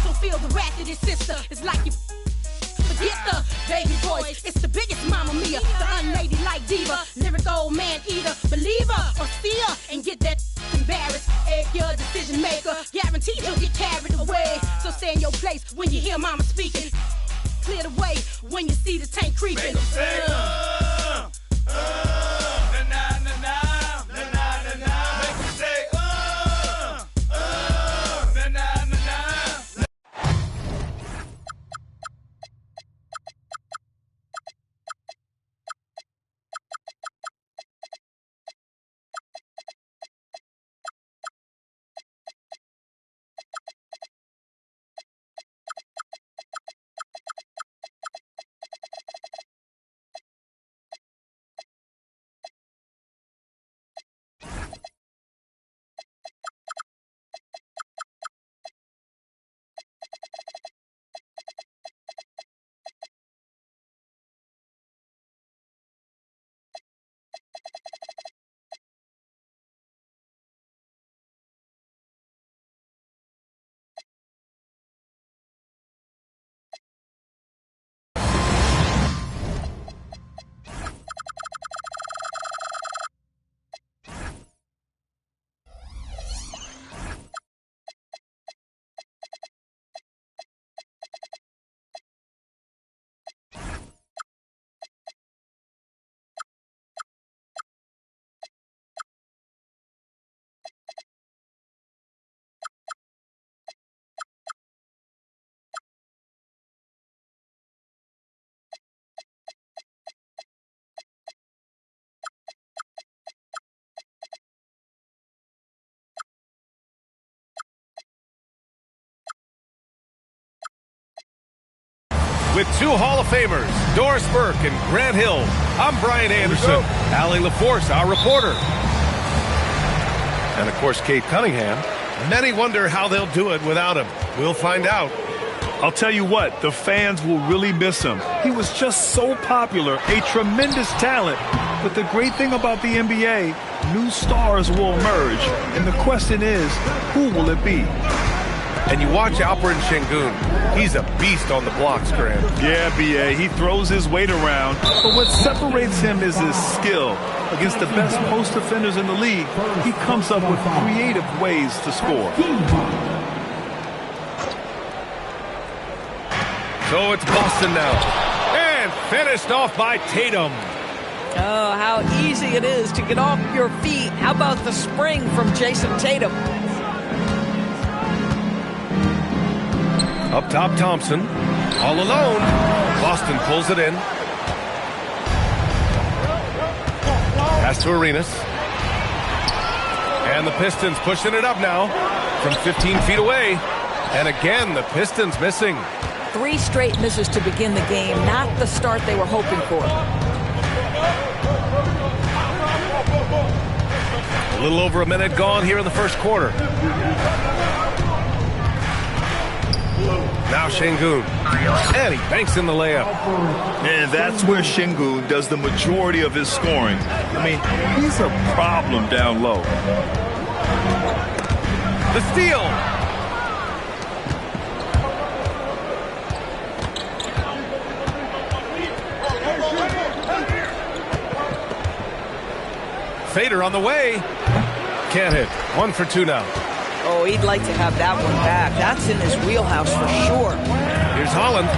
So feel the wrath of this sister. It's like you forget the baby voice. It's the biggest Mamma Mia, the unladylike diva, lyric old man eater, believer or seer, and get that embarrassed. Egg your decision maker, guaranteed you'll get carried away. So stay in your place when you hear Mama speaking. Clear the way when you see the tank creeping. With two Hall of Famers, Doris Burke and Grant Hill, I'm Brian Anderson. Allie LaForce, our reporter. And, of course, Kate Cunningham. Many wonder how they'll do it without him. We'll find out. I'll tell you what, the fans will really miss him. He was just so popular, a tremendous talent. But the great thing about the NBA, new stars will emerge. And the question is, who will it be? And you watch Alperen Sengun. He's a beast on the blocks, Grant. Yeah, B.A., he throws his weight around. But what separates him is his skill. Against the best post defenders in the league, he comes up with creative ways to score. So it's Boston now. And finished off by Tatum. Oh, how easy it is to get off your feet. How about the spring from Jason Tatum? Up top, Thompson. All alone. Boston pulls it in. Pass to Arenas. And the Pistons pushing it up now from 15 feet away. And again, the Pistons missing. 3 straight misses to begin the game. Not the start they were hoping for. A little over a minute gone here in the first quarter. Now Sengun. And he banks in the layup. And that's where Sengun does the majority of his scoring. I mean, he's a problem down low. The steal. Fader on the way. Can't hit. 1 for 2 now. Oh, he'd like to have that one back. That's in his wheelhouse for sure. Here's Holland.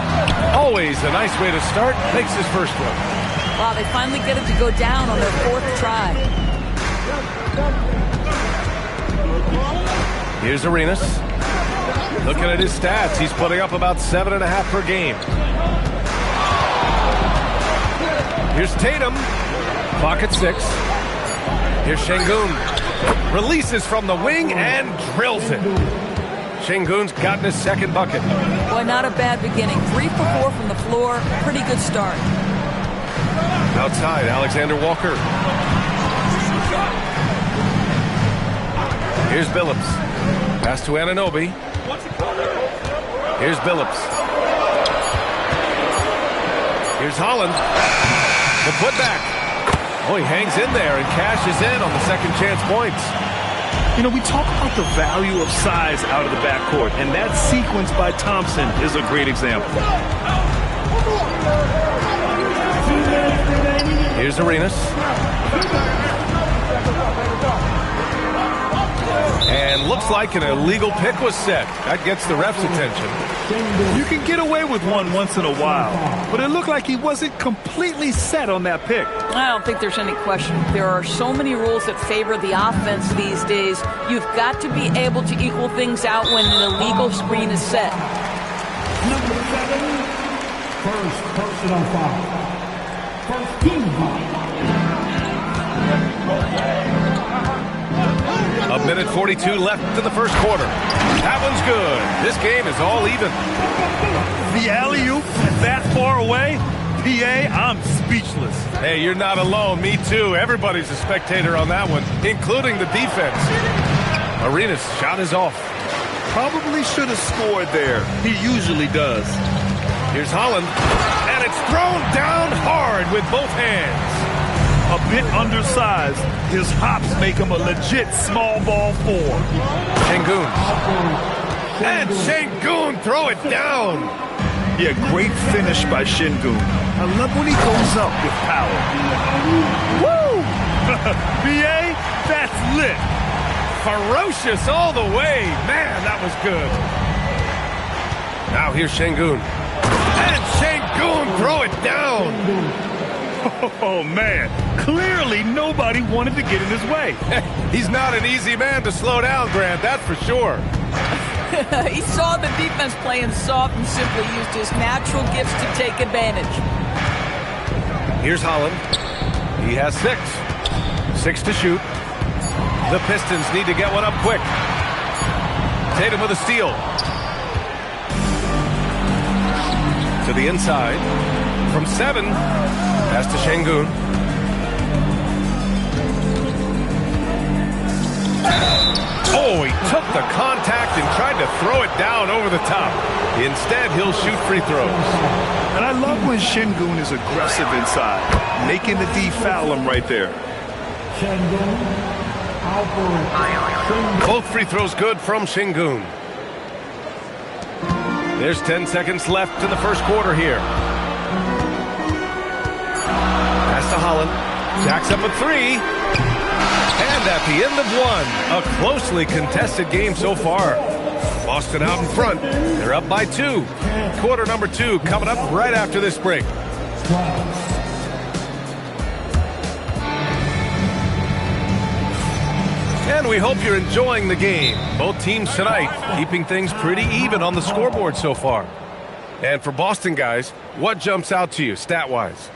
Always a nice way to start. Makes his first one. Wow, they finally get it to go down on their 4th try. Here's Arenas. Looking at his stats, he's putting up about 7.5 per game. Here's Tatum. Clock at 6. Here's Sengun. Releases from the wing and drills it. Sengun's gotten his second bucket. Boy, not a bad beginning. 3 for 4 from the floor. Pretty good start. Outside, Alexander Walker. Here's Billups. Pass to Anunoby. Here's Billups. Here's Holland. The putback. Oh, he hangs in there and cashes in on the second chance points. You know, we talk about the value of size out of the backcourt, and that sequence by Thompson is a great example. Here's Arenas. And looks like an illegal pick was set. That gets the ref's attention. You can get away with one once in a while, but it looked like he wasn't completely set on that pick. I don't think there's any question. There are so many rules that favor the offense these days. You've got to be able to equal things out when an illegal screen is set. Number 7, first personal foul. First team foul. A minute 42 left in the first quarter. That one's good. This game is all even. The alley-oop that far away? PA, I'm speechless. Hey, you're not alone. Me too. Everybody's a spectator on that one, including the defense. Arenas' shot is off. Probably should have scored there. He usually does. Here's Holland, and it's thrown down hard with both hands. A bit undersized. His hops make him a legit small ball 4. Şengün. And Şengün throw it down. Yeah, great finish by Şengün. I love when he goes up with power. Woo! BA, that's lit. Ferocious all the way. Man, that was good. Now here's Şengün. And Şengün throw it down. Oh, man. Clearly nobody wanted to get in his way. He's not an easy man to slow down, Grant, that's for sure. He saw the defense playing soft and simply used his natural gifts to take advantage. Here's Holland. He has 6. 6 to shoot. The Pistons need to get one up quick. Tatum with a steal. To the inside. From 7. Pass to Şengün. Oh, he took the contact and tried to throw it down over the top. Instead, he'll shoot free throws. And I love when Şengün is aggressive inside, making the D foul him right there. Both free throws good from Şengün. There's 10 seconds left in the first quarter here. Pass to Holland. Jacks up a 3. And at the end of 1, a closely contested game so far. Boston out in front. They're up by 2. Quarter number 2 coming up right after this break. And we hope you're enjoying the game. Both teams tonight keeping things pretty even on the scoreboard so far. And for Boston guys, what jumps out to you stat-wise?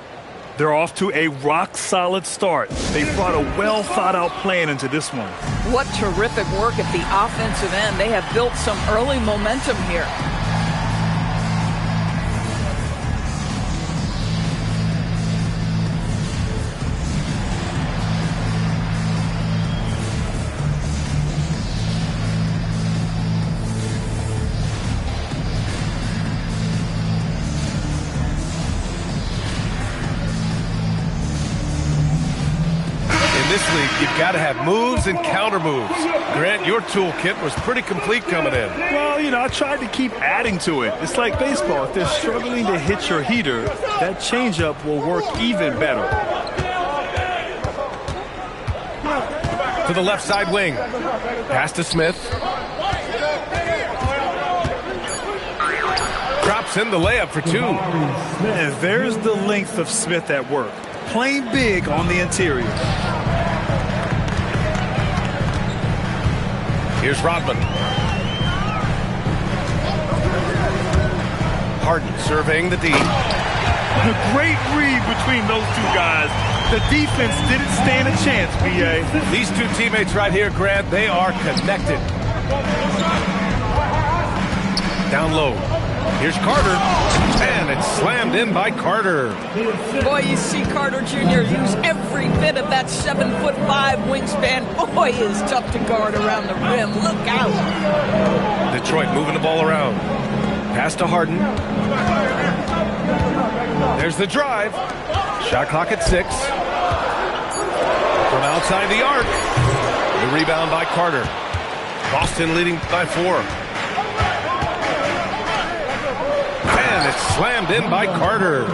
They're off to a rock-solid start. They brought a well-thought-out plan into this one. What terrific work at the offensive end. They have built some early momentum here. This league, you've got to have moves and counter moves. Grant, your toolkit was pretty complete coming in. Well, you know, I tried to keep adding to it. It's like baseball. If they're struggling to hit your heater, that changeup will work even better. To the left side wing. Pass to Smith. Drops in the layup for 2. And there's the length of Smith at work. Playing big on the interior. Here's Rodman. Harden surveying the D. A great read between those two guys. The defense didn't stand a chance, B.A. These two teammates right here, Grant, they are connected. Down low. Here's Carter. And it's slammed in by Carter. Boy, you see Carter Jr. use every bit of that 7'5" wingspan. Boy, he is tough to guard around the rim. Look out. Detroit moving the ball around. Pass to Harden. There's the drive. Shot clock at 6. From outside the arc. The rebound by Carter. Boston leading by 4. And it's slammed in by Carter.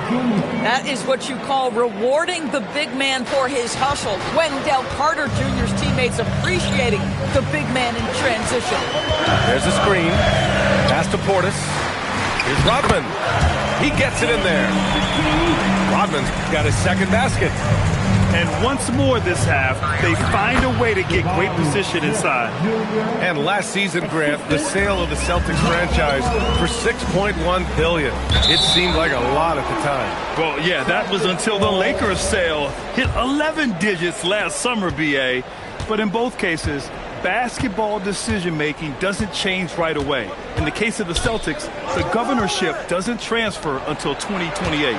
That is what you call rewarding the big man for his hustle. Wendell Carter Jr.'s teammates appreciating the big man in transition. There's a screen. Pass to Portis. Here's Rodman. He gets it in there. Rodman's got his second basket. And once more this half, they find a way to get great position inside. And last season, Grant, the sale of the Celtics franchise for $6.1 billion. It seemed like a lot at the time. Well, yeah, that was until the Lakers sale hit 11 digits last summer, BA. But in both cases, basketball decision-making doesn't change right away. In the case of the Celtics, the governorship doesn't transfer until 2028.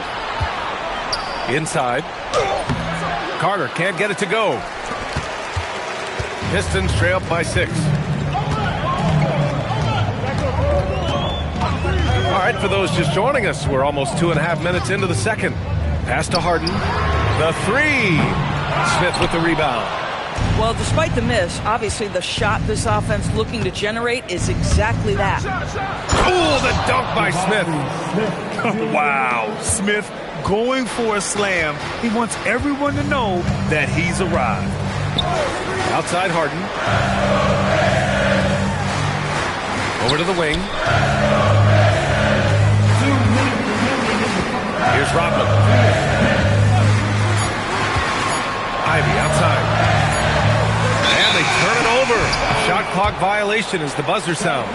Inside. Carter can't get it to go. Pistons trail up by 6. All right, for those just joining us, we're almost 2.5 minutes into the second. Pass to Harden. The 3. Smith with the rebound. Well, despite the miss, obviously the shot this offense looking to generate is exactly that. Oh, the dunk by Smith. Wow, Smith going for a slam. He wants everyone to know that he's arrived. Outside Harden. Over to the wing. Here's Rodman. Ivy outside. And they turn it over. Shot clock violation as the buzzer sounds.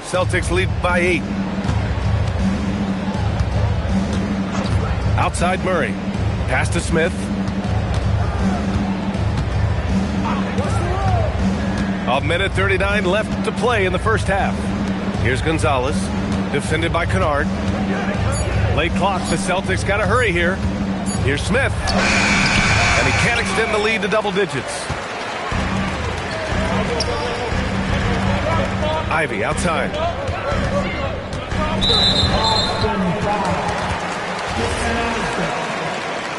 Celtics lead by 8. Outside Murray. Pass to Smith. A minute 39 left to play in the first half. Here's Gonzalez. Defended by Kennard. Late clock. The Celtics got to hurry here. Here's Smith. And he can't extend the lead to double digits. Ivy outside.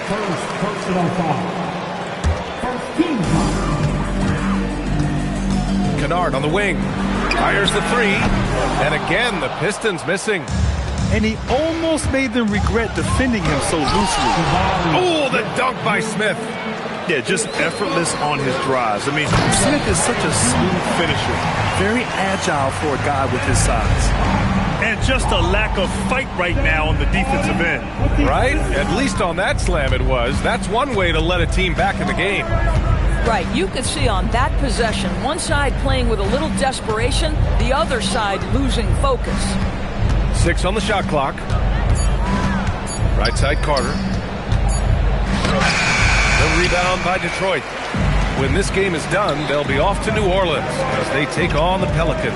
First personal foul. First team foul. Kennard on the wing. Fires the 3. And again, the Pistons missing. And he almost made them regret defending him so loosely. Oh, the dunk by Smith. Yeah, just effortless on his drives. I mean, Smith is such a smooth finisher. Very agile for a guy with his size. And just a lack of fight right now on the defensive end. Right? At least on that slam it was. That's one way to let a team back in the game. Right, you could see on that possession, one side playing with a little desperation, the other side losing focus. 6 on the shot clock. Right side Carter. The rebound by Detroit. When this game is done, they'll be off to New Orleans as they take on the Pelicans.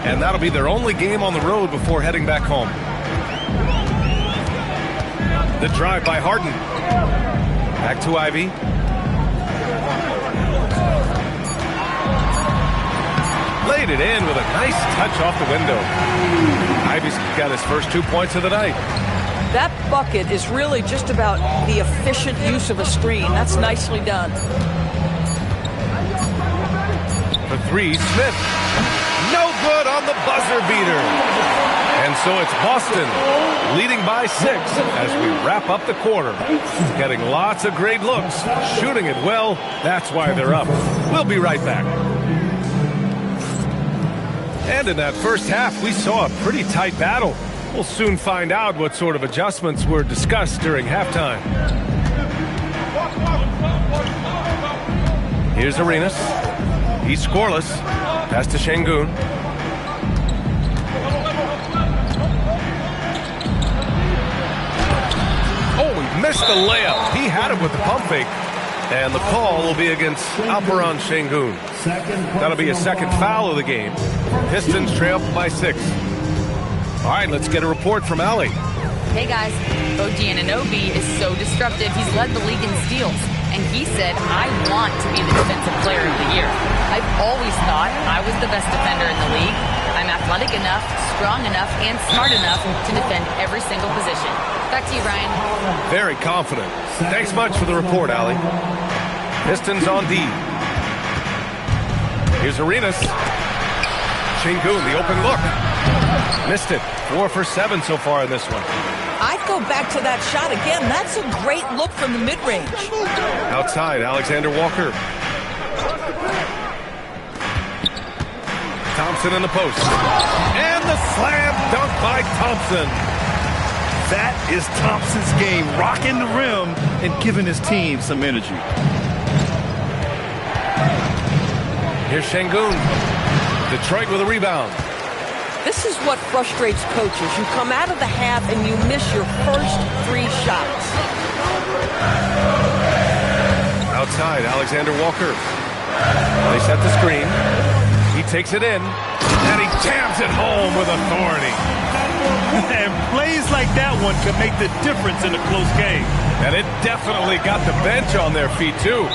And that'll be their only game on the road before heading back home. The drive by Harden. Back to Ivy. Laid it in with a nice touch off the window. Ivy's got his first 2 points of the night. That bucket is really just about the efficient use of a screen. That's nicely done. The 3, Smith. No good on the buzzer beater. And so it's Boston leading by 6 as we wrap up the quarter. Getting lots of great looks, shooting it well. That's why they're up. We'll be right back. And in that first half, we saw a pretty tight battle. We'll soon find out what sort of adjustments were discussed during halftime. Here's Arenas. He's scoreless. Pass to Şengün. Oh, he missed the layup. He had it with the pump fake. And the call will be against Alperen Şengün. That'll be a second foul of the game. Pistons trail by 6. All right, let's get a report from Allie. Hey guys, OG Anunoby is so disruptive. He's led the league in steals. And he said, I want to be the defensive player of the year. I've always thought I was the best defender in the league. I'm athletic enough, strong enough, and smart enough to defend every single position. Back to you, Ryan. Very confident. Thanks much for the report, Allie. Pistons on D. Here's Arenas. Sengun, the open look. Missed it. 4 for 7 so far in this one. I'd go back to that shot again. That's a great look from the mid-range. Outside, Alexander Walker. Thompson in the post. And the slam dunk by Thompson. That is Thompson's game, rocking the rim and giving his team some energy. Here's Sengun. Detroit with a rebound. This is what frustrates coaches. You come out of the half and you miss your first 3 shots. Outside, Alexander Walker. They set the screen. He takes it in, and he jams it home with authority. And plays like that one can make the difference in a close game. And it definitely got the bench on their feet, too.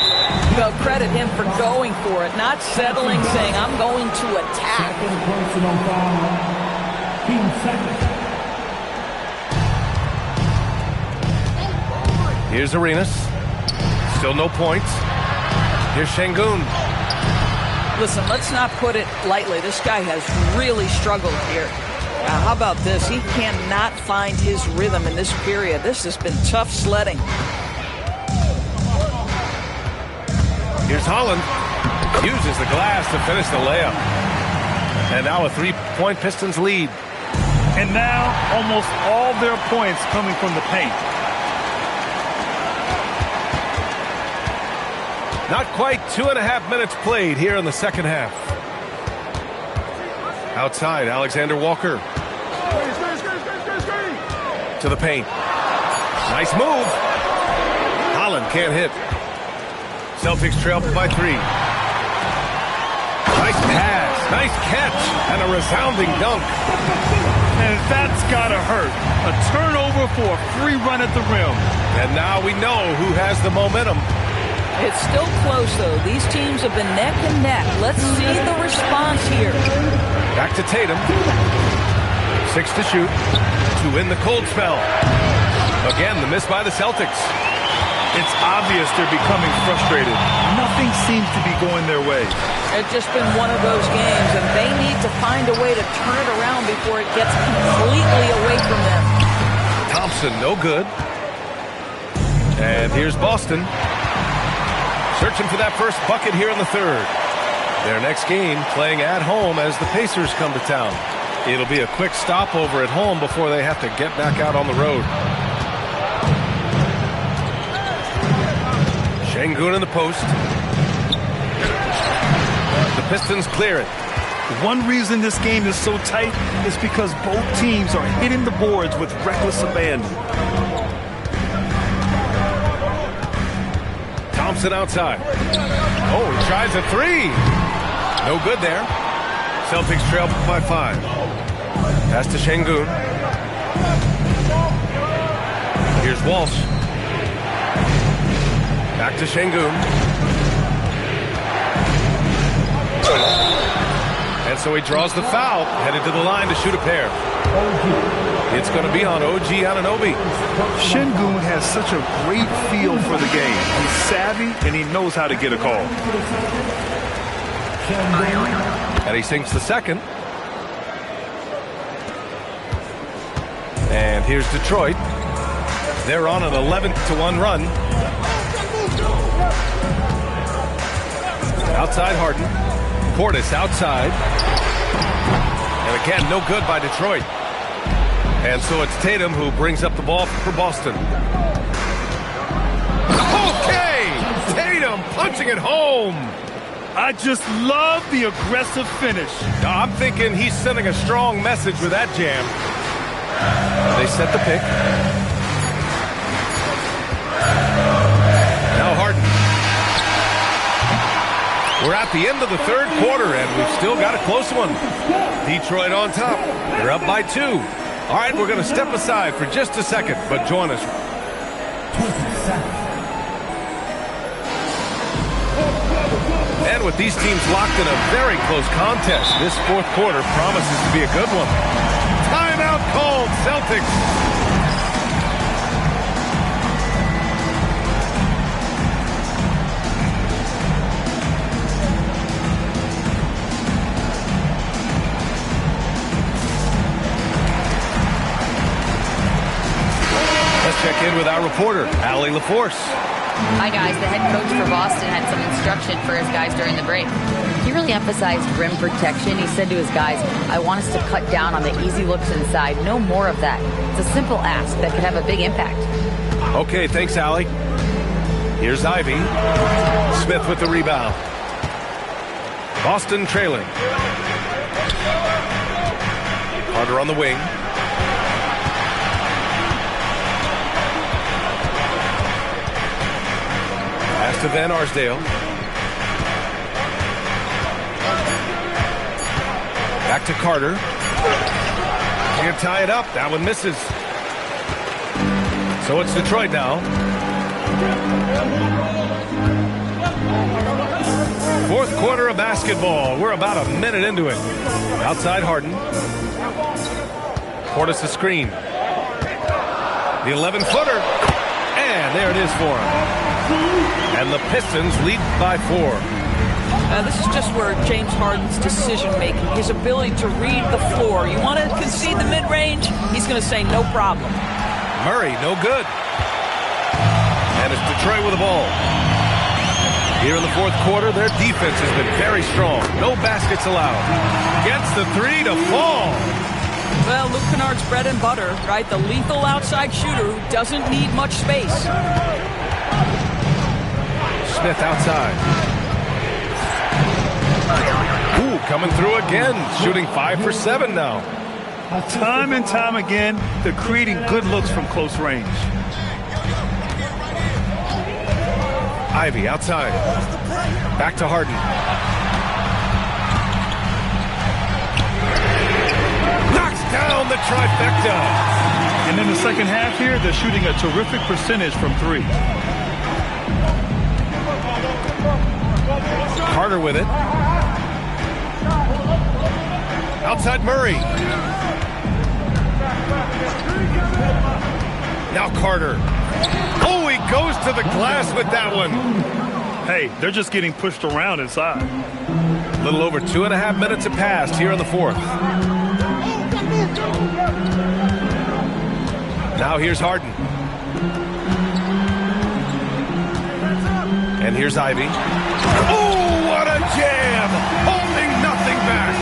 They'll credit him for going for it, not settling, saying, I'm going to attack. Second personal foul. Team second. Here's Arenas. Still no points. Here's Sengun. Listen, let's not put it lightly. This guy has really struggled here. Now, how about this? He cannot find his rhythm in this period. This has been tough sledding. Here's Holland. Uses the glass to finish the layup. And now a 3-point Pistons lead. And now almost all their points coming from the paint. Not quite 2.5 minutes played here in the second half. Outside, Alexander Walker. To the paint. Nice move. Holland can't hit. Celtics trail by 3. Nice pass, nice catch, and a resounding dunk. And that's gotta hurt. A turnover for a free run at the rim. And now we know who has the momentum. It's still close, though. These teams have been neck and neck. Let's see the response here. Back to Tatum. 6 to shoot to win the cold spell. Again, the miss by the Celtics. It's obvious they're becoming frustrated. Nothing seems to be going their way. It's just been one of those games, and they need to find a way to turn it around before it gets completely away from them. Thompson, no good. And here's Boston. Searching for that first bucket here in the third. Their next game playing at home as the Pacers come to town. It'll be a quick stopover at home before they have to get back out on the road. Sengun in the post. The Pistons clear it. One reason this game is so tight is because both teams are hitting the boards with reckless abandon. Thompson outside. Oh, he tries a 3. No good there. Celtics trail by 5. Pass to Sengun. Here's Walsh. Back to Sengun. And so he draws the foul, headed to the line to shoot a pair. It's going to be on OG Anunoby. Sengun has such a great feel for the game. He's savvy and he knows how to get a call. And he sinks the second. And here's Detroit. They're on an 11-1 run. Outside Harden. Portis outside. And again, no good by Detroit. And so it's Tatum who brings up the ball for Boston. Okay! Tatum punching it home. I just love the aggressive finish. Now, I'm thinking he's sending a strong message with that jam. They set the pick. Now Harden. We're at the end of the third quarter, and we've still got a close one. Detroit on top. They're up by 2. All right, we're going to step aside for just a second, but join us. And with these teams locked in a very close contest, this fourth quarter promises to be a good one. Timeout called, Celtics. Check in with our reporter, Allie LaForce. Hi, guys. The head coach for Boston had some instruction for his guys during the break. He really emphasized rim protection. He said to his guys, I want us to cut down on the easy looks inside. No more of that. It's a simple ask that could have a big impact. Okay, thanks, Allie. Here's Ivy. Smith with the rebound. Boston trailing. Carter on the wing. Pass to Van Arsdale. Back to Carter. Can't tie it up. That one misses. So it's Detroit now. Fourth quarter of basketball. We're about a minute into it. Outside Harden. Portis the screen. The 11-footer. And there it is for him. And the Pistons lead by 4. This is just where James Harden's decision-making, his ability to read the floor. You want to concede the mid-range? He's going to say no problem. Murray, no good. And it's Detroit with the ball. Here in the fourth quarter, their defense has been very strong. No baskets allowed. Gets the three to fall. Well, Luke Kennard's bread and butter, right? The lethal outside shooter who doesn't need much space. Smith outside. Ooh, coming through again. Shooting 5 for 7 now. Time and time again, they're creating good looks from close range. Ivy outside. Back to Harden. Knocks down the trifecta. And in the second half here, they're shooting a terrific percentage from 3. Carter with it. Outside Murray. Now Carter. Oh, he goes to the glass with that one. Hey, they're just getting pushed around inside. A little over 2.5 minutes have passed here in the fourth. Now here's Harden. And here's Ivy. Oh, what a jam! Holding nothing back.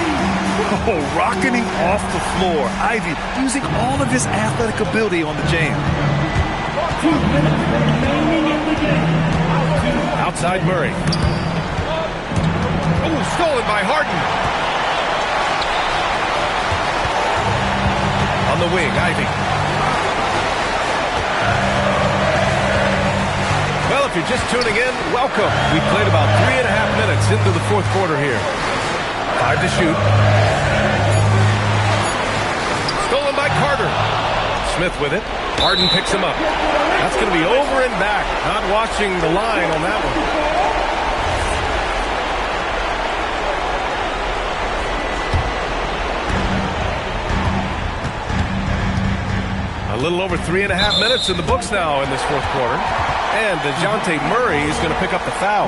Oh, rocketing off the floor. Ivy using all of his athletic ability on the jam. Outside Murray. Oh, stolen by Harden. On the wing, Ivy. Well, if you're just tuning in, welcome. We played about 3.5 minutes into the fourth quarter here. 5 to shoot. Stolen by Carter. Smith with it. Harden picks him up. That's going to be over and back. Not watching the line on that one. A little over 3.5 minutes in the books now in this fourth quarter. And DeJounte Murray is going to pick up the foul.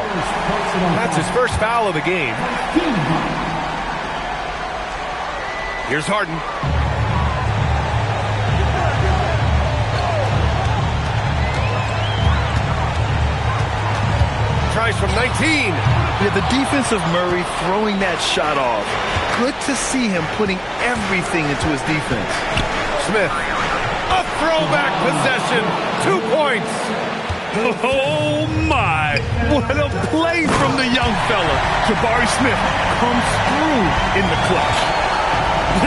That's his first foul of the game. Here's Harden. Tries from 19. Yeah, the defense of Murray throwing that shot off. Good to see him putting everything into his defense. Smith. A throwback possession. 2 points. Oh, my. What a play from the young fella. Jabari Smith comes through in the clutch.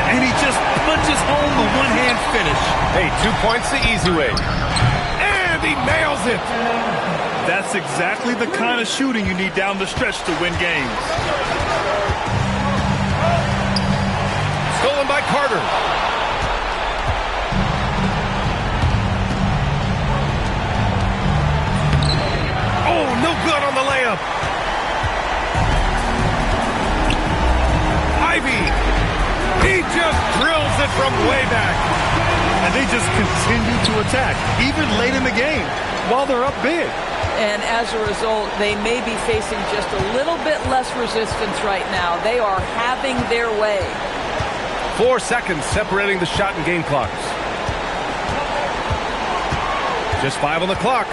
And he just punches home the one-hand finish. Hey, 2 points the easy way. And he nails it. That's exactly the kind of shooting you need down the stretch to win games. Stolen by Carter. Oh, no good on the layup. it from way back. And they just continue to attack, even late in the game, while they're up big. And as a result, they may be facing just a little bit less resistance right now. They are having their way. 4 seconds separating the shot and game clocks. Just 5 on the clock.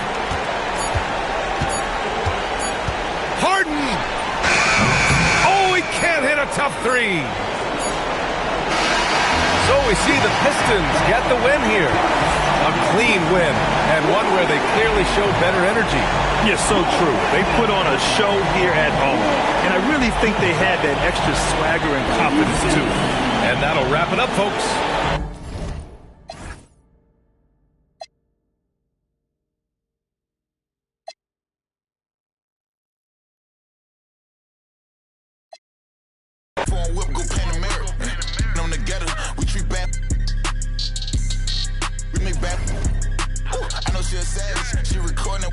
Harden! Oh, he can't hit a tough three. So we see the Pistons get the win here. A clean win, and one where they clearly showed better energy. Yeah, so true. They put on a show here at home, and I really think they had that extra swagger and confidence, too. And that'll wrap it up, folks. Whip, go Panamera. On the gutter, we treat bad. We make bad. I know she a savage. She recording.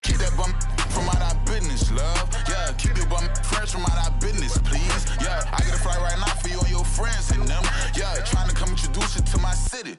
Keep that bum from out our business, love. Yeah, keep your bum fresh from out our business, please. Yeah, I get a flight right now for you and your friends and them. Yeah, trying to come introduce you to my city.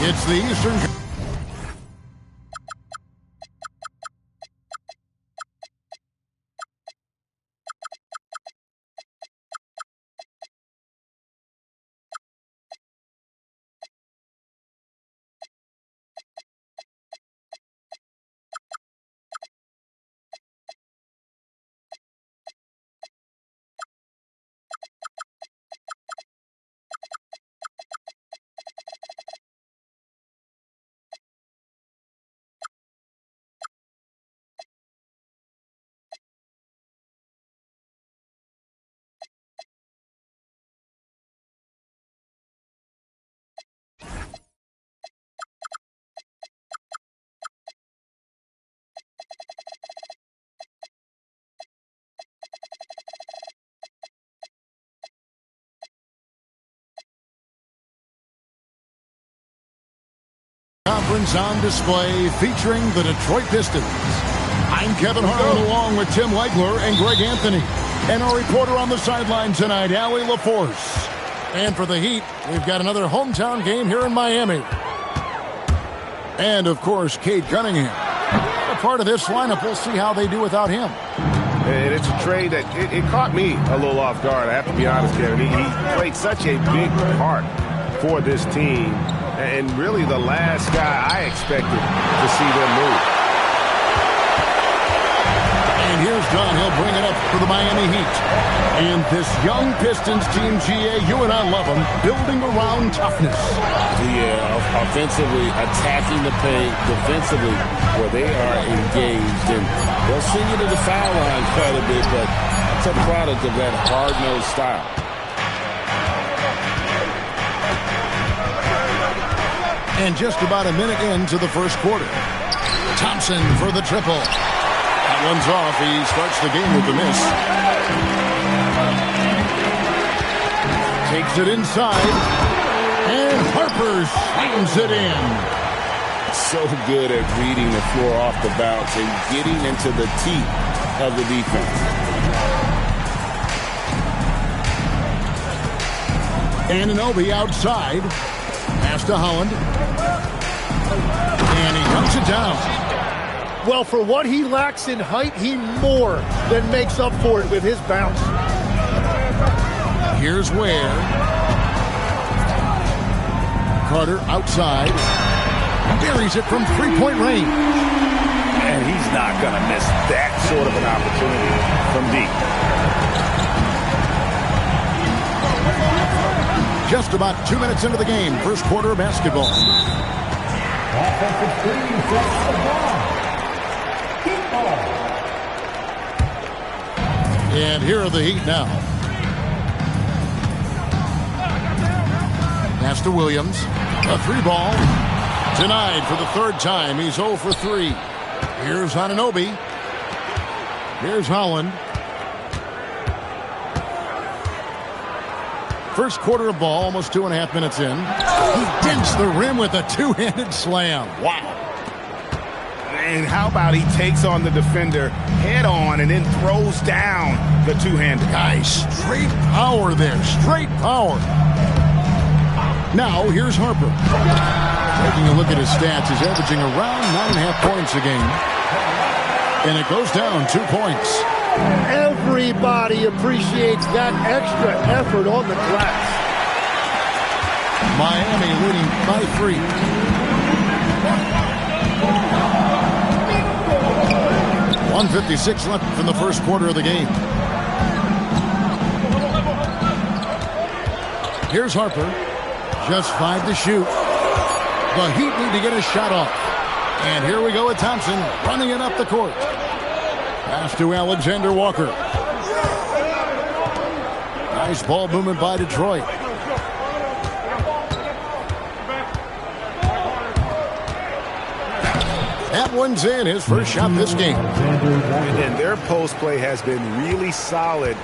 It's the Eastern performance on display featuring the Detroit Pistons. I'm Kevin Harlan along with Tim Legler and Greg Anthony. And our reporter on the sideline tonight, Allie LaForce. And for the Heat, we've got another hometown game here in Miami. And, of course, Cade Cunningham. A part of this lineup, we'll see how they do without him. And it's a trade that it caught me a little off guard, I have to be honest, Kevin. He played such a big part for this team, and really the last guy I expected to see them move. And here's John. He'll bring it up for the Miami Heat. And this young Pistons team, GA, you and I love them, building around toughness. Yeah, offensively, attacking the paint, defensively, where they are engaged. And they'll send you to the foul line quite a bit, but it's a product of that hard-nosed style. And just about a minute into the first quarter. Thompson for the triple. That one's off. He starts the game with the miss. Takes it inside. And Harper slams it in. So good at reading the floor off the bounce and getting into the teeth of the defense. Anunoby outside. Pass to Holland. And he knocks it down. Well, for what he lacks in height, he more than makes up for it with his bounce. Here's Ware. Carter outside. Buries it from three-point range. And he's not going to miss that sort of an opportunity from deep. Just about 2 minutes into the game, first quarter of basketball. Offensive screen sets the ball. Heat ball. And here are the Heat now. Pass to Williams. A three ball. Denied for the third time. He's 0 for 3. Here's Anunoby. Here's Holland. First quarter of ball, almost 2.5 minutes in. He dents the rim with a two-handed slam. Wow. And how about he takes on the defender head on and then throws down the two-handed. Nice. Straight power there. Straight power. Now, here's Harper. Taking a look at his stats, he's averaging around 9.5 points a game. And it goes down 2 points. Everybody appreciates that extra effort on the glass. Miami leading by 3. .156 left in the first quarter of the game. Here's Harper. Just 5 to shoot. The Heat need to get a shot off. And here we go with Thompson running it up the court. Pass to Alexander Walker. Nice ball movement by Detroit. That one's in, his first shot this game. And their post play has been really solid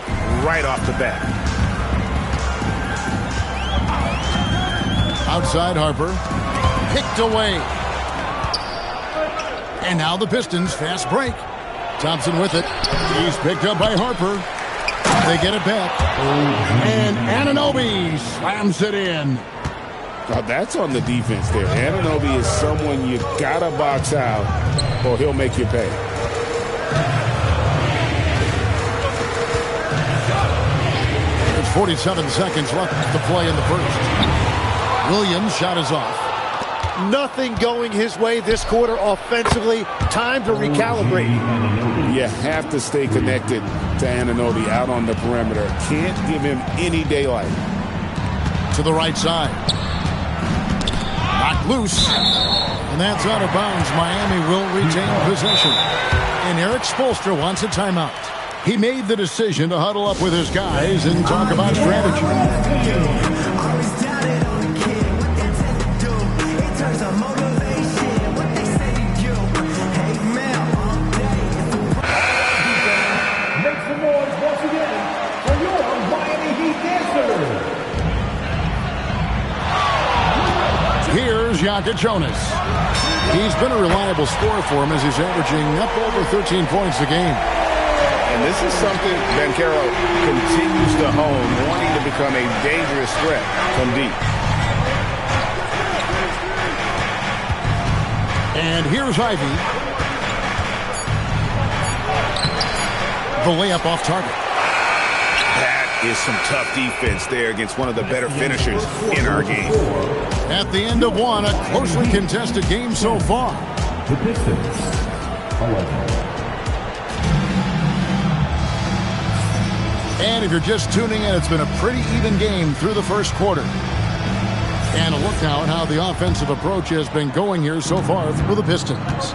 right off the bat. Outside Harper. Picked away. And now the Pistons fast break. Thompson with it. He's picked up by Harper. They get it back. And Anunoby slams it in. Now that's on the defense there. Anunoby is someone you gotta box out or he'll make you pay. There's 47 seconds left to play in the first. Williams' shot is off. Nothing going his way this quarter offensively. Time to recalibrate. You have to stay connected to Anunoby out on the perimeter. Can't give him any daylight. To the right side. Knocked loose. And that's out of bounds. Miami will retain possession. And Eric Spoelstra wants a timeout. He made the decision to huddle up with his guys and talk about strategy. Here's Jokic Jonas. He's been a reliable scorer for him as he's averaging up over 13 points a game. And this is something Banchero continues to hone, wanting to become a dangerous threat from deep. And here's Ivy. The layup off target. That is some tough defense there against one of the better finishers in our game. At the end of one, a closely contested game so far. The Pistons, 11. And if you're just tuning in, it's been a pretty even game through the first quarter. And a look now at how the offensive approach has been going here so far through the Pistons.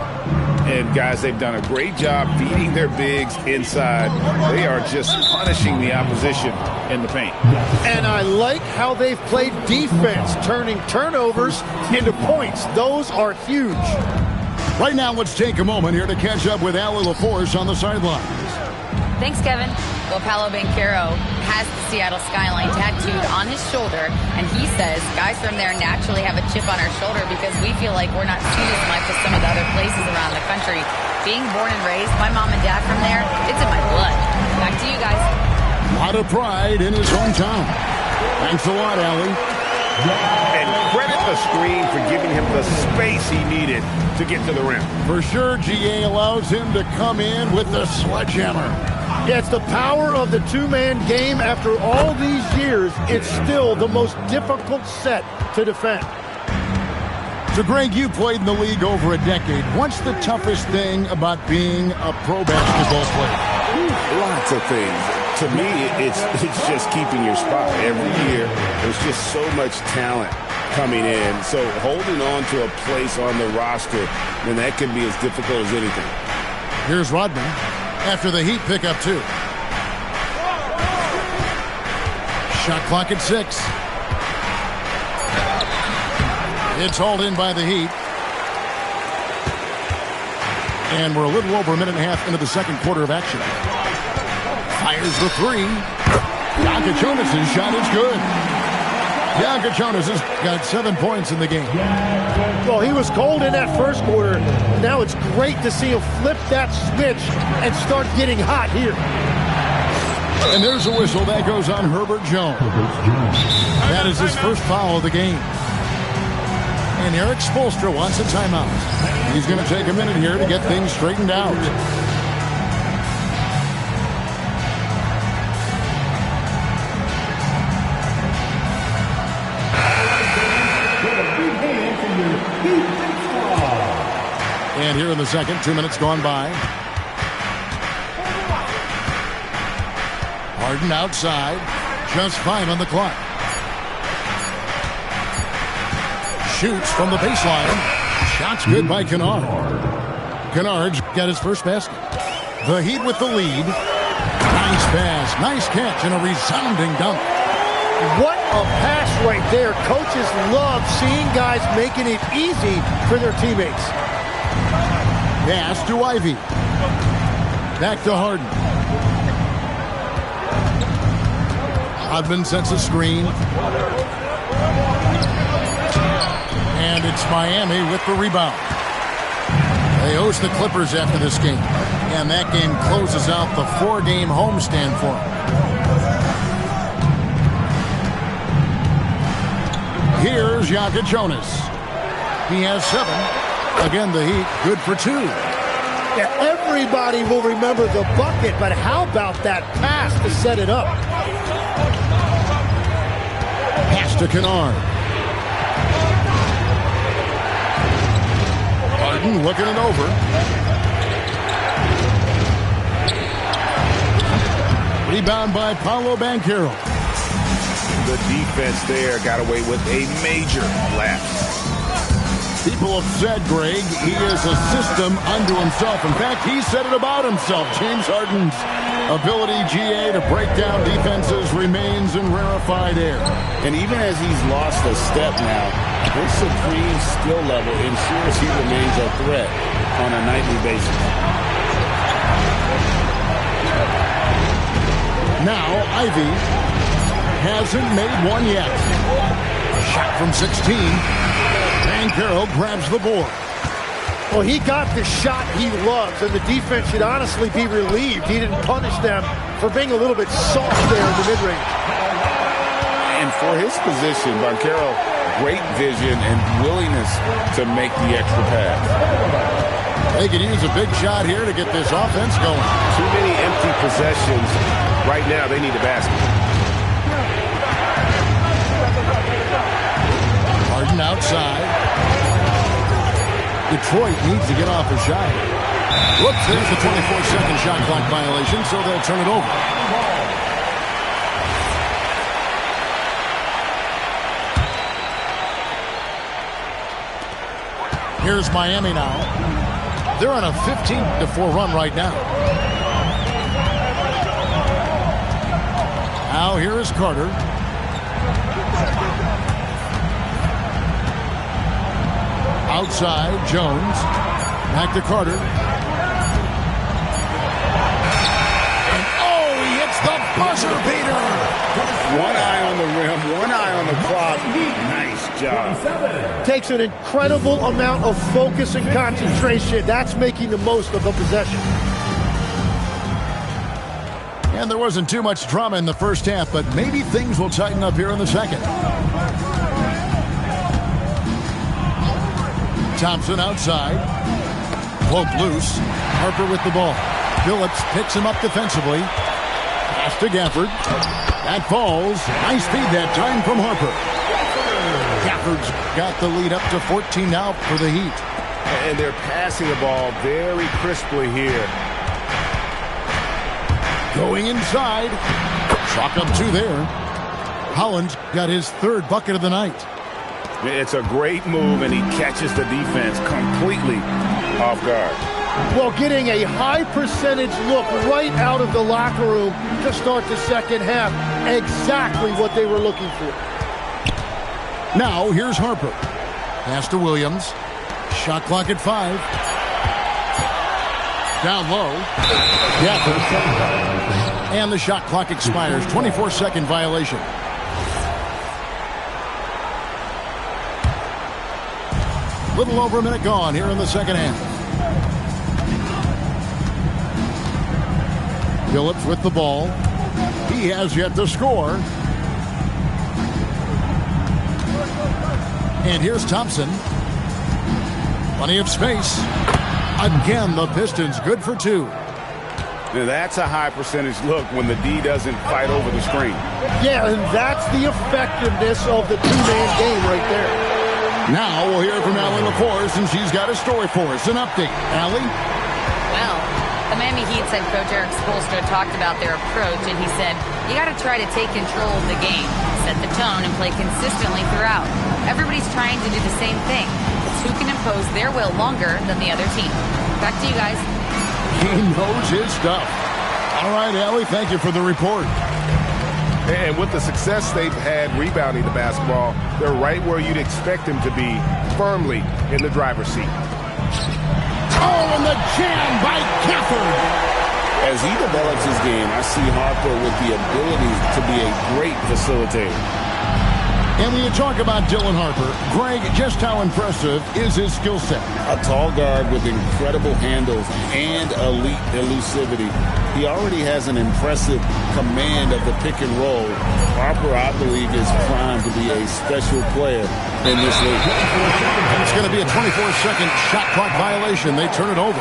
And, guys, they've done a great job feeding their bigs inside. They are just punishing the opposition in the paint. And I like how they've played defense, turning turnovers into points. Those are huge. Right now, let's take a moment here to catch up with Allie LaForce on the sidelines. Thanks, Kevin. Well, Paolo Banchero has the Seattle skyline tattooed on his shoulder, and he says guys from there naturally have a chip on our shoulder because we feel like we're not seen as much as some of the other places around the country. Being born and raised, my mom and dad from there, it's in my blood. Back to you guys. A lot of pride in his hometown. Thanks a lot, Allie. And credit the screen for giving him the space he needed to get to the rim. For sure, GA allows him to come in with the sledgehammer. Yeah, it's the power of the two-man game. After all these years, it's still the most difficult set to defend. So, Greg, you played in the league over a decade. What's the toughest thing about being a pro basketball player? Lots of things. To me, it's just keeping your spot. Every year, there's just so much talent coming in. So holding on to a place on the roster, then that can be as difficult as anything. Here's Rodman after the Heat pick up 2. Shot clock at 6. It's hauled in by the Heat. And we're a little over a minute and a half into the second quarter of action. Fires the 3. Jonas' shot is good. Jonas has got 7 points in the game. Well, he was cold in that first quarter. Now it's great to see him flip that switch and start getting hot here. And there's a whistle that goes on Herbert Jones. That is his first foul of the game. And Eric Spoelstra wants a timeout. He's going to take a minute here to get things straightened out. And here in the second, 2 minutes gone by. Harden outside. Just 5 on the clock. Shoots from the baseline. Shots good by Kennard. Kennard's got his first basket. The Heat with the lead. Nice pass. Nice catch and a resounding dunk. What a pass right there. Coaches love seeing guys making it easy for their teammates. Pass to Ivy. Back to Harden. Rodman sets a screen. And it's Miami with the rebound. They host the Clippers after this game. And that game closes out the 4-game homestand for them. Here's Jonas. He has 7. Again, the Heat, good for 2. Yeah, everybody will remember the bucket, but how about that pass to set it up? Pass to Kennard. Harden looking it over. Rebound by Paolo Banchero. The defense there got away with a major lapse. People have said, Greg, he is a system unto himself. In fact, he said it about himself. James Harden's ability, GA, to break down defenses remains in rarefied air. And even as he's lost a step now, his supreme skill level ensures he remains a threat on a nightly basis. Now, Ivy hasn't made one yet. Shot from 16. Banchero grabs the board. Well, he got the shot he loves, and the defense should honestly be relieved he didn't punish them for being a little bit soft there in the mid-range. And for his position, Banchero, great vision and willingness to make the extra pass. They could use a big shot here to get this offense going. Too many empty possessions. Right now, they need a basket. Harden outside. Detroit needs to get off a shot. Whoops, there's the 24-second shot clock violation, so they'll turn it over. Here's Miami now. They're on a 15-4 run right now. Now here is Carter. Outside, Jones. Back to Carter. And he hits the buzzer beater. One eye on the rim, one eye on the clock. Nice job. Takes an incredible amount of focus and concentration. That's making the most of the possession. And there wasn't too much drama in the first half, but maybe things will tighten up here in the second. Thompson outside. Cloak loose. Harper with the ball. Phillips picks him up defensively. Pass to Gafford. That falls. Nice feed that time from Harper. Gafford's got the lead up to 14 now for the Heat. And they're passing the ball very crisply here. Going inside. Chalk up 2 there. Holland got his 3rd bucket of the night. It's a great move, and he catches the defense completely off guard. Well, getting a high percentage look right out of the locker room to start the second half. Exactly what they were looking for. Now, here's Harper. Pass to Williams. Shot clock at 5. Down low. Gafford. And the shot clock expires. 24-second violation. Little over a minute gone here in the second half. Phillips with the ball. He has yet to score. And here's Thompson. Plenty of space. Again, the Pistons good for 2. Now that's a high percentage look when the D doesn't fight over the screen. Yeah, and that's the effectiveness of the two-man game right there. Now we'll hear from Allie LaForce, and she's got a story for us. An update. Allie? Well, the Miami Heat head coach Eric Spoelstra talked about their approach, and he said, you got to try to take control of the game, set the tone, and play consistently throughout. Everybody's trying to do the same thing. It's who can impose their will longer than the other team. Back to you guys. He knows his stuff. All right, Allie, thank you for the report. And with the success they've had rebounding the basketball, they're right where you'd expect them to be, firmly in the driver's seat. And the jam by Gafford. As he develops his game, I see Harper with the ability to be a great facilitator. And when you talk about Dylan Harper, Greg, just how impressive is his skill set? A tall guard with incredible handles and elite elusivity. He already has an impressive command of the pick and roll. Harper, I believe, is primed to be a special player in this league. It's going to be a 24-second shot clock violation. They turn it over.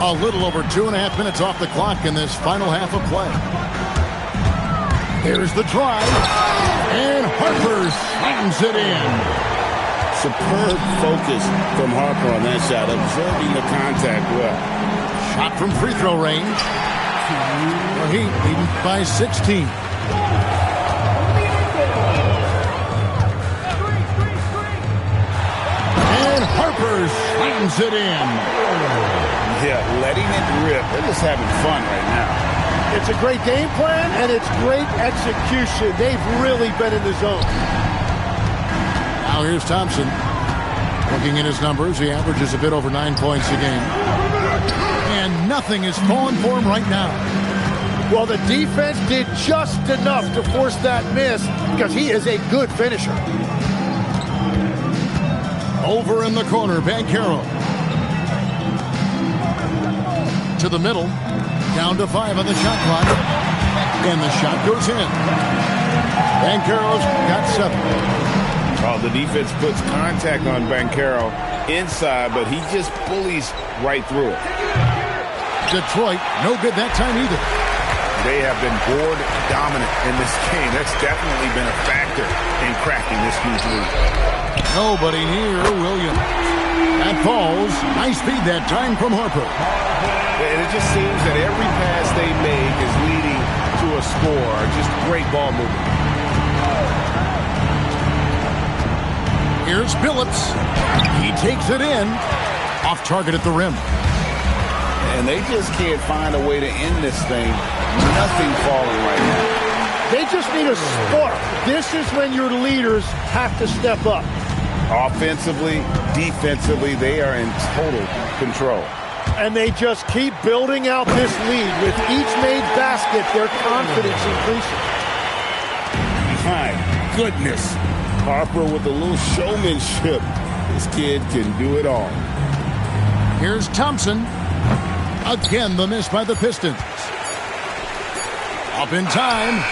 A little over 2.5 minutes off the clock in this final half of play. Here's the drive. And Harper slams it in. Superb focus from Harper on that shot, observing the contact well. Shot from free throw range. The Heat leading by 16. And Harper slams it in. Yeah, letting it rip. They're just having fun right now. It's a great game plan, and it's great execution. They've really been in the zone. Now here's Thompson. Looking at his numbers, he averages a bit over 9 points a game. And nothing is falling for him right now. Well, the defense did just enough to force that miss because he is a good finisher. Over in the corner, Banchero. To the middle. Down to 5 on the shot clock. And the shot goes in. Banchero's got 7. Oh, the defense puts contact on Banchero inside, but he just bullies right through it. Detroit, no good that time either. They have been board dominant in this game. That's definitely been a factor in cracking this huge lead. Nobody near Williams. That falls. Nice feed that time from Harper. And it just seems that every pass they make is leading to a score. Just great ball movement. Here's Billups. He takes it in. Off target at the rim. And they just can't find a way to end this thing. Nothing falling right now. They just need a spark. This is when your leaders have to step up. Offensively, defensively, they are in total control. And they just keep building out this lead. With each made basket, their confidence increases. My goodness. Harper with a little showmanship. This kid can do it all. Here's Thompson. Again, the miss by the Pistons. Up in time.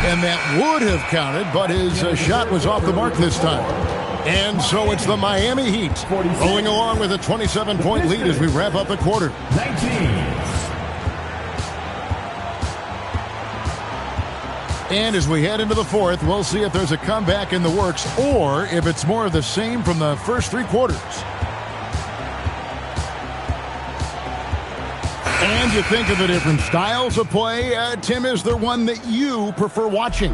And that would have counted, but his shot was off the mark this time. And so it's the Miami Heat going along with a 27-point lead as we wrap up the quarter. 19. And as we head into the fourth, we'll see if there's a comeback in the works or if it's more of the same from the first 3 quarters. And you think of the different styles of play. Tim, is there one that you prefer watching?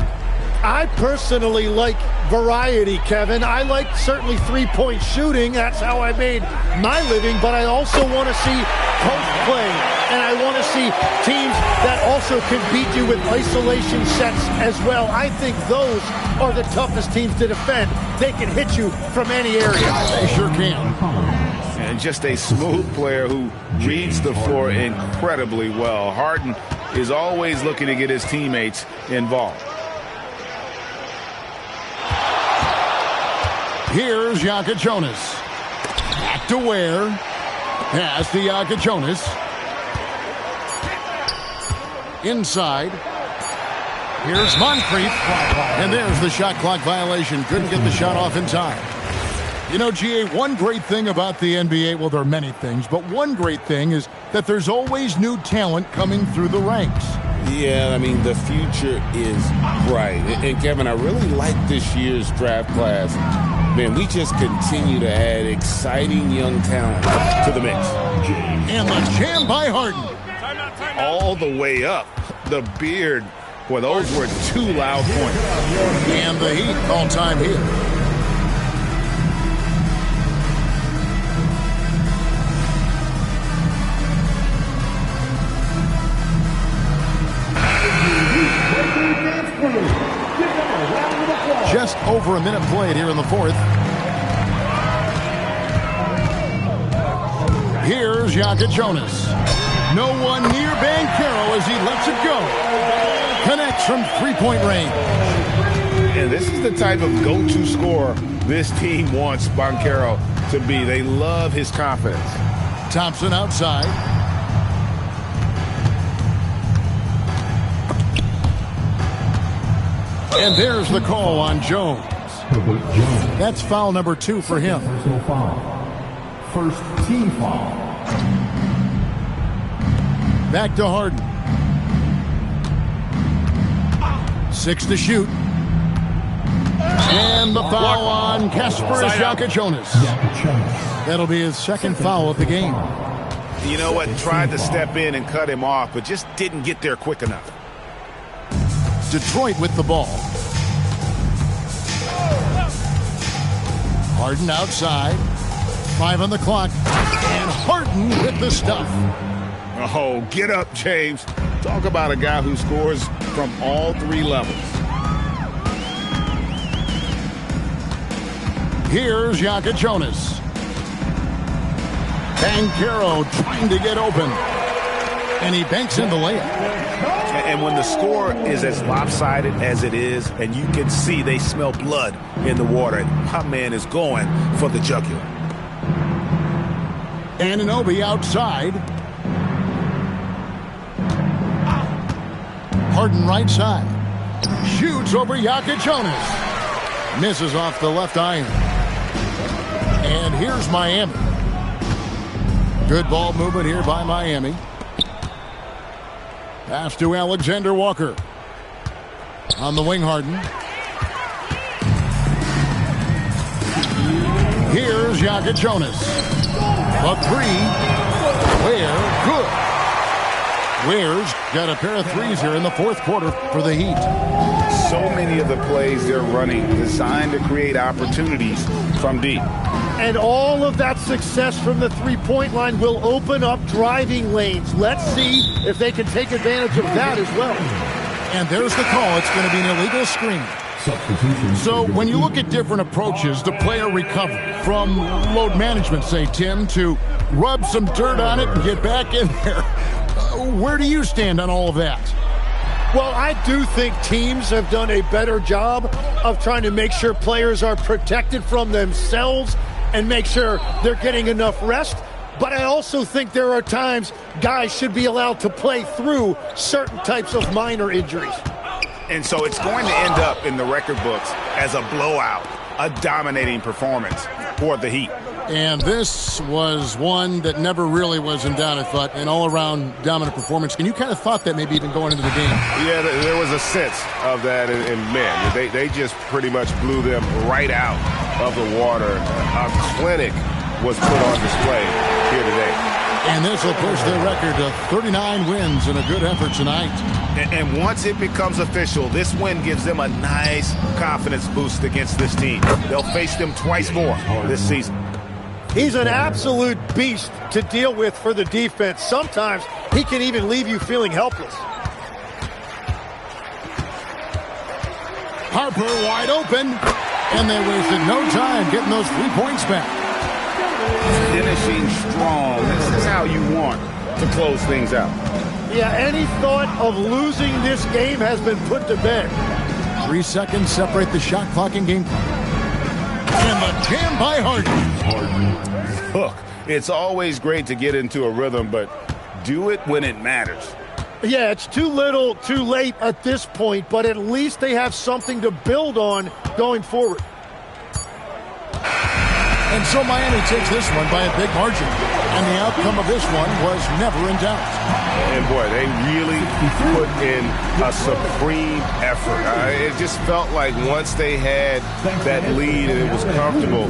I personally like variety, Kevin. I like certainly three-point shooting. That's how I made my living. But I also want to see post play. And I want to see teams that also can beat you with isolation sets as well. I think those are the toughest teams to defend. They can hit you from any area. They sure can. And just a smooth player who reads the floor incredibly well. Harden is always looking to get his teammates involved. Here's Jonas. Back to Ware. Pass to Jonas. Inside. Here's Moncrief. And there's the shot clock violation. Couldn't get the shot off in time. You know, GA, one great thing about the NBA, well, there are many things, but one great thing is that there's always new talent coming through the ranks. Yeah, I mean, the future is bright. And Kevin, I really like this year's draft class. Man, we just continue to add exciting young talent to the mix. And the jam by Harden. All the way up. The beard. Boy, those were 2 loud points. And the Heat all-time hit. Just over a minute played here in the fourth. Here's Jonas. No one near Banchero as he lets it go. Connects from three-point range. And this is the type of go-to scorer this team wants Banchero to be. They love his confidence. Thompson outside. And there's the call on Jones. That's foul number 2 for him. Personal foul. First team foul. Back to Harden. 6 to shoot. And the foul on Kasper Jonas. That'll be his second foul of the game. You know what? Tried to step in and cut him off, but just didn't get there quick enough. Detroit with the ball. Harden outside. 5 on the clock. And Harden with the stuff. Oh, get up, James. Talk about a guy who scores from all 3 levels. Here's Jonas. Banchero trying to get open. And he banks in the layup. And when the score is as lopsided as it is, and you can see they smell blood in the water, my man is going for the jugular. Anunoby outside. Harden right side. Shoots over Jokic Jonas. Misses off the left iron. And here's Miami. Good ball movement here by Miami. Pass to Alexander Walker. On the wing, Harden. Here's Jokic Jonas. A three. Ware, good. Ware's got a pair of threes here in the fourth quarter for the Heat. So many of the plays they're running designed to create opportunities from deep. And all of that success from the three-point line will open up driving lanes. Let's see if they can take advantage of that as well. And there's the call. It's going to be an illegal screen. So when you look at different approaches to player recovery, from load management, say, Tim, to rub some dirt on it and get back in there, where do you stand on all of that? Well, I do think teams have done a better job of trying to make sure players are protected from themselves and make sure they're getting enough rest. But I also think there are times guys should be allowed to play through certain types of minor injuries. And so it's going to end up in the record books as a blowout, a dominating performance for the Heat. And this was one that never really was in doubt, I thought, an all-around dominant performance. And you kind of thought that maybe even going into the game. Yeah, there was a sense of that in men. They just pretty much blew them right out of the water. A clinic was put on display here today. And this will push their record to 39 wins and a good effort tonight. And once it becomes official, this win gives them a nice confidence boost against this team. They'll face them twice more this season. He's an absolute beast to deal with for the defense. Sometimes he can even leave you feeling helpless. Harper wide open, and they wasted no time getting those 3 points back. Finishing strong. This is how you want to close things out. Yeah, any thought of losing this game has been put to bed. 3 seconds separate the shot clock and game clock. And the jam by Harden. Look, it's always great to get into a rhythm, but do it when it matters. Yeah, it's too little, too late at this point, but at least they have something to build on going forward. And so Miami takes this one by a big margin. And the outcome of this one was never in doubt. And boy, they really put in a supreme effort. It just felt like once they had that lead and it was comfortable.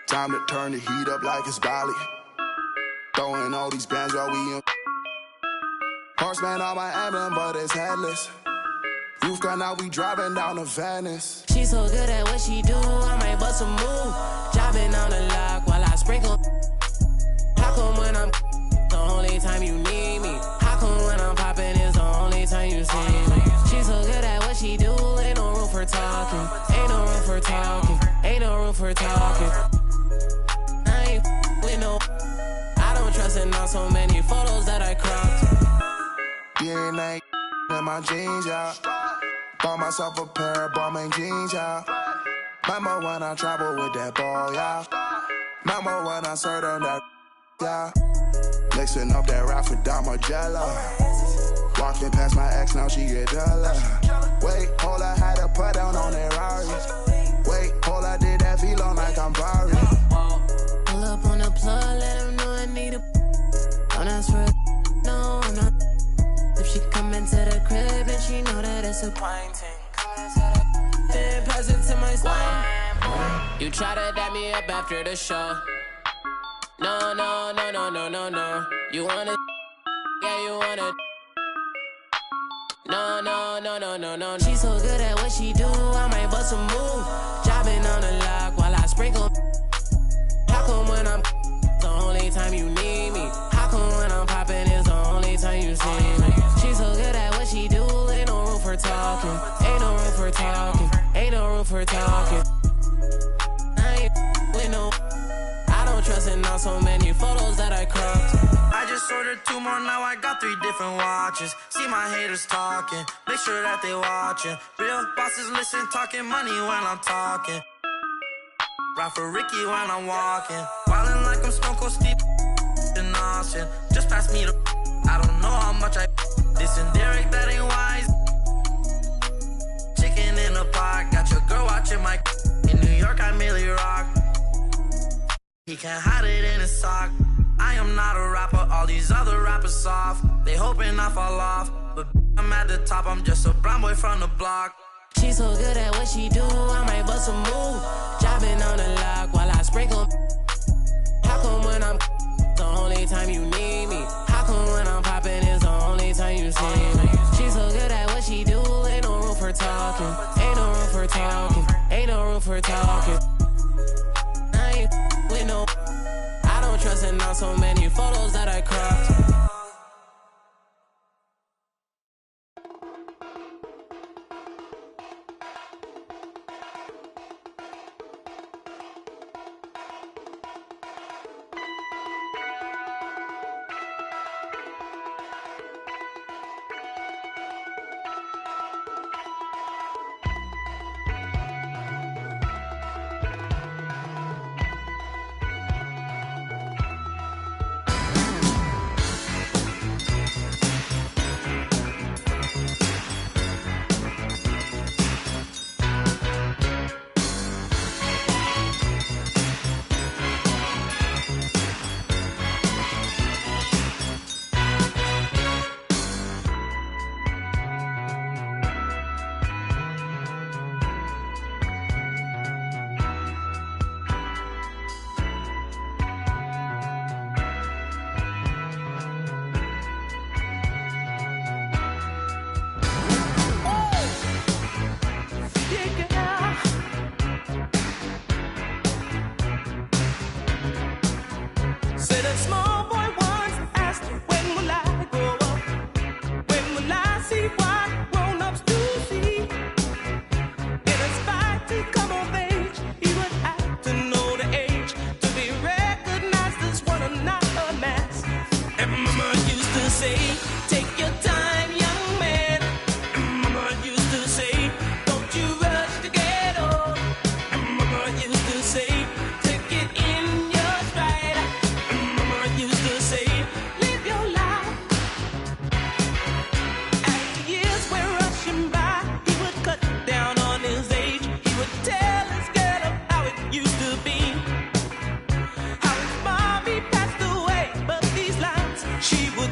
Time to turn the heat up like it's Bali. Throwing all these bands while we in. Horseman on my emblem, but it's headless. Roof gun out, we driving down to Venice. She's so good at what she do, I might bust a move. Jobbing on the lock while I sprinkle. How come when I'm the only time you need me? How come when I'm popping is the only time you see me? She's so good at what she do, ain't no room for talking. Ain't no room for talking. Ain't no room for talking. I don't trust in on so many photos that I cropped. DNA in my jeans, yeah. Bought myself a pair of Balmain jeans, yeah. Remember when I traveled with that ball, yeah. Remember when I served on that, yeah. Mixing up that rap with Damagella. Walking past my ex, now she get duller. Wait, hold I had to put down on that Rari. Wait, hold I did that velo like I'm Barry. Pull up on the plug, let him know I need a. Don't ask for a. No, I'm not. If she come into the crib and she know that it's a pine ting. Then pass it to my spine. You try to dap me up after the show. No, no, no, no, no, no, no. You wanna. Yeah, you wanna. No, no, no, no, no, no. She's so good at what she do, I might bust a move. Jobbing on the lock while I sprinkle. time you need me? How come when I'm popping it's the only time you see me? She's so good at what she do, ain't no room for talking. Ain't no room for talking. Ain't no room for talking. I ain't with no. I don't trust in now so many photos that I cropped. I just ordered 2 more, now I got 3 different watches. See my haters talking, make sure that they watching. Real bosses listen, talking money when I'm talking. Ride for Ricky when I'm walking. Wildin' like I'm Stone Cold Steve in Austin. Just pass me the. I don't know how much I. This and Derek, that ain't wise. Chicken in a pot, got your girl watching my. In New York, I merely rock. He can't hide it in his sock. I am not a rapper, all these other rappers soft. They hoping I fall off, but I'm at the top, I'm just a brown boy from the block. She's so good at what she do, I might bust a move. Dropping on the lock while I sprinkle. How come when I'm the only time you need me? How come when I'm popping is the only time you see me? She's so good at what she do, ain't no room for talking. Ain't no room for talking. Ain't no room for talking. I ain't with no. I don't trust in now so many photos that I cropped.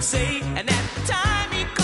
Say, and at the time he could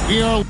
We are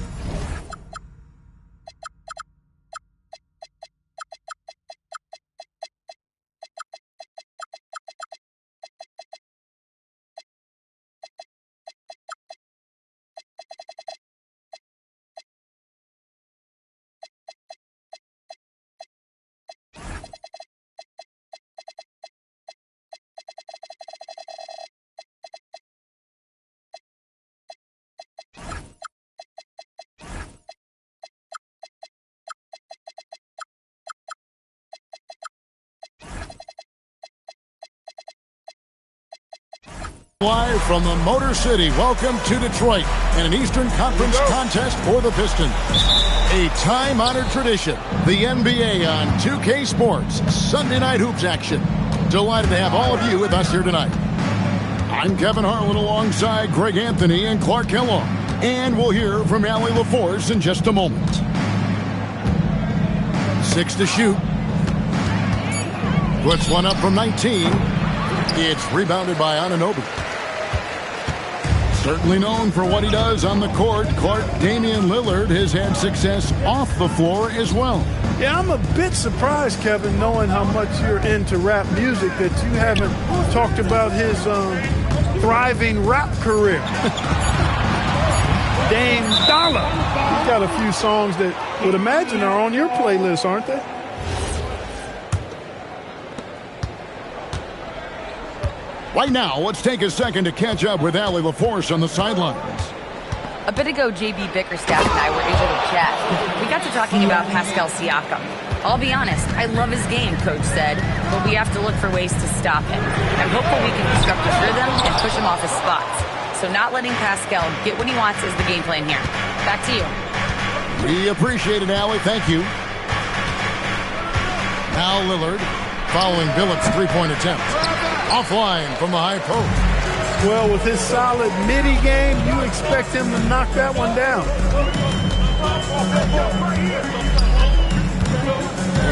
live from the Motor City. Welcome to Detroit and an Eastern Conference contest for the Pistons. A time-honored tradition. The NBA on 2K Sports. Sunday night hoops action. Delighted to have all of you with us here tonight. I'm Kevin Harlan alongside Greg Anthony and Clark Kellogg. And we'll hear from Allie LaForce in just a moment. 6 to shoot. Puts one up from 19. It's rebounded by Anunoby. Certainly known for what he does on the court, Clark, Damian Lillard has had success off the floor as well. Yeah, I'm a bit surprised, Kevin, knowing how much you're into rap music, that you haven't talked about his thriving rap career. Dame Dollar. He's got a few songs that I would imagine are on your playlist, aren't they? Right now, let's take a second to catch up with Allie LaForce on the sidelines. A bit ago, JB Bickerstaff and I were able to chat. We got to talking about Pascal Siakam. I'll be honest, I love his game, Coach said, but we have to look for ways to stop him. I'm hopeful we can disrupt his rhythm and push him off his spots. So not letting Pascal get what he wants is the game plan here. Back to you. We appreciate it, Allie. Thank you. Now Lillard following Billups' three-point attempt. Offline from the high post. Well, with his solid midi game, you expect him to knock that one down.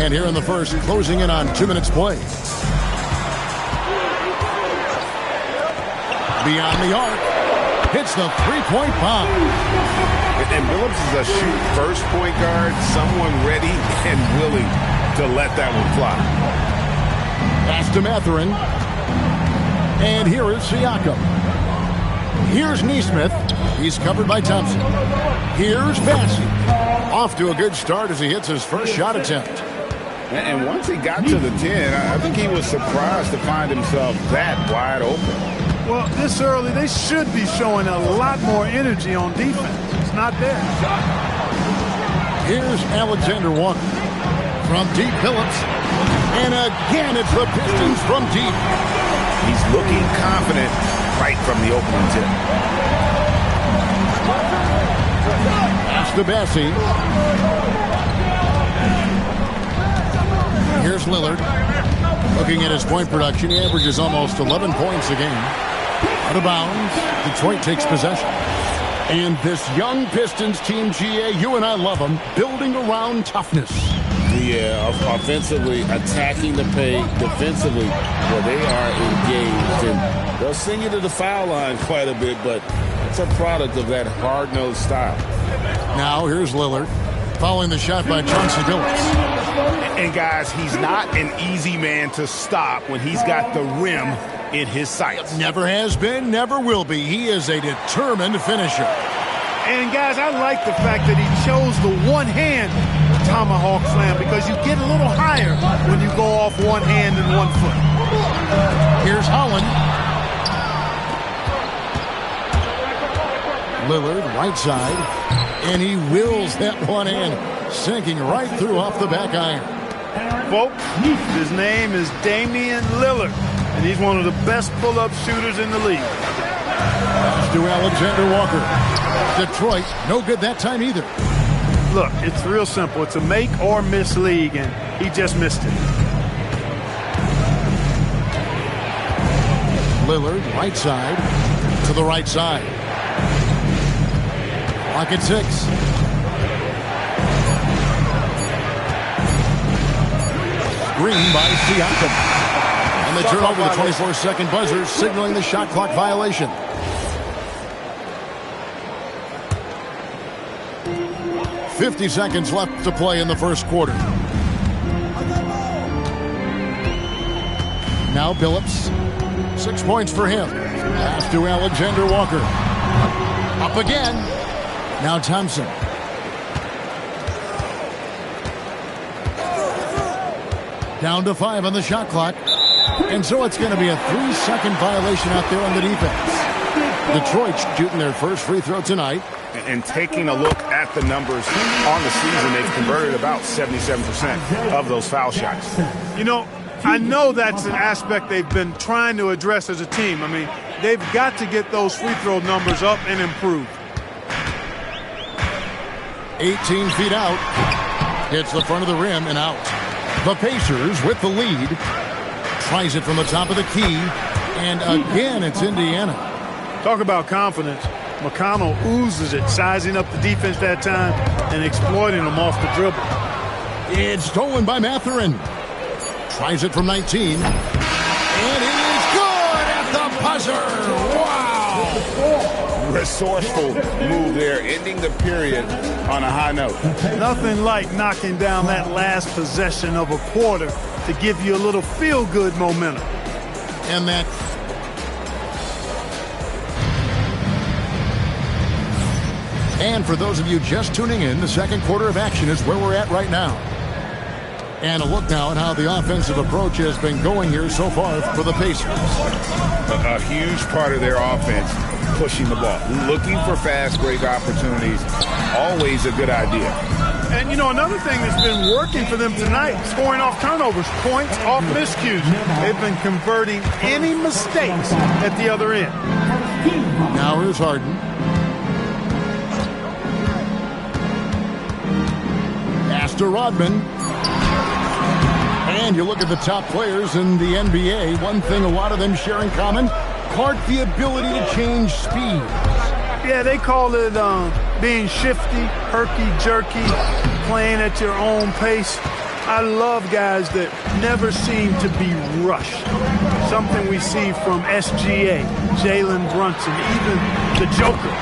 And here in the first, closing in on 2 minutes play. Beyond the arc. Hits the three-point bomb. And Billups is a shoot-first point guard, someone ready and willing to let that one fly. Pass to Mathurin. And here is Siakam. Here's Nesmith. He's covered by Thompson. Here's Bassey. Off to a good start as he hits his first shot attempt. And once he got to the 10, I think he was surprised to find himself that wide open. Well, this early, they should be showing a lot more energy on defense. It's not there. Here's Alexander Walker. From deep, Billups. And again, it's the Pistons from deep. He's looking confident right from the opening tip. Pass to Bassey. Here's Lillard. Looking at his point production, he averages almost 11 points a game. Out of bounds, Detroit takes possession. And this young Pistons team, GA, you and I love them, building around toughness. Yeah, offensively, attacking the paint, defensively, where they are engaged. And they'll send you to the foul line quite a bit, but it's a product of that hard-nosed style. Now, here's Lillard, following the shot by Chauncey Billups. And, guys, he's not an easy man to stop when he's got the rim in his sights. Never has been, never will be. He is a determined finisher. And, guys, I like the fact that he chose the one-hand tomahawk slam because you get a little higher when you go off one hand and 1 foot. Here's Holland. Lillard, right side. And he wills that one in, sinking right through off the back iron. Folks, his name is Damian Lillard, and he's one of the best pull-up shooters in the league. Pass to Alexander Walker. Detroit, no good that time either. Look, it's real simple. It's a make or miss league, and he just missed it. Lillard, right side, to the right side. Clock at 6. Screen by Siakam. And they turn over the 24-second buzzer, signaling the shot clock violation. 50 seconds left to play in the first quarter. Now Billups. 6 points for him. Pass to Alexander Walker. Up again. Now Thompson. Down to 5 on the shot clock. And so it's going to be a 3-second violation out there on the defense. Detroit shooting their first free throw tonight. And taking a look at the numbers on the season, they've converted about 77% of those foul shots. You know, I know that's an aspect they've been trying to address as a team. I mean, they've got to get those free throw numbers up and improve. 18 feet out. Hits the front of the rim and out. The Pacers with the lead. Tries it from the top of the key. And again, it's Indiana. Talk about confidence. McConnell oozes it, sizing up the defense that time and exploiting them off the dribble. It's stolen by Mathurin. Tries it from 19. And it is good at the buzzer. Wow! Resourceful move there, ending the period on a high note. Nothing like knocking down that last possession of a quarter to give you a little feel-good momentum. And that... And for those of you just tuning in, the second quarter of action is where we're at right now. And a look now at how the offensive approach has been going here so far for the Pacers. A huge part of their offense, pushing the ball, looking for fast break opportunities, always a good idea. And, you know, another thing that's been working for them tonight, scoring off turnovers, points off miscues. They've been converting any mistakes at the other end. Now here's Harden. Pass to Rodman. And you look at the top players in the NBA, one thing a lot of them share in common, the ability to change speed. Yeah, they call it being shifty, herky-jerky, playing at your own pace. I love guys that never seem to be rushed. Something we see from SGA, Jalen Brunson, even the Joker,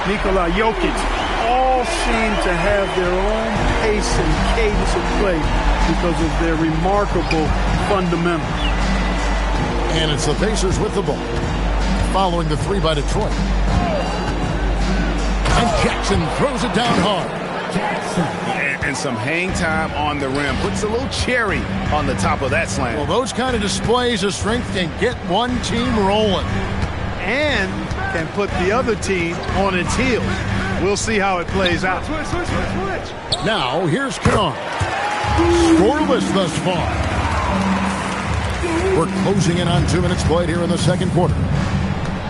Nikola Jokic, all seem to have their own pace and cadence of play because of their remarkable fundamentals. And it's the Pacers with the ball, following the three by Detroit. And Jackson throws it down hard. And some hang time on the rim. Puts a little cherry on the top of that slam. Well, those kind of displays of strength can get one team rolling. And can put the other team on its heels. We'll see how it plays out. Switch. Now, here's Kennard. Scoreless thus far. We're closing in on 2 minutes played here in the second quarter.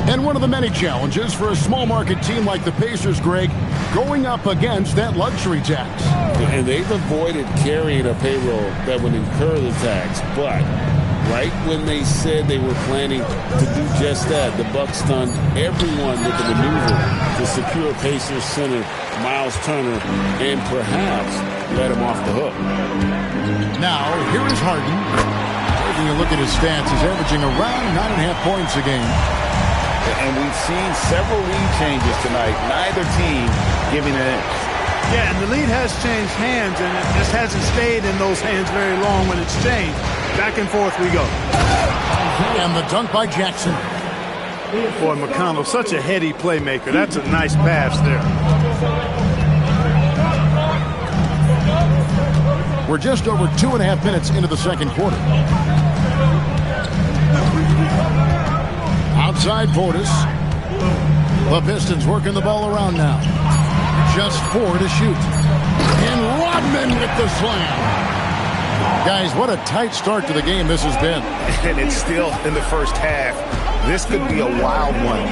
And one of the many challenges for a small market team like the Pacers, Greg, going up against that luxury tax. And they've avoided carrying a payroll that would incur the tax. But right when they said they were planning to do just that, the Bucks stunned everyone with the maneuver to secure Pacers center Miles Turner and perhaps let him off the hook. Now, here is Harden. Taking a look at his stats, he's averaging around 9.5 points a game. And we've seen several lead changes tonight. Neither team giving an inch. Yeah, and the lead has changed hands, and it just hasn't stayed in those hands very long when it's changed. Back and forth we go. And the dunk by Jackson. Boy, McConnell, such a heady playmaker. That's a nice pass there. We're just over 2.5 minutes into the second quarter. Outside Portis. The Pistons working the ball around now. Just 4 to shoot. And Rodman with the slam. Guys, what a tight start to the game this has been. And it's still in the first half. This could be a wild one.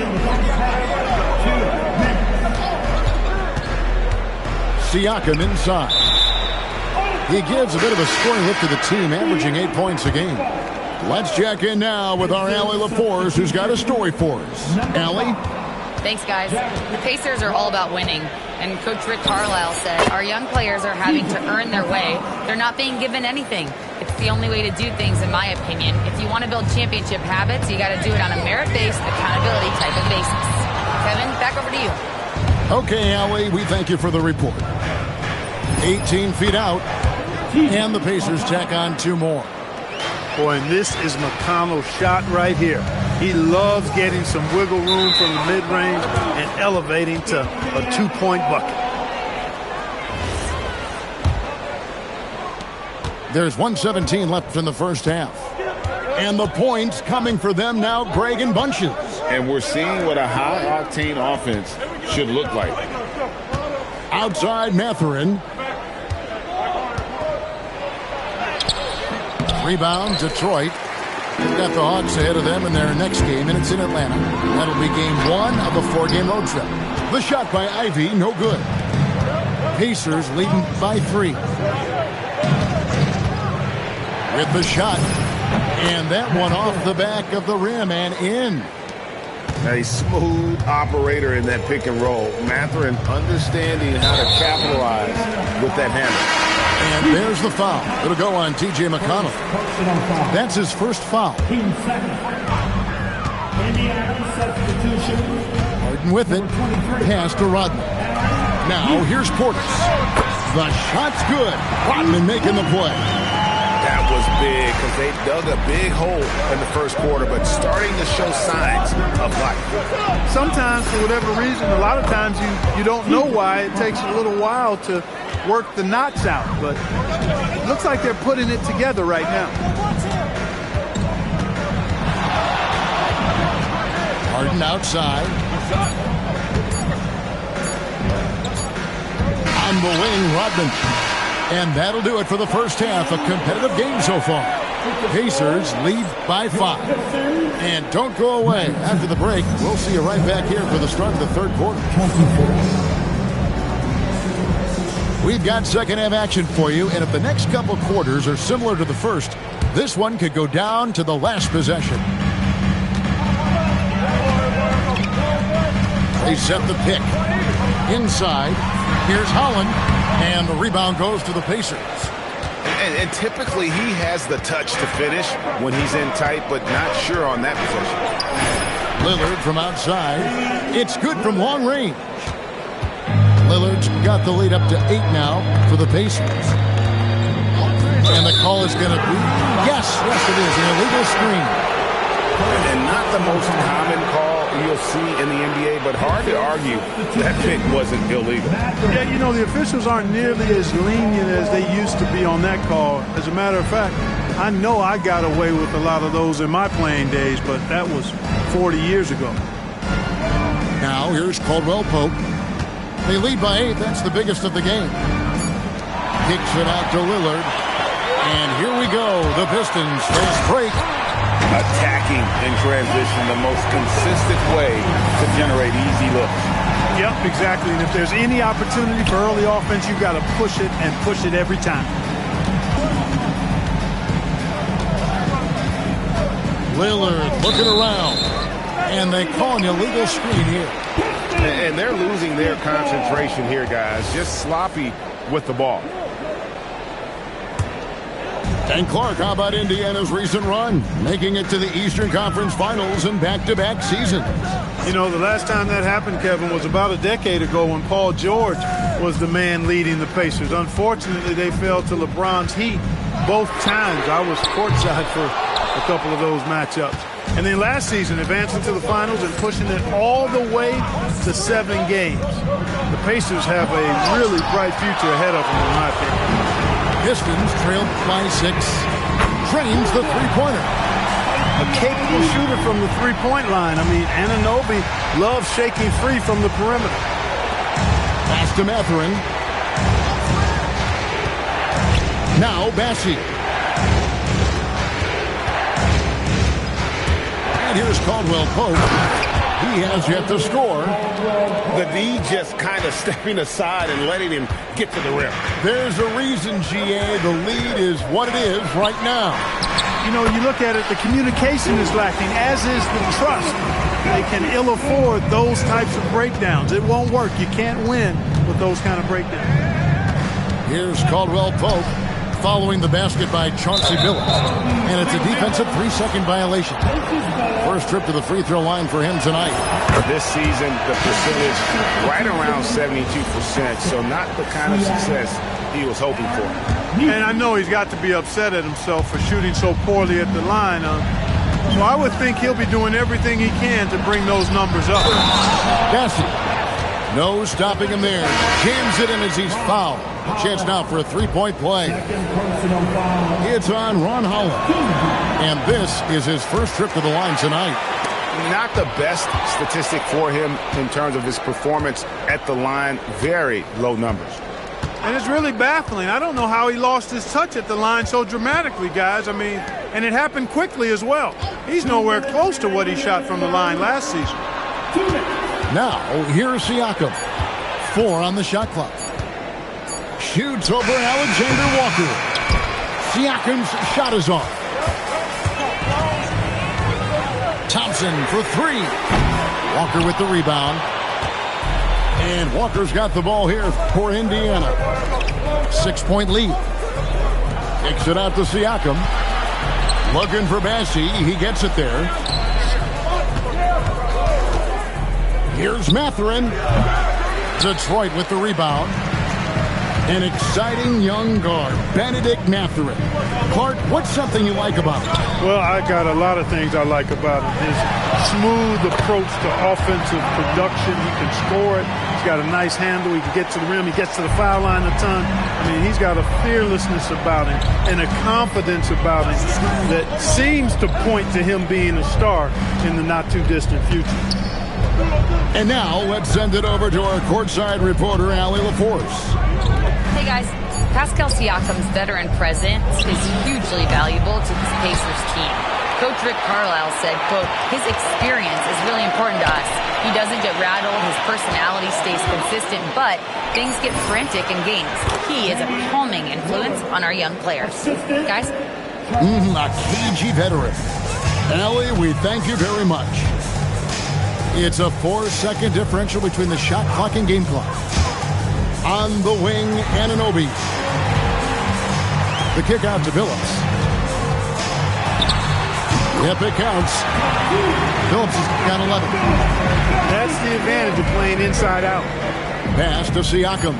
Siakam inside. He gives a bit of a scoring lift to the team, averaging 8 points a game. Let's check in now with our Allie LaForce, who's got a story for us. Allie? Thanks, guys. The Pacers are all about winning. And Coach Rick Carlisle said, our young players are having to earn their way. They're not being given anything. It's the only way to do things, in my opinion. If you want to build championship habits, you got to do it on a merit-based, accountability type of basis. Kevin, back over to you. Okay, Allie, we thank you for the report. 18 feet out. And the Pacers tack on 2 more. Boy, and this is McConnell's shot right here. He loves getting some wiggle room from the mid-range and elevating to a 2-point bucket. There's 1:17 left in the first half. And the points coming for them now, Greg, in bunches. And we're seeing what a high-octane offense should look like. Outside Mathurin. Rebound, Detroit. They've got the Hawks ahead of them in their next game, and it's in Atlanta. That'll be game 1 of a 4-game road trip. The shot by Ivy, no good. Pacers leading by 3. With the shot. And that one off the back of the rim and in. A smooth operator in that pick and roll. Mathurin understanding how to capitalize with that hammer. And there's the foul. It'll go on T.J. McConnell. That's his first foul. Harden with it. Pass to Rodman. Now here's Portis. The shot's good. Rodman making the play. That was big because they dug a big hole in the first quarter, but starting to show signs of life. Sometimes, for whatever reason, a lot of times you don't know why. It takes a little while to work the knots out, but it looks like they're putting it together right now. Harden outside. On the wing, Rodman. And that'll do it for the first half. A competitive game so far. Pacers lead by 5. And don't go away. After the break, we'll see you right back here for the start of the third quarter. We've got second half action for you, and if the next couple quarters are similar to the first, this one could go down to the last possession. They set the pick. Inside, here's Holland, and the rebound goes to the Pacers. And typically he has the touch to finish when he's in tight, but not sure on that position. Lillard from outside. It's good from long range. Lillard's got the lead up to 8 now for the Pacers. And the call is going to be, yes, it is, an illegal screen. And not the most common call you'll see in the NBA, but hard to argue that pick wasn't illegal. Yeah, you know, the officials aren't nearly as lenient as they used to be on that call. As a matter of fact, I know I got away with a lot of those in my playing days, but that was 40 years ago. Now here's Caldwell Pope. They lead by 8. That's the biggest of the game. Kicks it out to Lillard. And here we go. The Pistons first break. Attacking in transition, the most consistent way to generate easy looks. Yep, exactly. And if there's any opportunity for early offense, you've got to push it and push it every time. Lillard looking around. And they call an illegal screen here. And they're losing their concentration here, guys. Just sloppy with the ball. And Clark, how about Indiana's recent run? Making it to the Eastern Conference Finals in back-to-back seasons. You know, the last time that happened, Kevin, was about a decade ago when Paul George was the man leading the Pacers. Unfortunately, they fell to LeBron's heat both times. I was courtside for a couple of those matchups. And then last season, advancing to the finals and pushing it all the way to 7 games. The Pacers have a really bright future ahead of them, in my opinion. Pistons trailed by 6. Drains the three-pointer. A capable shooter from the three-point line. I mean, Anunoby loves shaking free from the perimeter. Pass to Mathurin. Now Bassi. And here's Caldwell Pope. He has yet to score. The D just kind of stepping aside and letting him get to the rim. There's a reason, GA. The lead is what it is right now. You know, you look at it, the communication is lacking, as is the trust. They can ill afford those types of breakdowns. It won't work. You can't win with those kind of breakdowns. Here's Caldwell Pope. following the basket by Chauncey Billups. And it's a defensive 3-second violation. First trip to the free throw line for him tonight. This season, the percentage right around 72%, so not the kind of success he was hoping for. And I know he's got to be upset at himself for shooting so poorly at the line. So I would think he'll be doing everything he can to bring those numbers up. Bassey, no stopping him there. Jams it in as he's fouled. Chance now for a three-point play. It's on Ron Holland. And this is his first trip to the line tonight. Not the best statistic for him in terms of his performance at the line. Very low numbers. And it's really baffling. I don't know how he lost his touch at the line so dramatically, guys. I mean, and it happened quickly as well. He's nowhere close to what he shot from the line last season. Now, here's Siakam. 4 on the shot clock. Shoots over Alexander Walker. Siakam's shot is off. Thompson for 3. Walker with the rebound. And Walker's got the ball here for Indiana. 6-point lead. Kicks it out to Siakam. Looking for Bassey. He gets it there. Here's Mathurin. Detroit with the rebound. An exciting young guard, Benedict Mathurin. Clark, what's something you like about him? Well, I got a lot of things I like about him. His smooth approach to offensive production. He can score it. He's got a nice handle. He can get to the rim. He gets to the foul line a ton. I mean, he's got a fearlessness about him and a confidence about him that seems to point to him being a star in the not-too-distant future. And now, let's send it over to our courtside reporter, Allie LaForce. Hey guys, Pascal Siakam's veteran presence is hugely valuable to this Pacers team. Coach Rick Carlisle said, quote, his experience is really important to us. He doesn't get rattled, his personality stays consistent, but things get frantic in games. He is a calming influence on our young players. Guys? A cagey veteran. Allie, we thank you very much. It's a 4-second differential between the shot clock and game clock. On the wing, Anunoby. The kick out to Phillips. Yep, it counts. Phillips has got 11. That's the advantage of playing inside out. Pass to Siakam.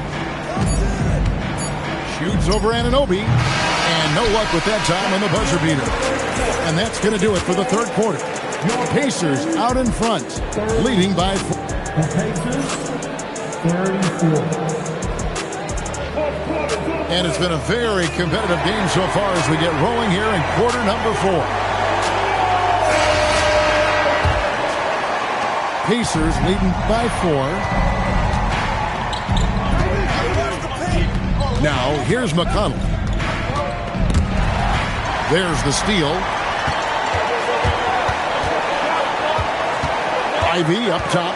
Shoots over Anunoby. And no luck with that time on the buzzer beater. And that's going to do it for the third quarter. Pacers out in front, leading by 4. And it's been a very competitive game so far as we get rolling here in quarter number 4. Pacers leading by 4. Now, here's McConnell. There's the steal. Ivy up top.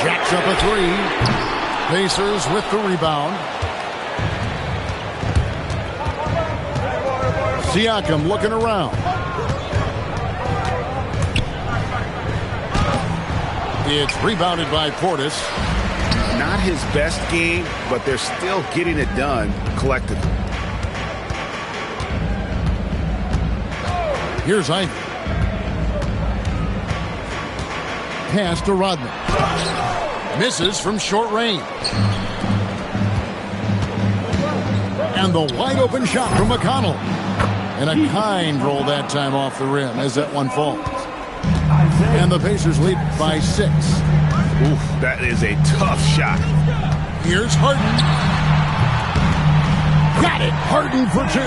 Jacks up a 3. Pacers with the rebound. Siakam looking around. It's rebounded by Portis. Not his best game, but they're still getting it done collectively. Here's Ivy. Pass to Rodman. Misses from short range. And the wide open shot from McConnell. And a kind roll that time off the rim as that one falls. And the Pacers lead by 6. Oof, that is a tough shot. Here's Harden. Got it. Harden for 2.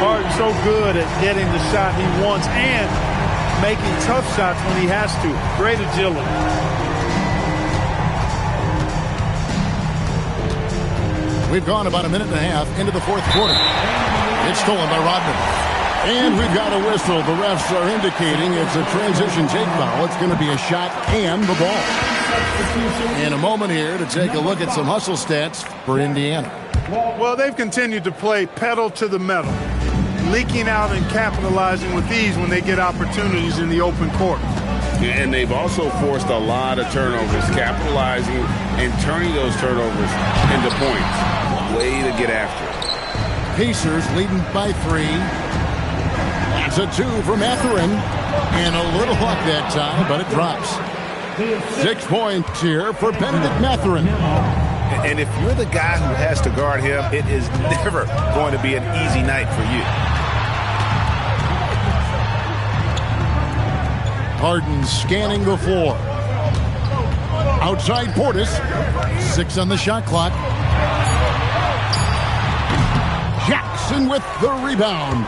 Harden's so good at getting the shot he wants and making tough shots when he has to. Great agility. We've gone about a minute and a half into the fourth quarter. It's stolen by Rodman. And we've got a whistle. The refs are indicating it's a transition take foul. It's going to be a shot and the ball. In a moment here to take a look at some hustle stats for Indiana. Well, they've continued to play pedal to the metal, leaking out and capitalizing with ease when they get opportunities in the open court. And they've also forced a lot of turnovers, capitalizing and turning those turnovers into points. Way to get after it. Pacers leading by 3. That's a 2 for Mathurin. And a little luck that time, but it drops. 6 points here for Benedict Mathurin. And if you're the guy who has to guard him, it is never going to be an easy night for you. Harden scanning the floor. Outside Portis. 6 on the shot clock. Jackson with the rebound.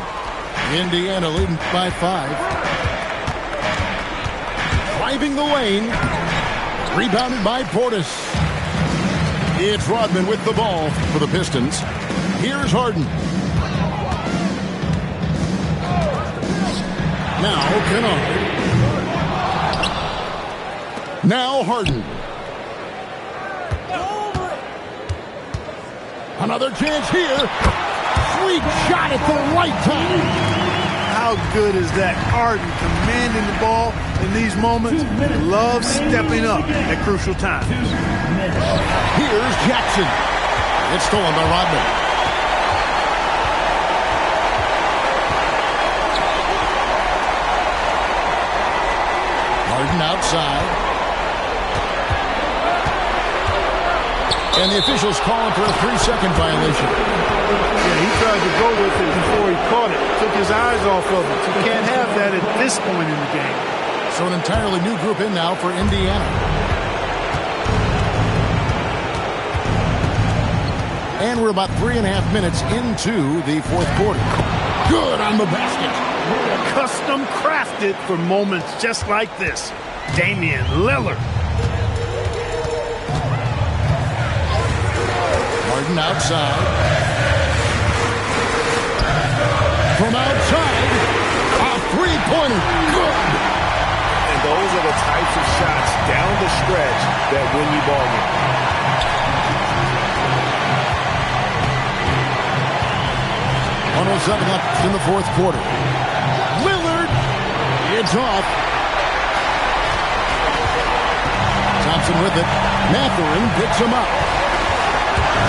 Indiana leading by 5. Driving the lane. Rebounded by Portis. It's Rodman with the ball for the Pistons. Here's Harden. Now Kennard. Now Harden. Another chance here. Sweet shot at the right time. How good is that? Harden commanding the ball in these moments. Love stepping up at crucial times. Here's Jackson. It's stolen by Rodman. Harden outside. And the officials calling for a 3-second violation. Yeah, he tried to go with it before he caught it. Took his eyes off of it. You can't have that at this point in the game. So an entirely new group in now for Indiana. And we're about 3.5 minutes into the fourth quarter. Good on the basket. Custom crafted for moments just like this. Damian Lillard. Harden outside. From outside, a three-pointer. Good. And those are the types of shots down the stretch that win you ball games. 107 left in the fourth quarter. Lillard, it's off. Thompson with it. Mathurin picks him up.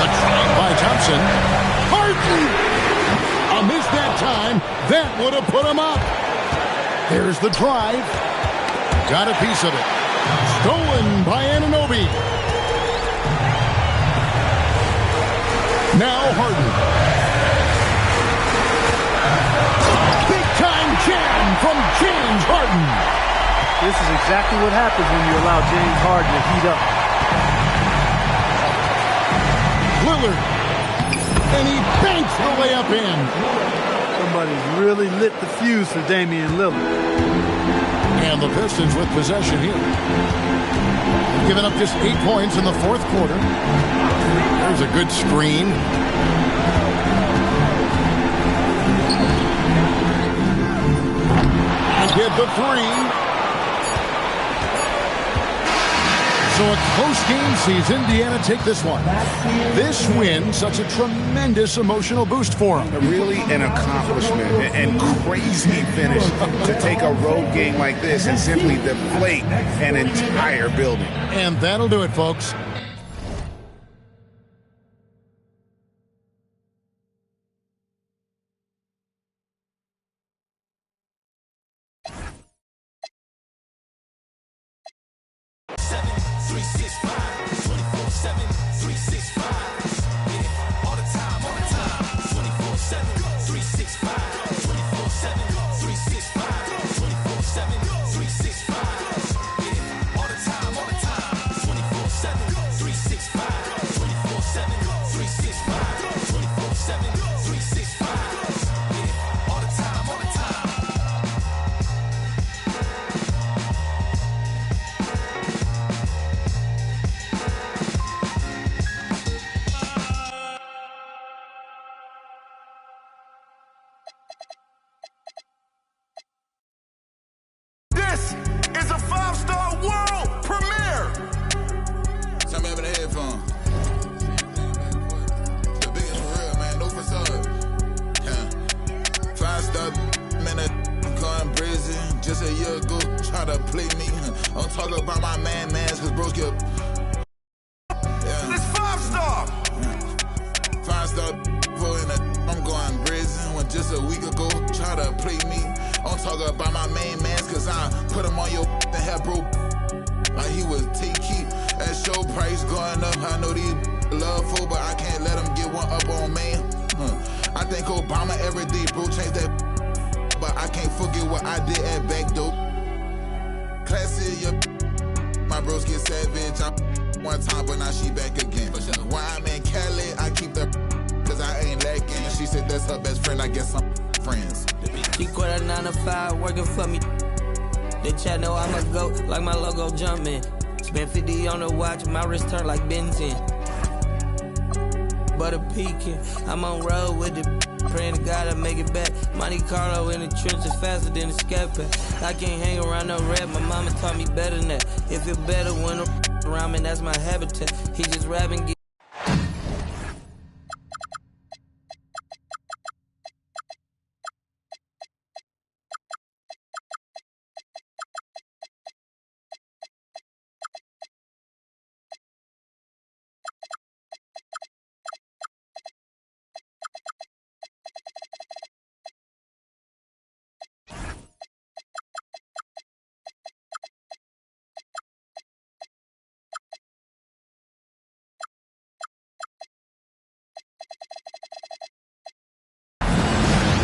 The try by Thompson. Harden! A miss that time. That would have put him up. There's the drive. Got a piece of it. Stolen by Anunoby. Now Harden. Big-time jam from James Harden. This is exactly what happens when you allow James Harden to heat up. Lillard. And he banks the layup in. Somebody's really lit the fuse for Damian Lillard. And the Pistons with possession here. They've given up just 8 points in the fourth quarter. There's a good screen. And get the three. So a close game sees Indiana take this one. This win, such a tremendous emotional boost for them. Really an accomplishment and crazy finish to take a road game like this and simply deflate an entire building. And that'll do it, folks. don't talk about my main mans, cause I put him on your and have bro. Like he was T-Key. That show price going up. I know these love food, but I can't let them get one up on man. I think Obama every day, bro, changed that. But I can't forget what I did at back dope. Classy, your my bros get savage. I one time, but now she back again. When I'm in Cali, I keep that cause I ain't lacking. She said that's her best friend, I guess I'm friends. She quit at 9 to 5, working for me. They chat know I'm a goat, like my logo jumping. Spent 50 on the watch, my wrist turned like Ben 10. Butter peeking, I'm on road with the praying to God I make it back. Monte Carlo in the trenches faster than a scat pack. I can't hang around no rap, my mama taught me better than that. It feel better when around me, that's my habitat. He just rapping.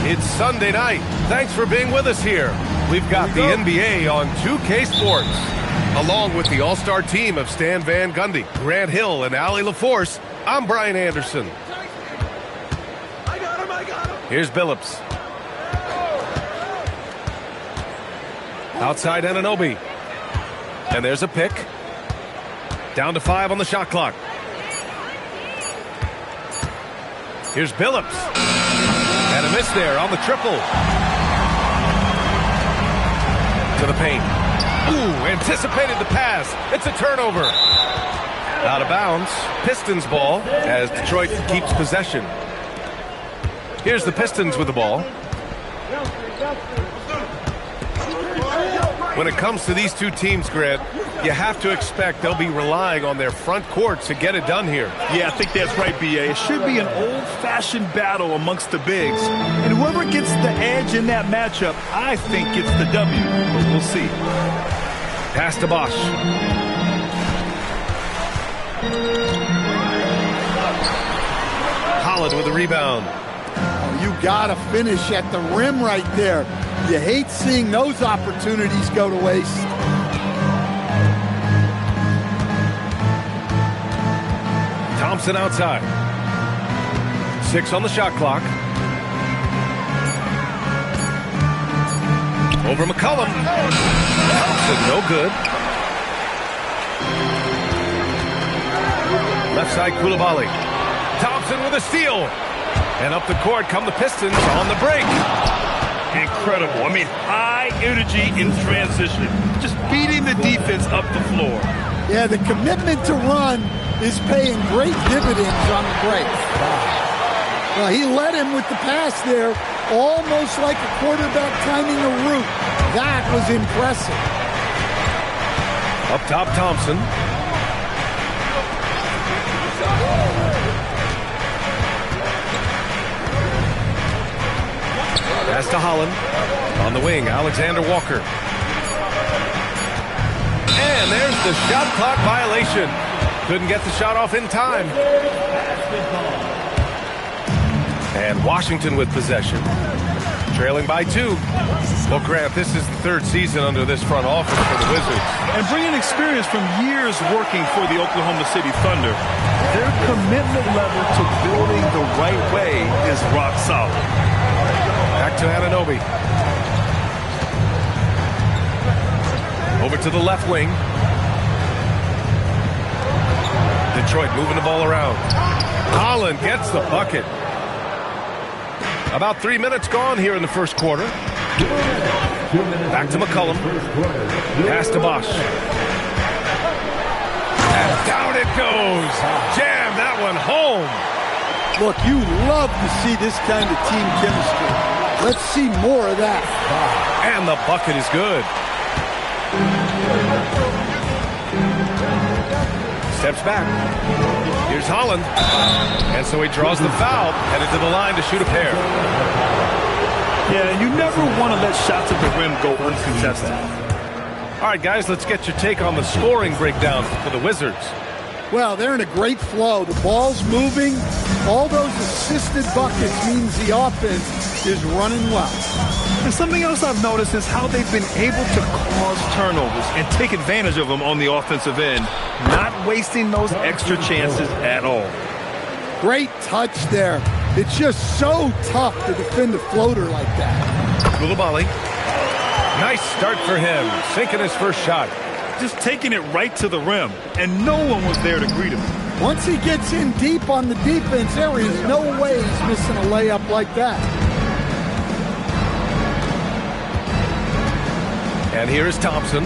It's Sunday night. Thanks for being with us here. We've got the NBA on 2K Sports. Along with the all-star team of Stan Van Gundy, Grant Hill, and Allie LaForce, I'm Brian Anderson. Here's Billups. Outside Anunoby. And there's a pick. Down to 5 on the shot clock. Here's Billups. And a miss there on the triple. To the paint. Ooh, anticipated the pass. It's a turnover. Out of bounds. Pistons ball as Detroit keeps possession. Here's the Pistons with the ball. When it comes to these two teams, Grant, you have to expect they'll be relying on their front court to get it done here. Yeah, I think that's right, B.A. It should be an old-fashioned battle amongst the bigs. And whoever gets the edge in that matchup, I think gets the W. But we'll see. Pass to Bosch. Holland with the rebound. You gotta finish at the rim right there. You hate seeing those opportunities go to waste. Thompson outside. 6 on the shot clock. Over McCollum. Thompson, no good. Left side, Coulibaly. Thompson with a steal. And up the court come the Pistons on the break. Incredible. I mean, high energy in transition. Just beating the defense up the floor. Yeah, the commitment to run is paying great dividends on the break. Well, he led him with the pass there, almost like a quarterback timing a route. That was impressive. Up top, Thompson. Pass to Holland. On the wing, Alexander Walker. And there's the shot clock violation. Couldn't get the shot off in time. And Washington with possession. Trailing by 2. Well, Grant, this is the 3rd season under this front office for the Wizards. And bringing experience from years working for the Oklahoma City Thunder, their commitment level to building the right way is rock solid. Back to Anunoby. Over to the left wing. Detroit moving the ball around. Holland gets the bucket. About 3 minutes gone here in the first quarter. Back to McCollum. Pass to Bosch. And down it goes. Jam that one home. Look, you love to see this kind of team chemistry. Let's see more of that. And the bucket is good. Steps back. Here's Holland. And so he draws the foul, headed to the line to shoot a pair. Yeah, and you never want to let shots at the rim go uncontested. All right, guys, let's get your take on the scoring breakdown for the Wizards. Well, they're in a great flow. The ball's moving. All those assisted buckets means the offense is running well. And something else I've noticed is how they've been able to cause turnovers and take advantage of them on the offensive end, not wasting those extra chances at all. Great touch there. It's just so tough to defend a floater like that. Coulibaly. Nice start for him, sinking his first shot. Just taking it right to the rim, and no one was there to greet him. Once he gets in deep on the defense, there is no way he's missing a layup like that. And here is Thompson.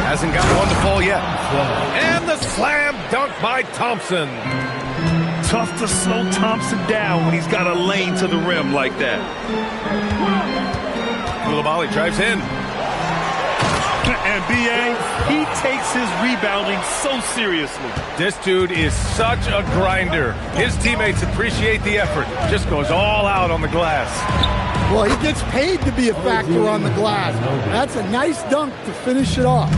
Hasn't got one to fall yet. And the slam dunk by Thompson. Tough to slow Thompson down when he's got a lane to the rim like that. Coulibaly drives in. And B.A., he takes his rebounding so seriously. This dude is such a grinder. His teammates appreciate the effort. Just goes all out on the glass. Well, he gets paid to be a factor on the glass. That's a nice dunk to finish it off.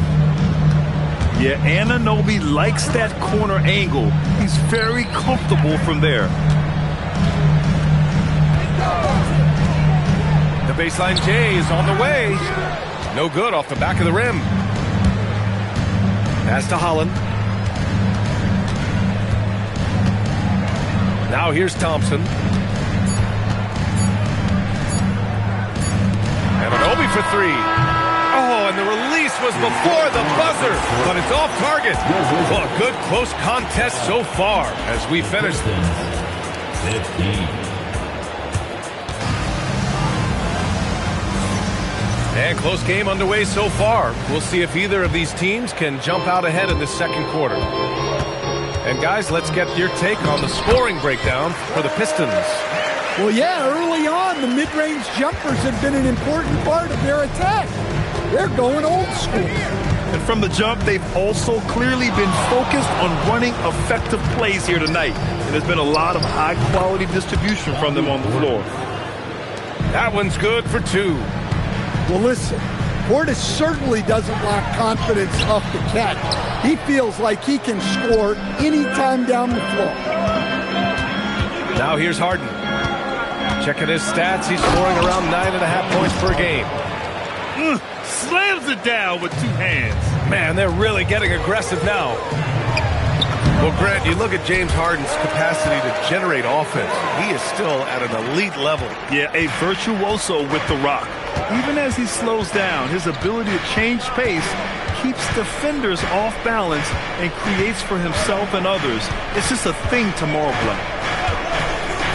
Yeah, Anunoby likes that corner angle. He's very comfortable from there. The baseline J is on the way. No good off the back of the rim. Pass to Holland. Now here's Thompson. Anunoby for three. Oh, and the release was before the buzzer, but it's off target. Well, a good close contest so far as we finish this. 15. And close game underway so far. We'll see if either of these teams can jump out ahead in the second quarter. And guys, let's get your take on the scoring breakdown for the Pistons. Well, yeah, early on, the mid-range jumpers have been an important part of their attack. They're going old school. And from the jump, they've also clearly been focused on running effective plays here tonight. And there's been a lot of high-quality distribution from them on the floor. That one's good for two. Well, listen, Portis certainly doesn't lack confidence off the catch. He feels like he can score anytime down the floor. Now here's Harden. Checking his stats, he's scoring around 9.5 points per game. Slams it down with two hands. Man, they're really getting aggressive now. Well, Grant, you look at James Harden's capacity to generate offense. He is still at an elite level. Yeah, a virtuoso with the rock. Even as he slows down, his ability to change pace keeps defenders off balance and creates for himself and others. It's just a thing tomorrow play.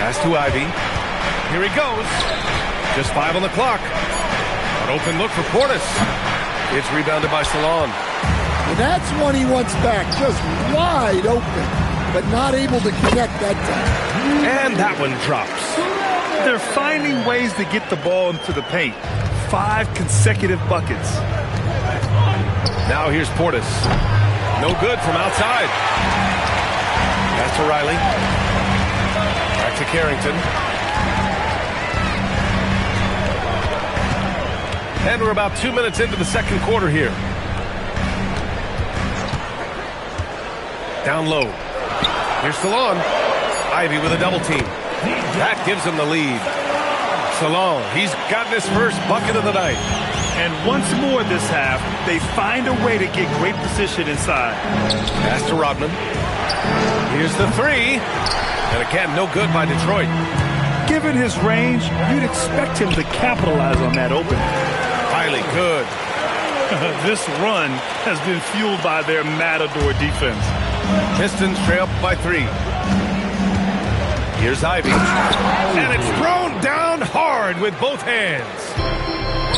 Pass to Ivy. Here he goes. Just 5 on the clock. An open look for Portis. It's rebounded by Salon. And that's one he wants back, just wide open, but not able to connect that time. And that one drops. They're finding ways to get the ball into the paint. 5 consecutive buckets. Now here's Portis. No good from outside. Pass to Riley. Back to Carrington. And we're about 2 minutes into the second quarter here. Down low. Here's Salon. Ivy with a double team. That gives him the lead. Salon, he's gotten his first bucket of the night. And once more this half, they find a way to get great position inside. Pass to Rodman. Here's the three. And again, no good by Detroit. Given his range, you'd expect him to capitalize on that opening. Highly good. This run has been fueled by their Matador defense. Pistons trail by 3. Here's Ivy. And it's thrown down hard with both hands.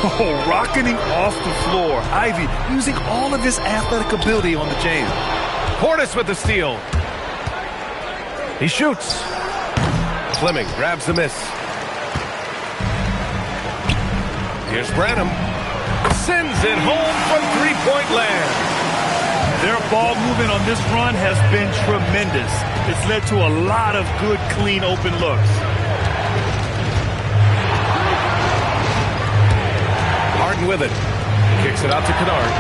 Oh, rocketing off the floor. Ivy using all of his athletic ability on the jam. Portis with the steal. He shoots. Fleming grabs the miss. Here's Branham. Sends it home from three-point land. Their ball movement on this run has been tremendous. It's led to a lot of good, clean, open looks. Harden with it. Kicks it out to Kennard.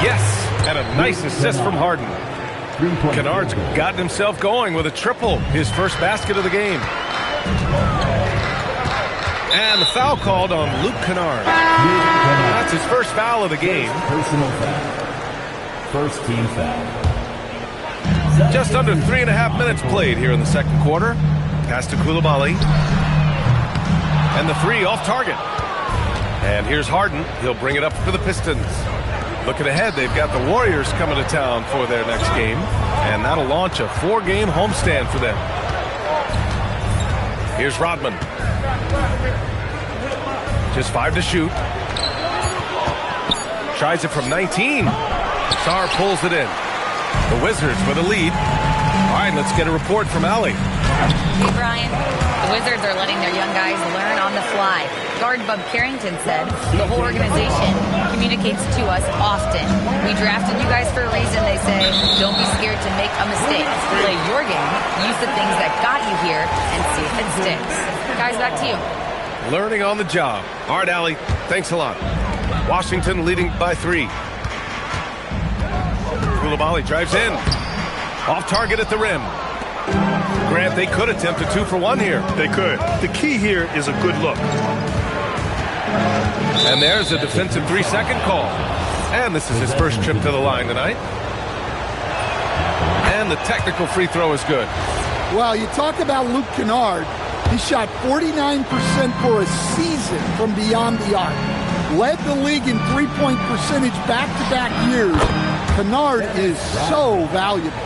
Yes, and a nice assist from Harden. Kennard's gotten himself going with a triple, his first basket of the game. And the foul called on Luke Kennard. That's his first foul of the game. Personal foul. First team foul. Just under 3.5 minutes played here in the second quarter. Pass to Coulibaly. And the three off target. And here's Harden. He'll bring it up for the Pistons. Looking ahead, they've got the Warriors coming to town for their next game. And that'll launch a 4-game homestand for them. Here's Rodman. Just 5 to shoot. Tries it from 19. Sarr pulls it in. The Wizards with a lead. All right, let's get a report from Allie. Hey, Brian. The Wizards are letting their young guys learn on the fly. Guard Bub Carrington said, the whole organization communicates to us often. We drafted you guys for a reason, they say. Don't be scared to make a mistake. Play your game, use the things that got you here, and see if it sticks. Guys, back to you. Learning on the job. All right, Allie, thanks a lot. Washington leading by 3. Coulibaly drives in. Off target at the rim. Grant, they could attempt a 2 for 1 here. They could. The key here is a good look. And there's a defensive 3-second call. And this is his first trip to the line tonight. And the technical free throw is good. Well, you talk about Luke Kennard. He shot 49% for a season from beyond the arc. Led the league in three-point percentage back-to-back years. Kennard is so valuable.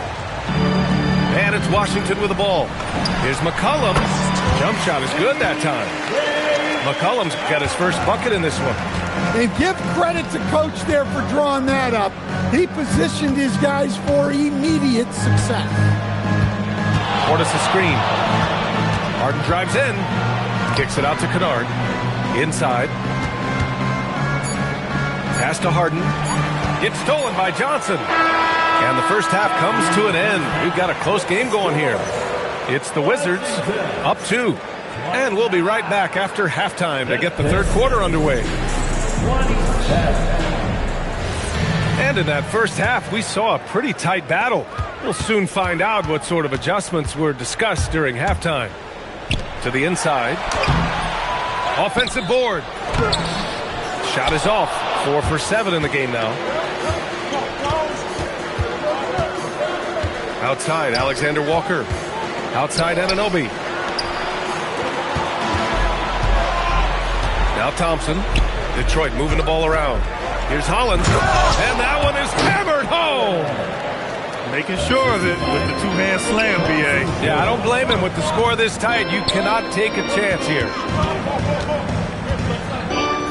And it's Washington with the ball. Here's McCollum. Jump shot is good that time. McCollum's got his first bucket in this one. And give credit to Coach there for drawing that up. He positioned his guys for immediate success. Portis a screen. Harden drives in. Kicks it out to Kennard. Inside. Pass to Harden. Gets stolen by Johnson. And the first half comes to an end. We've got a close game going here. It's the Wizards up 2. And we'll be right back after halftime to get the third quarter underway. And in that first half, we saw a pretty tight battle. We'll soon find out what sort of adjustments were discussed during halftime. To the inside. Offensive board. Shot is off. 4 for 7 in the game now. Outside, Alexander Walker. Outside, Anunoby. Now Thompson. Detroit moving the ball around. Here's Holland. And that one is hammered home. Making sure of it with the two-hand slam, B.A. Yeah, I don't blame him with the score this tight. You cannot take a chance here.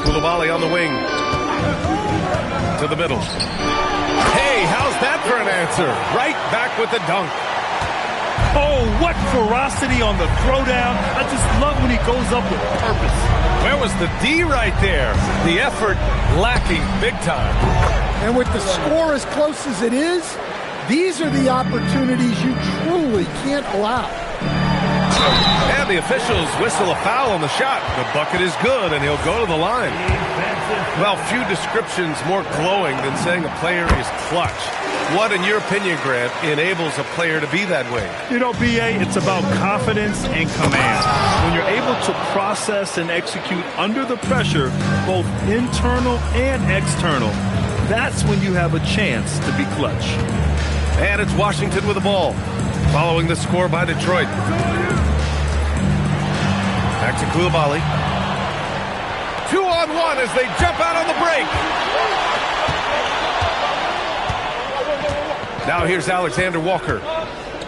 Coulibaly on the wing. To the middle. Hey, how's that for an answer? Right back with the dunk. Oh, what ferocity on the throwdown. I just love when he goes up with purpose. Where was the D right there? The effort lacking big time. And with the score as close as it is, these are the opportunities you truly can't allow. And the officials whistle a foul on the shot. The bucket is good, and he'll go to the line. Well, few descriptions more glowing than saying a player is clutch. What, in your opinion, Grant, enables a player to be that way? You know, B.A., it's about confidence and command. When you're able to process and execute under the pressure, both internal and external, that's when you have a chance to be clutch. And it's Washington with the ball, following the score by Detroit. Back to Coulibaly. 2-on-1 as they jump out on the break. Now here's Alexander Walker.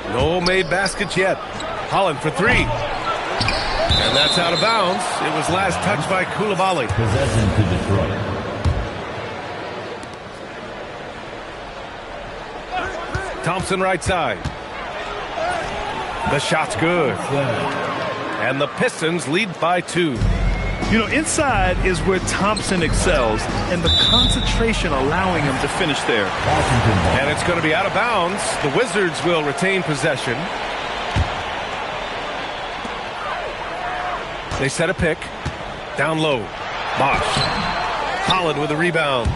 No made baskets yet. Holland for 3. And that's out of bounds. It was last touched by Coulibaly. Possession to Detroit. Thompson right side. The shot's good. And the Pistons lead by 2. You know, inside is where Thompson excels, and the concentration allowing him to finish there. And it's going to be out of bounds. The Wizards will retain possession. They set a pick. Down low. Bosh. Holland with a rebound.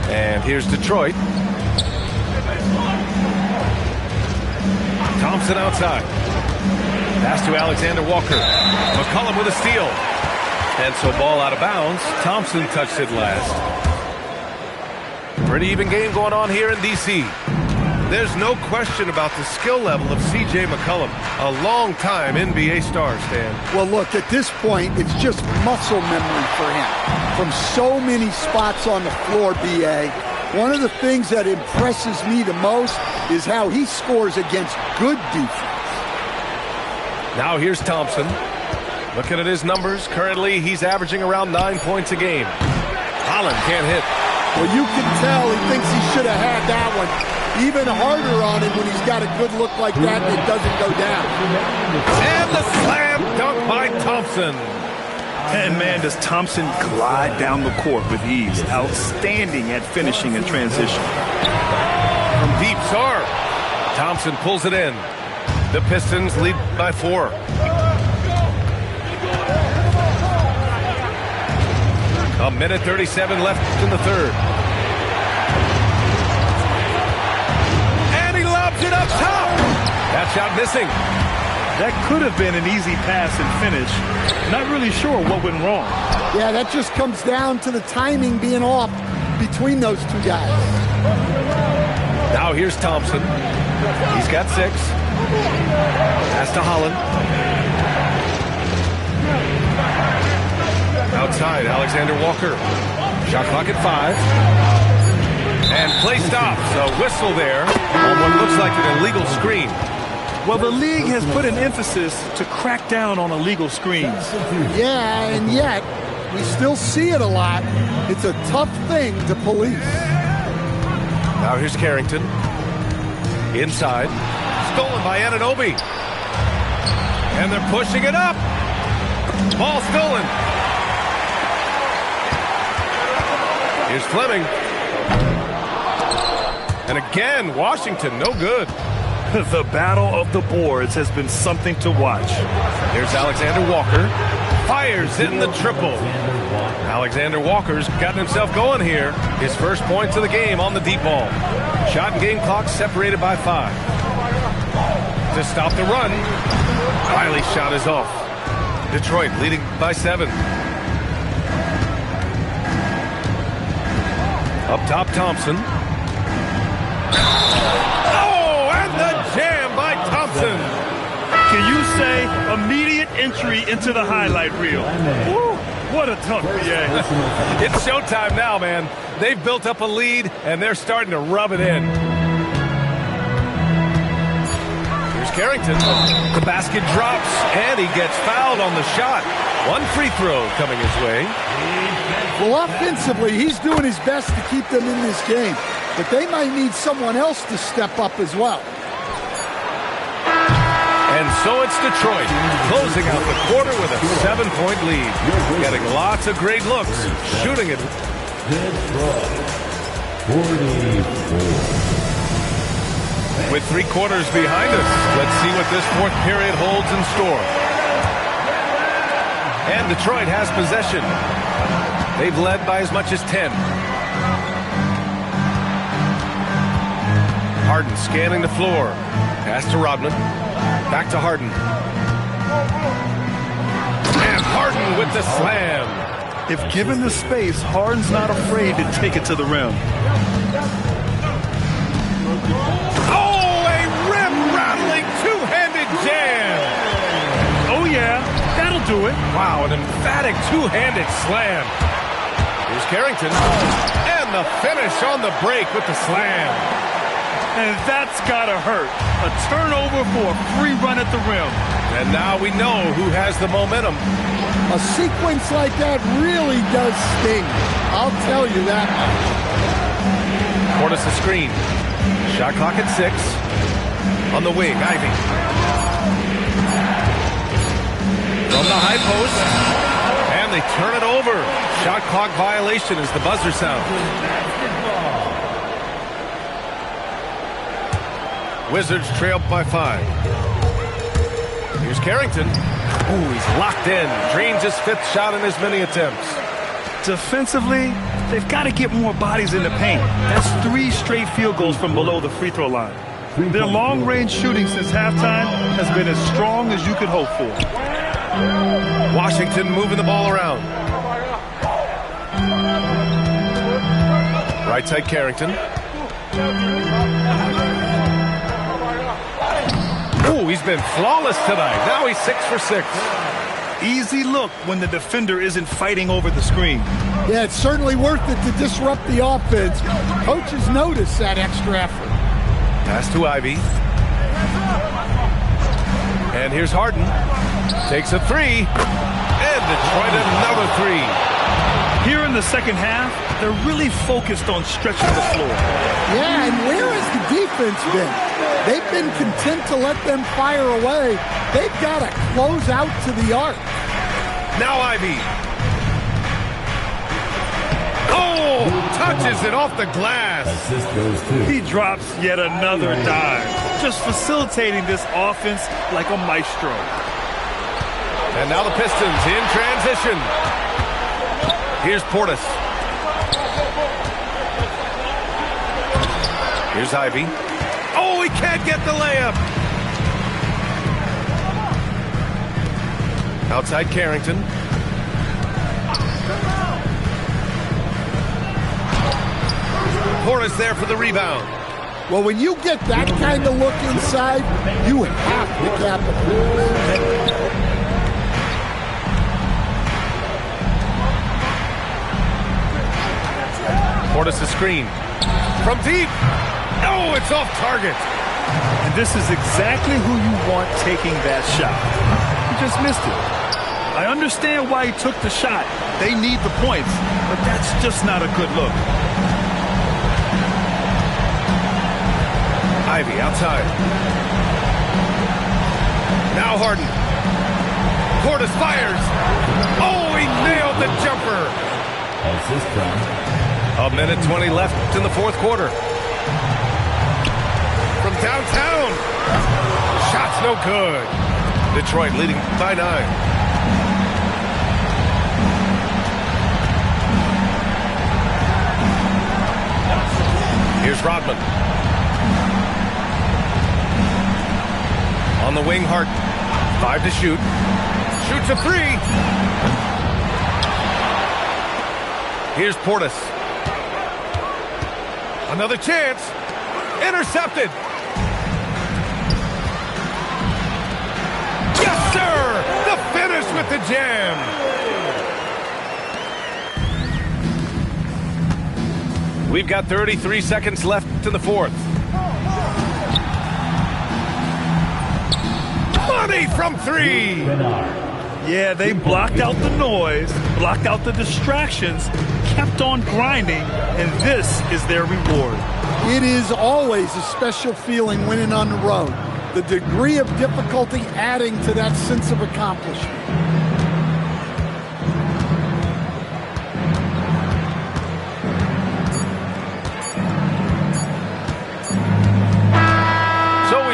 And here's Detroit. Thompson outside. Pass to Alexander Walker. McCollum with a steal. And so ball out of bounds. Thompson touched it last. Pretty even game going on here in D.C. There's no question about the skill level of C.J. McCollum. A long-time NBA star, Stan. Well, look, at this point, it's just muscle memory for him. From so many spots on the floor, B.A., one of the things that impresses me the most is how he scores against good defense. Now here's Thompson. Looking at his numbers, currently he's averaging around 9 points a game. Holland can't hit. Well, you can tell he thinks he should have had that one. Even harder on him when he's got a good look like that and it doesn't go down. And the slam dunk by Thompson. And man, does Thompson glide down the court with ease. Outstanding at finishing in transition. From deep serve, Thompson pulls it in. The Pistons lead by 4. A minute 37 left in the third. And he lobs it up top. That shot missing. That could have been an easy pass and finish. Not really sure what went wrong. Yeah, that just comes down to the timing being off between those two guys. Now here's Thompson. He's got 6. Pass to Holland. Outside, Alexander Walker. Shot clock at 5. And play stops. A whistle there on what looks like an illegal screen. Well, the league has put an emphasis to crack down on illegal screens. Yeah, and yet we still see it a lot. It's a tough thing to police. Now here's Carrington. Inside. Stolen by Anunoby. And they're pushing it up. Ball stolen. Here's Fleming. And again, Washington, no good. The battle of the boards has been something to watch. Here's Alexander Walker. Fires in the triple. Alexander Walker's gotten himself going here. His first points of the game on the deep ball. Shot and game clock separated by 5. To stop the run, Riley's shot is off. Detroit leading by 7. Up top, Thompson. Oh, and the jam by Thompson. Can you say immediate entry into the highlight reel? Woo, what a tough BA. It's showtime now, man. They've built up a lead, and they're starting to rub it in. Here's Carrington. The basket drops, and he gets fouled on the shot. One free throw coming his way. Well, offensively, he's doing his best to keep them in this game, but they might need someone else to step up as well. And so it's Detroit closing out the quarter with a 7-point lead. Getting lots of great looks, shooting it. With 3 quarters behind us, let's see what this 4th period holds in store. And Detroit has possession. They've led by as much as 10. Harden scanning the floor. Pass to Rodman. Back to Harden. And Harden with the slam. If given the space, Harden's not afraid to take it to the rim. Oh, a rim-rattling two-handed jam. Oh, yeah, that'll do it. Wow, an emphatic two-handed slam. Here's Carrington. And the finish on the break with the slam. And that's gotta hurt. A turnover for a free run at the rim. And now we know who has the momentum. A sequence like that really does sting. I'll tell you that. Portis a screen. Shot clock at 6. On the wing, Ivy. From the high post. And they turn it over. Shot clock violation as the buzzer sounds. Wizards trail by 5. Here's Carrington. Ooh, he's locked in. Drains his 5th shot in as many attempts. Defensively, they've got to get more bodies in the paint. That's 3 straight field goals from below the free throw line. Their long-range shooting since halftime has been as strong as you could hope for. Washington moving the ball around. Right side Carrington. Oh, he's been flawless tonight. Now he's 6 for 6. Easy look when the defender isn't fighting over the screen. Yeah, it's certainly worth it to disrupt the offense. Coaches notice that extra effort. Pass to Ivy. And here's Harden. Takes a 3. And Detroit another 3. Here in the second half, they're really focused on stretching the floor. Yeah, and where has the defense been? They've been content to let them fire away. They've got to close out to the arc. Now Ivy. Oh, touches it off the glass. He drops yet another dime, just facilitating this offense like a maestro. And now the Pistons in transition. Here's Portis. Here's Ivy. Oh, he can't get the layup. Outside Carrington. Portis there for the rebound. Well, when you get that kind of look inside, you have to capitalize. Portis a screen. From deep. Oh, it's off target. And this is exactly who you want taking that shot. He just missed it. I understand why he took the shot. They need the points, but that's just not a good look. Ivy outside. Now Harden. Portis fires. Oh, he nailed the jumper. A minute 20 left in the fourth quarter. From downtown. Shot's no good. Detroit leading by 9. Here's Rodman. On the wing, Hart. 5 to shoot. Shoots a 3. Here's Portis. Another chance. Intercepted. Yes, sir! The finish with the jam. We've got 33 seconds left in the fourth. Money from 3. Yeah, they blocked out the noise, blocked out the distractions, kept on grinding, and this is their reward. It is always a special feeling winning on the road. The degree of difficulty adding to that sense of accomplishment.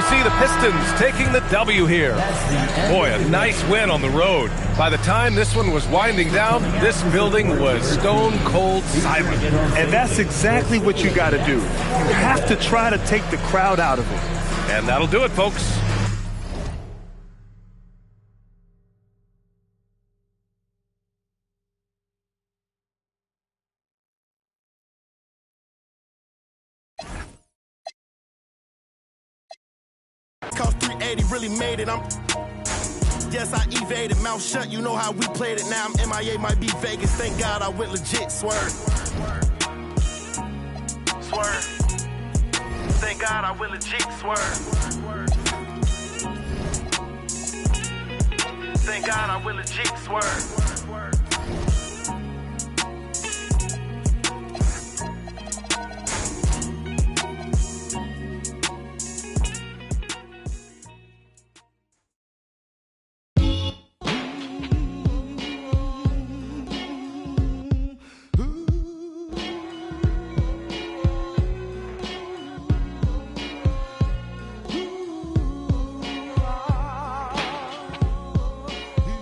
See the Pistons taking the W here. Boy, a nice win on the road. By the time this one was winding down, this building was stone cold silent. And that's exactly what you got to do. You have to try to take the crowd out of it. And that'll do it, folks. Cost 380, really made it. Yes, I evaded, mouth shut. You know how we played it. Now I'm MIA, might be Vegas. Thank God I went legit. Swerve. Thank God I went legit. Swerve. Thank God I went legit. Swerve.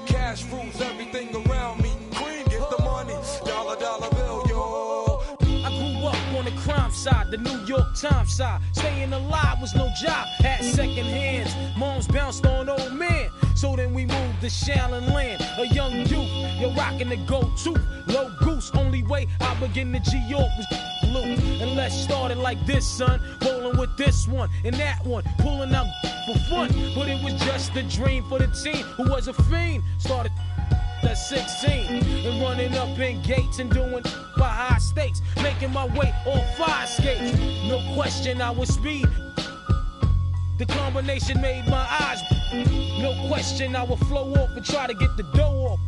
Cash rules everything around. side, the New York Times side. Staying alive was no job, had second hands. Moms bounced on old men. So then we moved to Shaolin Land, a young youth. You're rocking the gold tooth, low goose. Only way I begin to G-York was loot. And let's start it like this, son. Rolling with this one and that one, pulling out for fun. But it was just a dream for the team who was a fiend. Started at 16 and running up in gates and doing by high stakes, making my way on fire skates. No question I was speed. The combination made my eyes. No question I would flow off and try to get the dough off.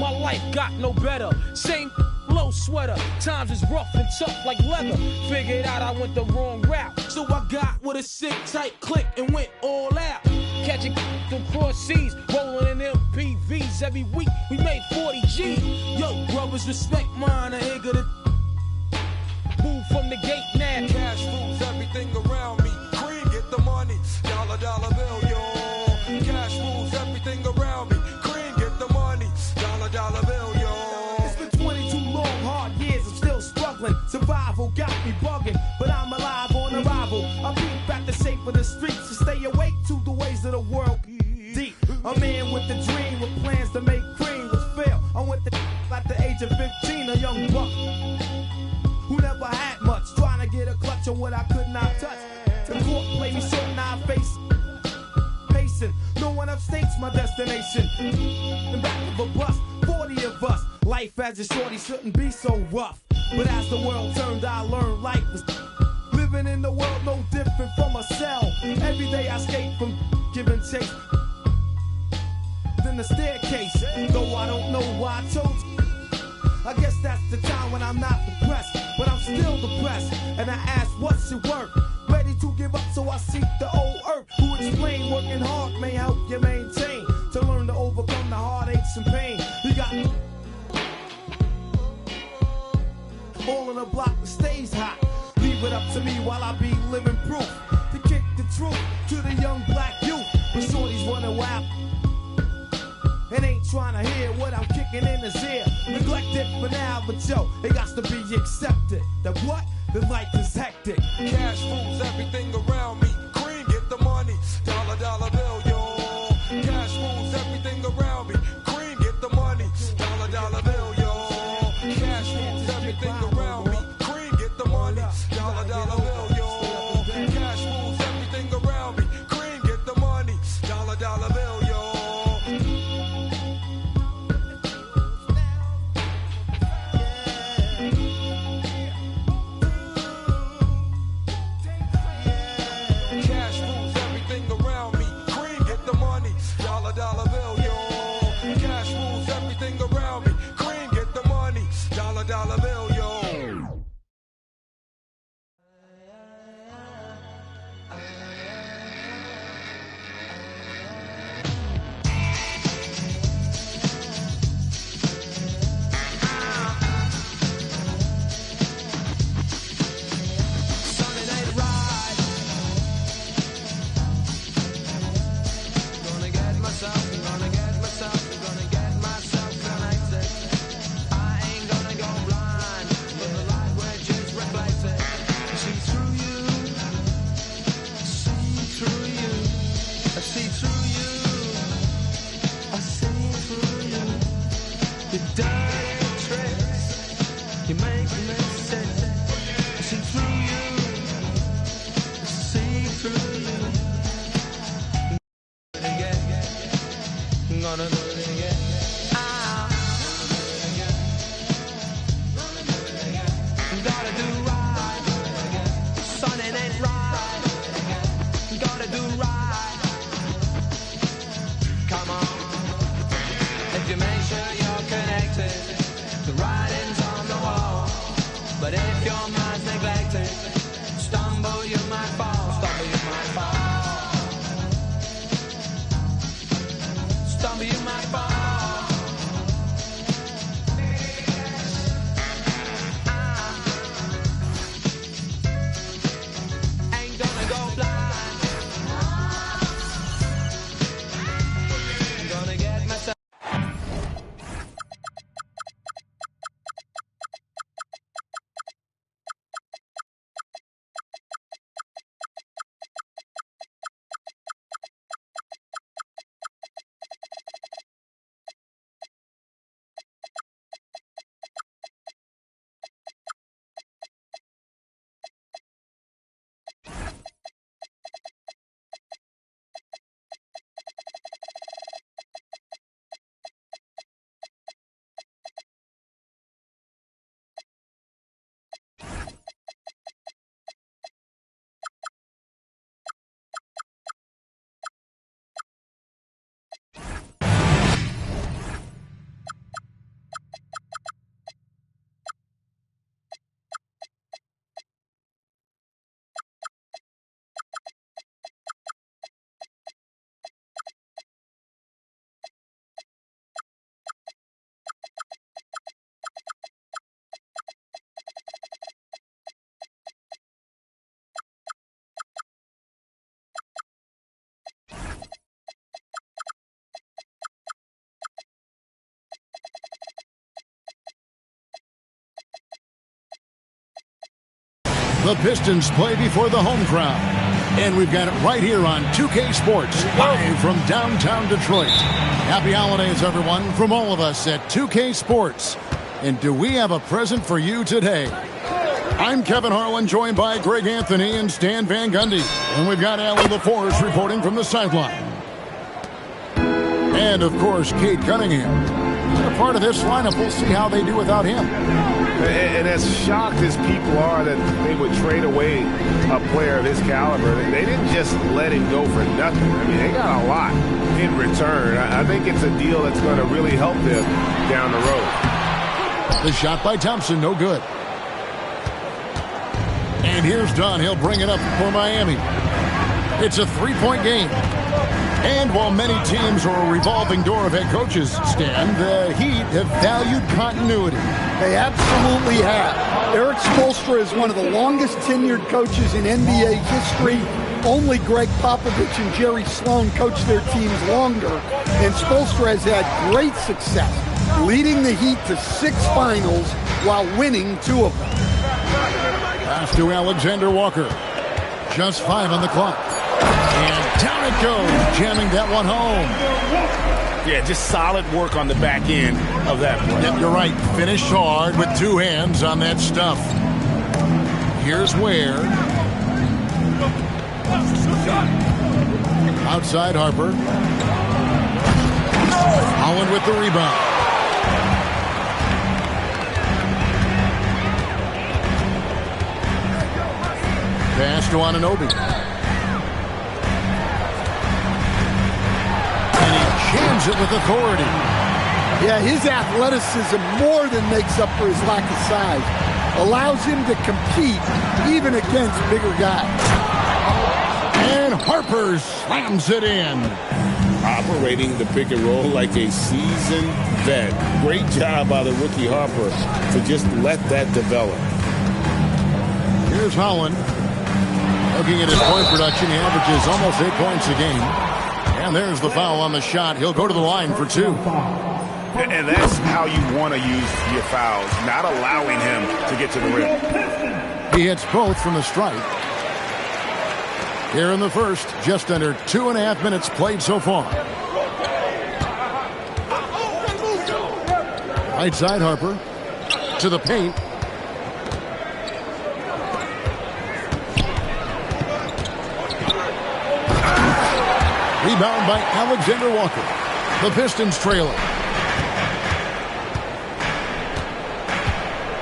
My life got no better. Same low sweater. Times is rough and tough like leather. Figured out I went the wrong route. So I got with a sick tight click and went all out. Catching from cross seas, rolling in MPVs. Every week we made 40 G's. Yo, brothers, respect mine. I ain't gonna move from the gate now. Cash rules everything around me. Cream, get the money. Dollar, dollar bill, yo. Cash rules everything around me. Cream, get the money. Dollar, dollar bill, yo. It's been 22 long, hard years. I'm still struggling. Survival got me bugging, but I'm alive on arrival. I peep at the shape of the streets to stay awake to the ways of the world. Deep. A man with a dream with plans to make cream was fail. I went to at the age of 15, a young buck who never had much, trying to get a clutch on what I could not touch. The court played me short and I face pacing. No one upstates my destination. In back of a bus, 40 of us. Life as a shorty shouldn't be so rough. But as the world turned, I learned life was living in the world no different from a cell. Every day I escape from giving chase. Then the staircase, though I don't know why I chose. I guess that's the time when I'm not depressed, but I'm still depressed. And I ask, what's your work? Ready to give up, so I seek the old earth. Who explain working hard may help you maintain, to learn to overcome the heartaches and pain. You got all in a block that stays hot. Leave it up to me while I be living proof to kick the truth to the young black youth. When shorties running wild and ain't trying to hear what I'm kicking in his ear. Neglected for now, but yo, it got to be accepted. That what? The life is hectic. Cash rules everything around me. Cream, get the money. Dollar, dollar bill, yo. Cash rules everything around me. Cream, get the money. Dollar, dollar bill, yo. Cash rules everything around me. Cream, get the money. Dollar, dollar bill, yo. Cash rules everything around me. Cream, get the money. Dollar, dollar bill, yo. Dollar bill, yo. Cash rules everything around me. Cream, The Pistons play before the home crowd. And we've got it right here on 2K Sports, live from downtown Detroit. Happy holidays, everyone, from all of us at 2K Sports. And do we have a present for you today? I'm Kevin Harlan, joined by Greg Anthony and Stan Van Gundy. And we've got Allie LaForce reporting from the sideline. And, of course, Cade Cunningham. A part of this lineup, we'll see how they do without him. And as shocked as people are that they would trade away a player of his caliber, they didn't just let him go for nothing. I mean, they got a lot in return. I think it's a deal that's going to really help them down the road. The shot by Thompson, no good. And here's Dunn. He'll bring it up for Miami. It's a three-point game. And while many teams are a revolving door of head coaches, Stan, the Heat have valued continuity. They absolutely have. Eric Spoelstra is one of the longest tenured coaches in NBA history. Only Greg Popovich and Jerry Sloan coached their teams longer. And Spoelstra has had great success, leading the Heat to 6 finals while winning 2 of them. Pass to Alexander Walker. Just 5 on the clock. And down it goes, jamming that one home. Yeah, just solid work on the back end of that play. Yep, you're right. Finish hard with 2 hands on that stuff. Here's Ware. Outside Harper. Holland with the rebound. Pass to Anunoby. Jams it with authority. Yeah, his athleticism more than makes up for his lack of size. Allows him to compete even against bigger guys. And Harper slams it in. Operating the pick and roll like a seasoned vet. Great job by the rookie Harper to just let that develop. Here's Holland. Looking at his point production, he averages almost 8 points a game. And there's the foul on the shot. He'll go to the line for 2. And that's how you want to use your fouls, not allowing him to get to the rim. He hits both from the stripe. Here in the first, just under 2.5 minutes played so far. Right side Harper to the paint. Rebound by Alexander Walker. The Pistons trailing.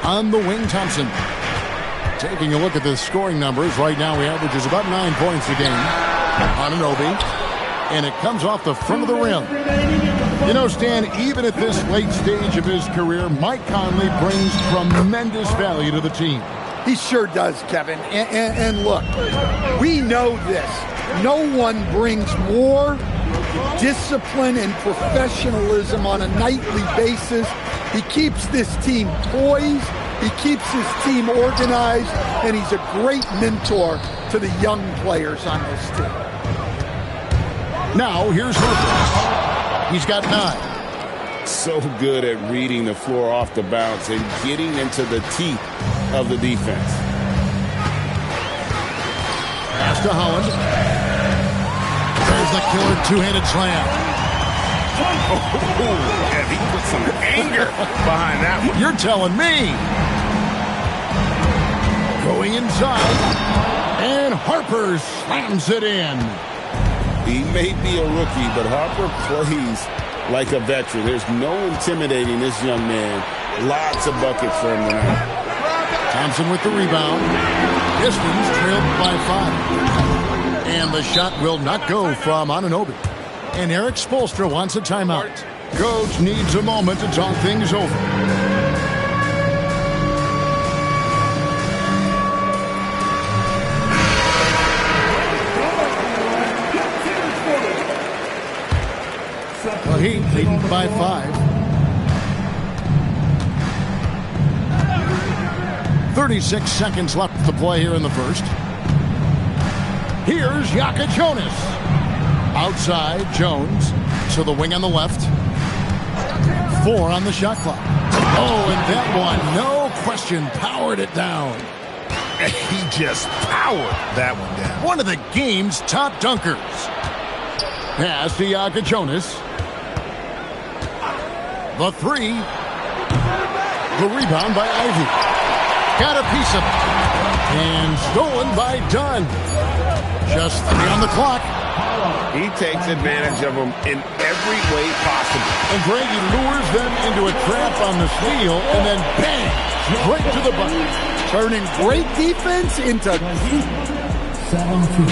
On the wing, Thompson. Taking a look at the scoring numbers. Right now he averages about 9 points a game. Anunoby. And it comes off the front of the rim. You know, Stan, even at this late stage of his career, Mike Conley brings tremendous value to the team. He sure does, Kevin. And look, we know this. No one brings more discipline and professionalism on a nightly basis. He keeps this team poised. He keeps his team organized. And he's a great mentor to the young players on this team. Now, here's Harper. He's got 9. So good at reading the floor off the bounce and getting into the teeth of the defense. Pass to Holland. There's the killer two-handed slam. Oh, and he put some anger behind that one. You're telling me. Going inside. And Harper slams it in. He may be a rookie, but Harper plays like a veteran. There's no intimidating this young man. Lots of buckets for him tonight. Thompson with the rebound. Pistons trailed by 5. And the shot will not go from Anunoby. And Eric Spoelstra wants a timeout. Coach needs a moment to talk things over. The Heat leading by 5. 36 seconds left to play here in the first. Here's Yaka Jonas. Outside, Jones to the wing on the left. 4 on the shot clock. Oh, and that one, no question, powered it down. He just powered that one down. One of the game's top dunkers. Pass to Jonas. The three. The rebound by Ivy. Got a piece of it. And stolen by Dunn. Just 3 on the clock. He takes advantage of them in every way possible. And Greg, he lures them into a trap on the steal, and then bang, right to the bucket. Turning great defense into 17.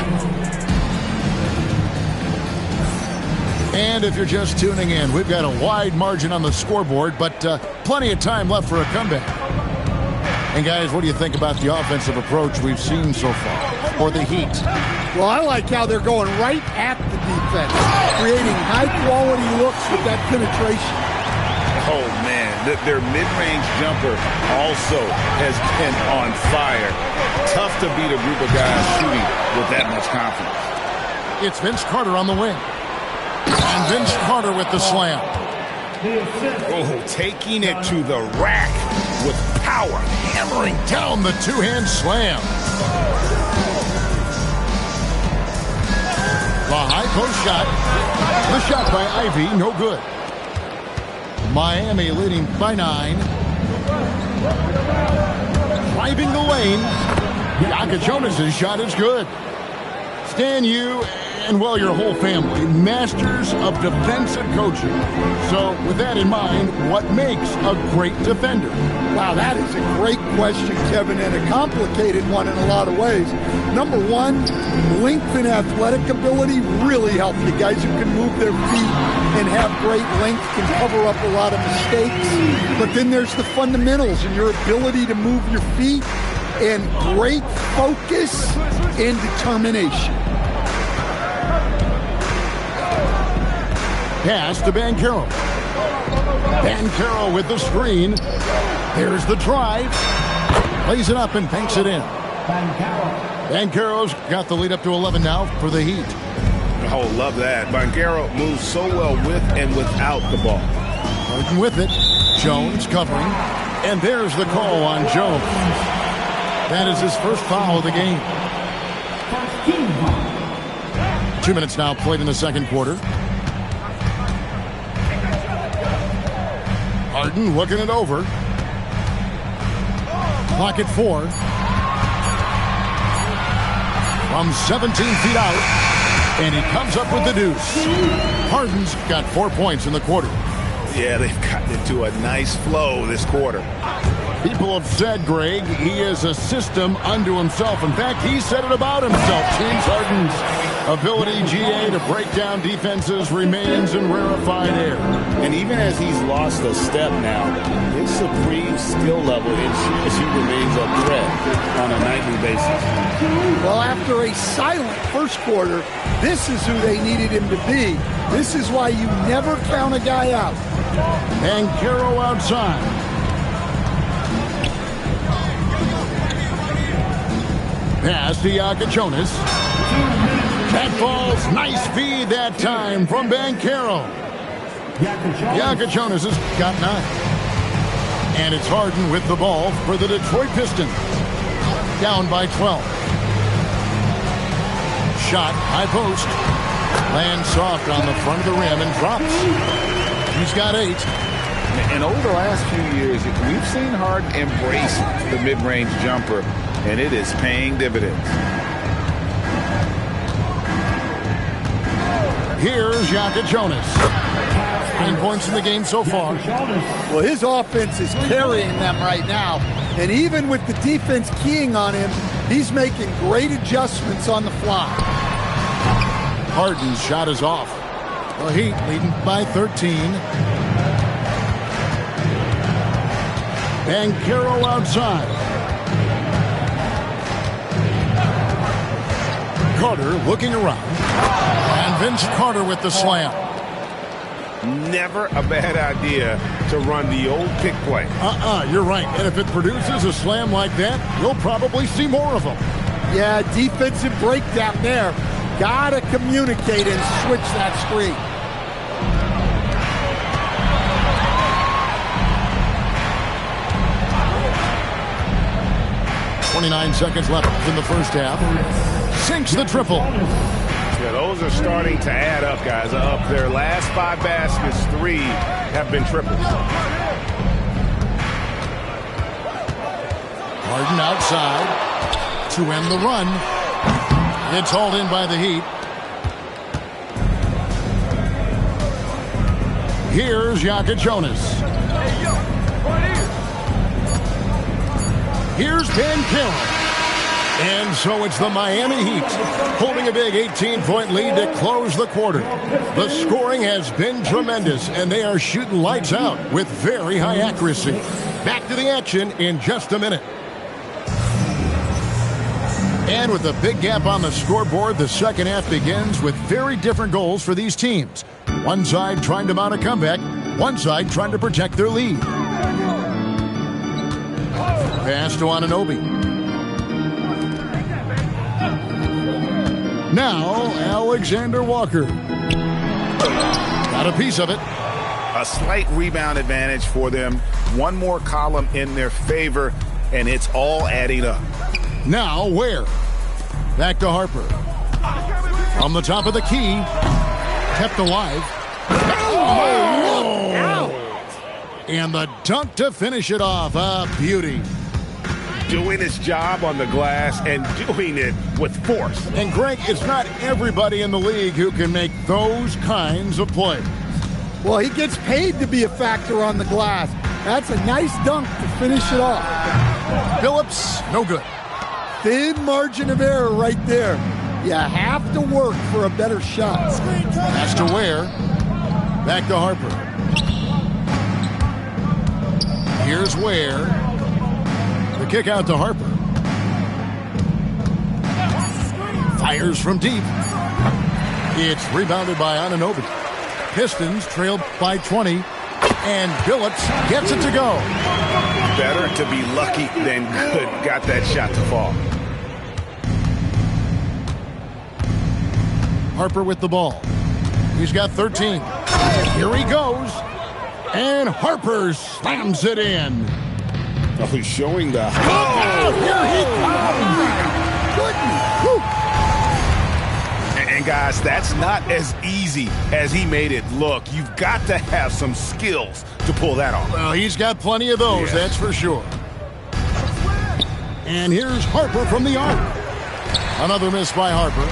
And if you're just tuning in, we've got a wide margin on the scoreboard, but plenty of time left for a comeback. And guys, what do you think about the offensive approach we've seen so far, or the Heat? Well, I like how they're going right at the defense, creating high-quality looks with that penetration. Oh, man, their mid-range jumper also has been on fire. Tough to beat a group of guys shooting with that much confidence. It's Vince Carter on the wing. And Vince Carter with the slam. Oh, taking it to the rack with power. Hammering down the two-hand slam. The high post shot. The shot by Ivy, no good. Miami leading by 9. Driving the lane. Jonas' shot is good. Stan, you and, well, your whole family, masters of defensive coaching. So, with that in mind, what makes a great defender? Wow, that is a great question, Kevin, and a complicated one in a lot of ways. Number one, length and athletic ability really help you. Guys who can move their feet and have great length can cover up a lot of mistakes. But then there's the fundamentals and your ability to move your feet and great focus and determination. Pass to Banchero. Banchero with the screen. Here's the drive. Plays it up and banks it in. Banchero's got the lead up to 11 now for the Heat. Oh, love that. Banchero moves so well with and without the ball. Harden with it. Jones covering. And there's the call on Jones. That is his first foul of the game. 2 minutes now played in the second quarter. Harden looking it over. Clock at 4. From 17 feet out. And he comes up with the deuce. Harden's got 4 points in the quarter. Yeah, they've gotten into a nice flow this quarter. People have said, Greg, he is a system unto himself. In fact, he said it about himself. James Harden's ability, GA, to break down defenses remains in rarefied air. And even as he's lost a step now, his supreme skill level ensures he remains a threat on a nightly basis. Well, after a silent first quarter, this is who they needed him to be. This is why you never count a guy out. Banchero outside. Pass to Jonas. That falls. Nice feed that time from Banchero. Jonas has got 9. And it's Harden with the ball for the Detroit Pistons. Down by 12. Shot, high post. Lands soft on the front of the rim and drops. He's got 8. And over the last few years, we've seen Harden embrace the mid-range jumper, and it is paying dividends. Here's Jonas. 9 points in the game so far. Well, his offense is carrying them right now. And even with the defense keying on him, he's making great adjustments on the fly. Harden's shot is off. The Heat leading by 13. Banchero outside. Carter looking around. And Vince Carter with the slam. Never a bad idea to run the old pick play. You're right. And if it produces a slam like that, you'll probably see more of them. Yeah, defensive breakdown there. Gotta communicate and switch that screen. 29 seconds left in the first half. Sinks the triple. Yeah, those are starting to add up, guys. Up their last 5 baskets, 3 have been triples. Harden outside to end the run. It's hauled in by the Heat. Here's Jokic Jonas. Here's Banchero. And so it's the Miami Heat holding a big 18-point lead to close the quarter. The scoring has been tremendous, and they are shooting lights out with very high accuracy. Back to the action in just a minute. And with a big gap on the scoreboard, the second half begins with very different goals for these teams. One side trying to mount a comeback, one side trying to protect their lead. Pass to Anunoby. Now, Alexander Walker. Got a piece of it. A slight rebound advantage for them. One more column in their favor, and it's all adding up. Now, Ware. Back to Harper. From the top of the key. Kept alive. And the dunk to finish it off. A beauty. Doing his job on the glass and doing it with force. And Greg, it's not everybody in the league who can make those kinds of plays. Well, he gets paid to be a factor on the glass. That's a nice dunk to finish it off. Phillips, no good. Thin margin of error right there. You have to work for a better shot. Pass to Ware. Back to Harper. Here's Ware. The kick out to Harper. Fires from deep. It's rebounded by Anunoby. Pistons trailed by 20. And Billups gets it to go. Better to be lucky than good. Got that shot to fall. Harper with the ball. He's got 13. Here he goes. And Harper slams it in. Oh, he's showing the... Oh, here he comes. And guys, that's not as easy as he made it look. You've got to have some skills to pull that off. Well, he's got plenty of those, that's for sure. And here's Harper from the arc. Another miss by Harper.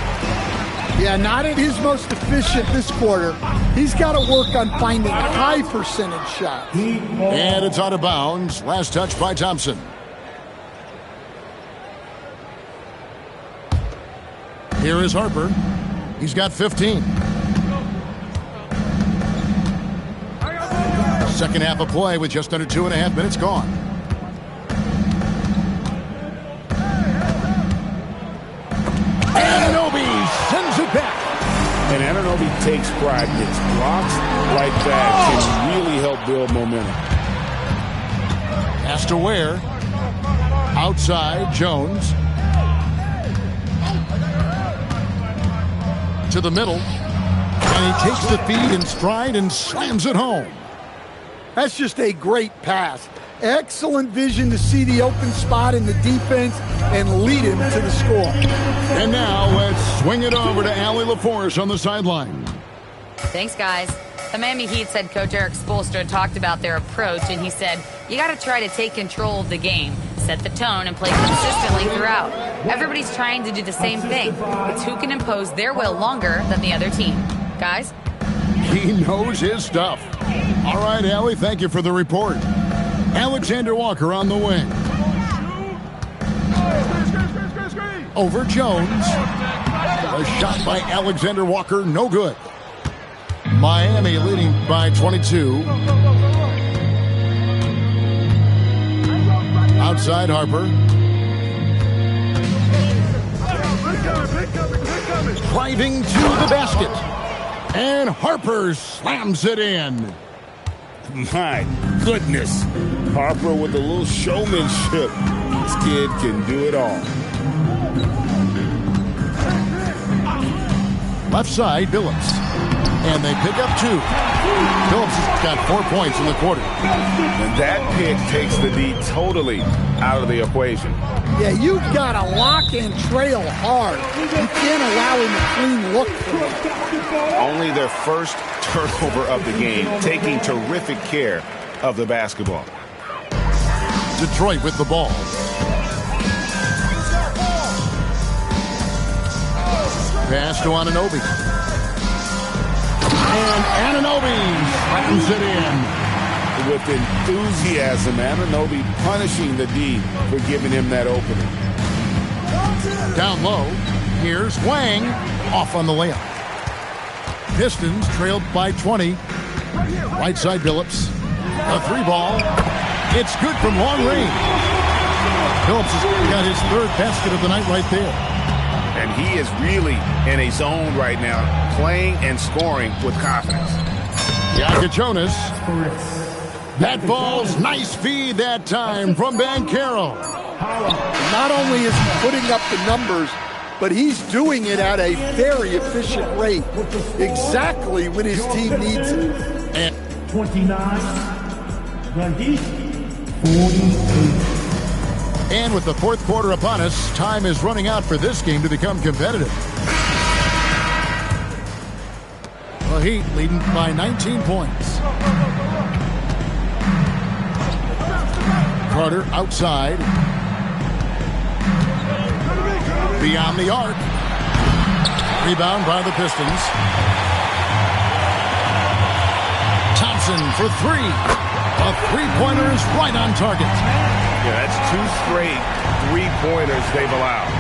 Yeah, not at his most efficient this quarter. He's got to work on finding high percentage shots. And it's out of bounds. Last touch by Thompson. Here is Harper. He's got 15. Second half of play with just under 2.5 minutes gone. Anunoby sends it back. And Anunoby takes pride. Gets blocks like that can really help build momentum. Pass to Ware. Outside, Jones. To the middle. And he takes the feed in stride and slams it home. That's just a great pass. Excellent vision to see the open spot in the defense and lead him to the score. And now let's swing it over to Allie LaForce on the sideline. Thanks, guys. The Miami Heat's head coach Eric Spoelstra talked about their approach, and he said, you got to try to take control of the game, set the tone, and play consistently throughout. Everybody's trying to do the same thing. It's who can impose their will longer than the other team. Guys? He knows his stuff. All right, Allie, thank you for the report. Alexander Walker on the wing. Over Jones. A shot by Alexander Walker, no good. Miami leading by 22. Outside Harper. Driving to the basket. And Harper slams it in. My goodness. Harper with a little showmanship. This kid can do it all. Left side, Billups. And they pick up 2. Phillips has got 4 points in the quarter. And that pick takes the D totally out of the equation. Yeah, you've got to lock and trail hard. You can't allow him a clean look for it. Only their first turnover of the game, taking terrific care of the basketball. Detroit with the ball. Pass to Anunoby. And Anunoby slams it in. With enthusiasm, Anunoby punishing the D for giving him that opening. Down low, here's Wang off on the layup. Pistons trailed by 20. Right side Billups. A 3 ball. It's good from long range. Phillips has got his 3rd basket of the night right there. And he is really in a zone right now, playing and scoring with confidence. Jonas. That ball's nice feed that time from Banchero. Not only is he putting up the numbers, but he's doing it at a very efficient rate. Exactly when his team needs it. And 29, the Heat, 48. And with the 4th quarter upon us, time is running out for this game to become competitive. The Heat leading by 19 points. Carter outside. Beyond the arc. Rebound by the Pistons. Thompson for 3. A 3-pointer is right on target. Yeah, that's 2 straight 3-pointers they've allowed.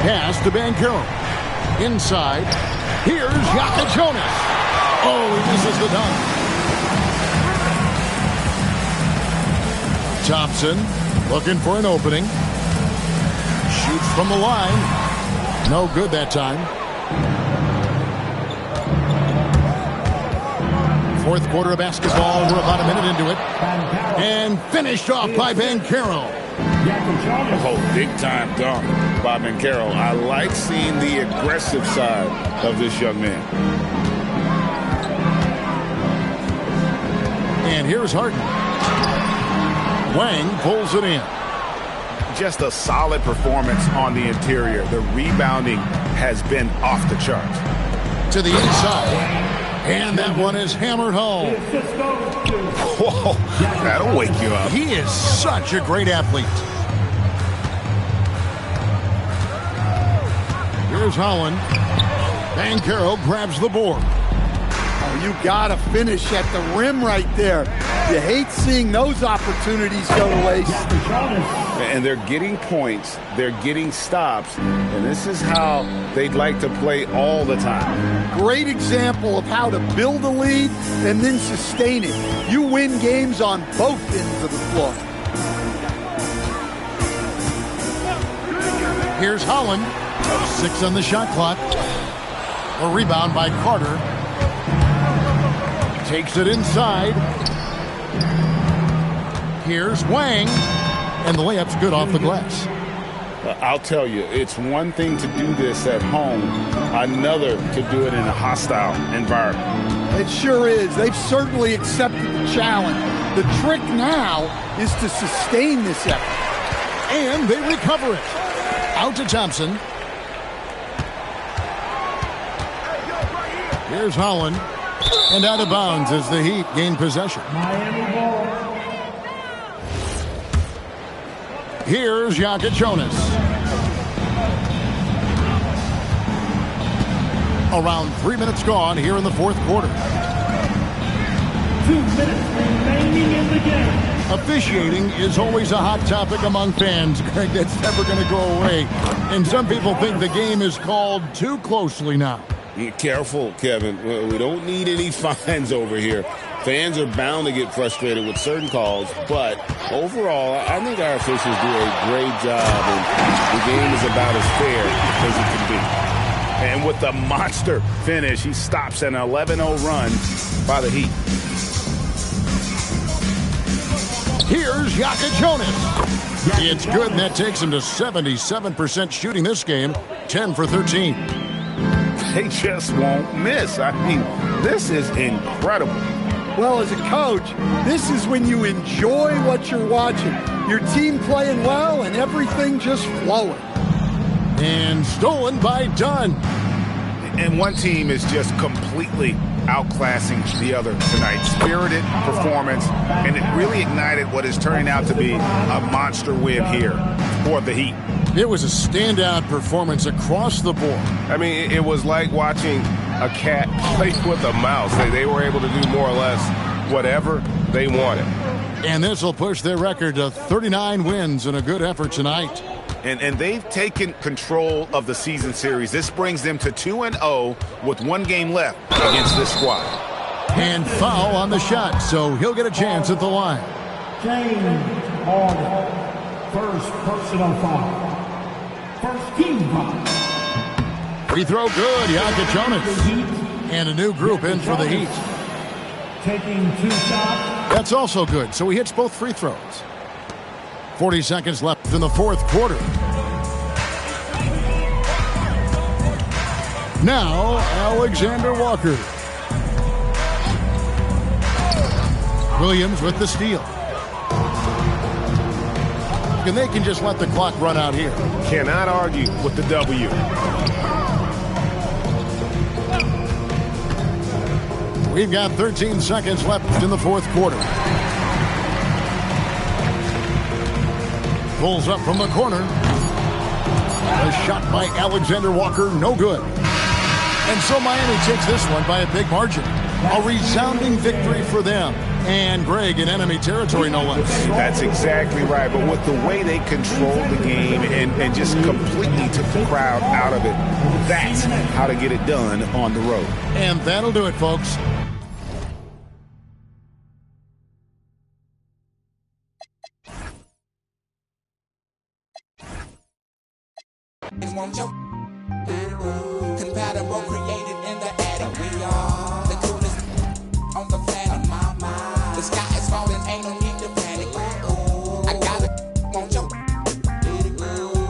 Pass to Banchero. Inside. Here's Jonas. Oh, he misses the dunk. Thompson looking for an opening. Shoots from the line. No good that time. 4th quarter of basketball. We're about a minute into it. And finished off by Banchero. Oh, big-time dunk by Banchero. I like seeing the aggressive side of this young man. And here's Harden. Wang pulls it in. Just a solid performance on the interior. The rebounding has been off the charts. To the inside. And that one is hammered home. Whoa, that'll wake you up. He is such a great athlete. Here's Holland. Banchero grabs the board. Oh, you got to finish at the rim right there. You hate seeing those opportunities go to waste. And they're getting points, they're getting stops, and this is how they'd like to play all the time. Great example of how to build a lead and then sustain it. You win games on both ends of the floor. Here's Holland. 6 on the shot clock. A rebound by Carter. Takes it inside. Here's Wang. And the layup's good off the glass. I'll tell you, it's one thing to do this at home, another to do it in a hostile environment. It sure is. They've certainly accepted the challenge. The trick now is to sustain this effort. And they recover it. Out to Thompson. Here's Holland. And out of bounds as the Heat gain possession. Here's Jonas. Around 3 minutes gone here in the 4th quarter. 2 minutes remaining in the game. Officiating is always a hot topic among fans, Greg. That's never going to go away. And some people think the game is called too closely now. Be careful, Kevin. We don't need any fines over here. Fans are bound to get frustrated with certain calls, but overall, I think our officials do a great job, and the game is about as fair as it can be. And with the monster finish, he stops an 11-0 run by the Heat. Here's Jonas. It's good, and that takes him to 77% shooting this game, 10 for 13. they just won't miss. I mean, this is incredible. Well, as a coach, this is when you enjoy what you're watching. Your team playing well and everything just flowing. And stolen by Dunn. And one team is just completely outclassing the other tonight. Spirited performance, and it really ignited what is turning out to be a monster win here for the Heat. It was a standout performance across the board. I mean, it was like watching a cat play with a mouse. They were able to do more or less whatever they wanted. And this will push their record to 39 wins in a good effort tonight. And they've taken control of the season series. This brings them to 2-0 with 1 game left against this squad. And foul on the shot, so he'll get a chance at the line. James Harden, first personal foul. First team foul. Free throw good, Jokic Jonas. And a new group in for the Heat. Taking 2 shots. That's also good, so he hits both free throws. 40 seconds left in the fourth quarter. Now, Alexander Walker. Williams with the steal. And they can just let the clock run out here. Cannot argue with the W. We've got 13 seconds left in the fourth quarter. Pulls up from the corner. A shot by Alexander Walker, no good. And so Miami takes this one by a big margin. A resounding victory for them. And Greg in enemy territory, no less. That's exactly right. But with the way they controlled the game and just completely took the crowd out of it, that's how to get it done on the road. And that'll do it, folks. Compatible, created in the attic. We are the coolest on the planet. The sky is falling, ain't no need to panic. I got it, won't you?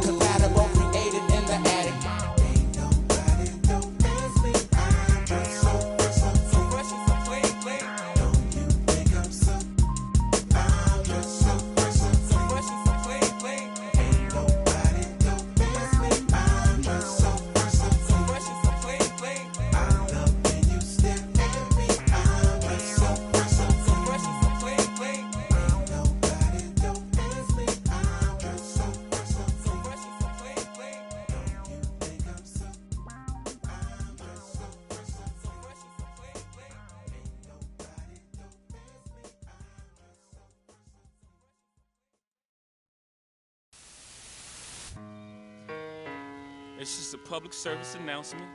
Compatible, created in the attic. Ain't nobody don't miss me. I'm just so fresh and so clean. Don't you think I'm so? I'm just so fresh and so clean. Ain't nobody don't miss me. I'm just so fresh and so clean. I'm up when you step at me. I'm just so fresh and so clean. Ain't nobody don't miss me. I'm just so fresh and so clean. Don't you think I'm so? I'm just so fresh and so clean. Ain't nobody don't miss me. It's just a public service announcement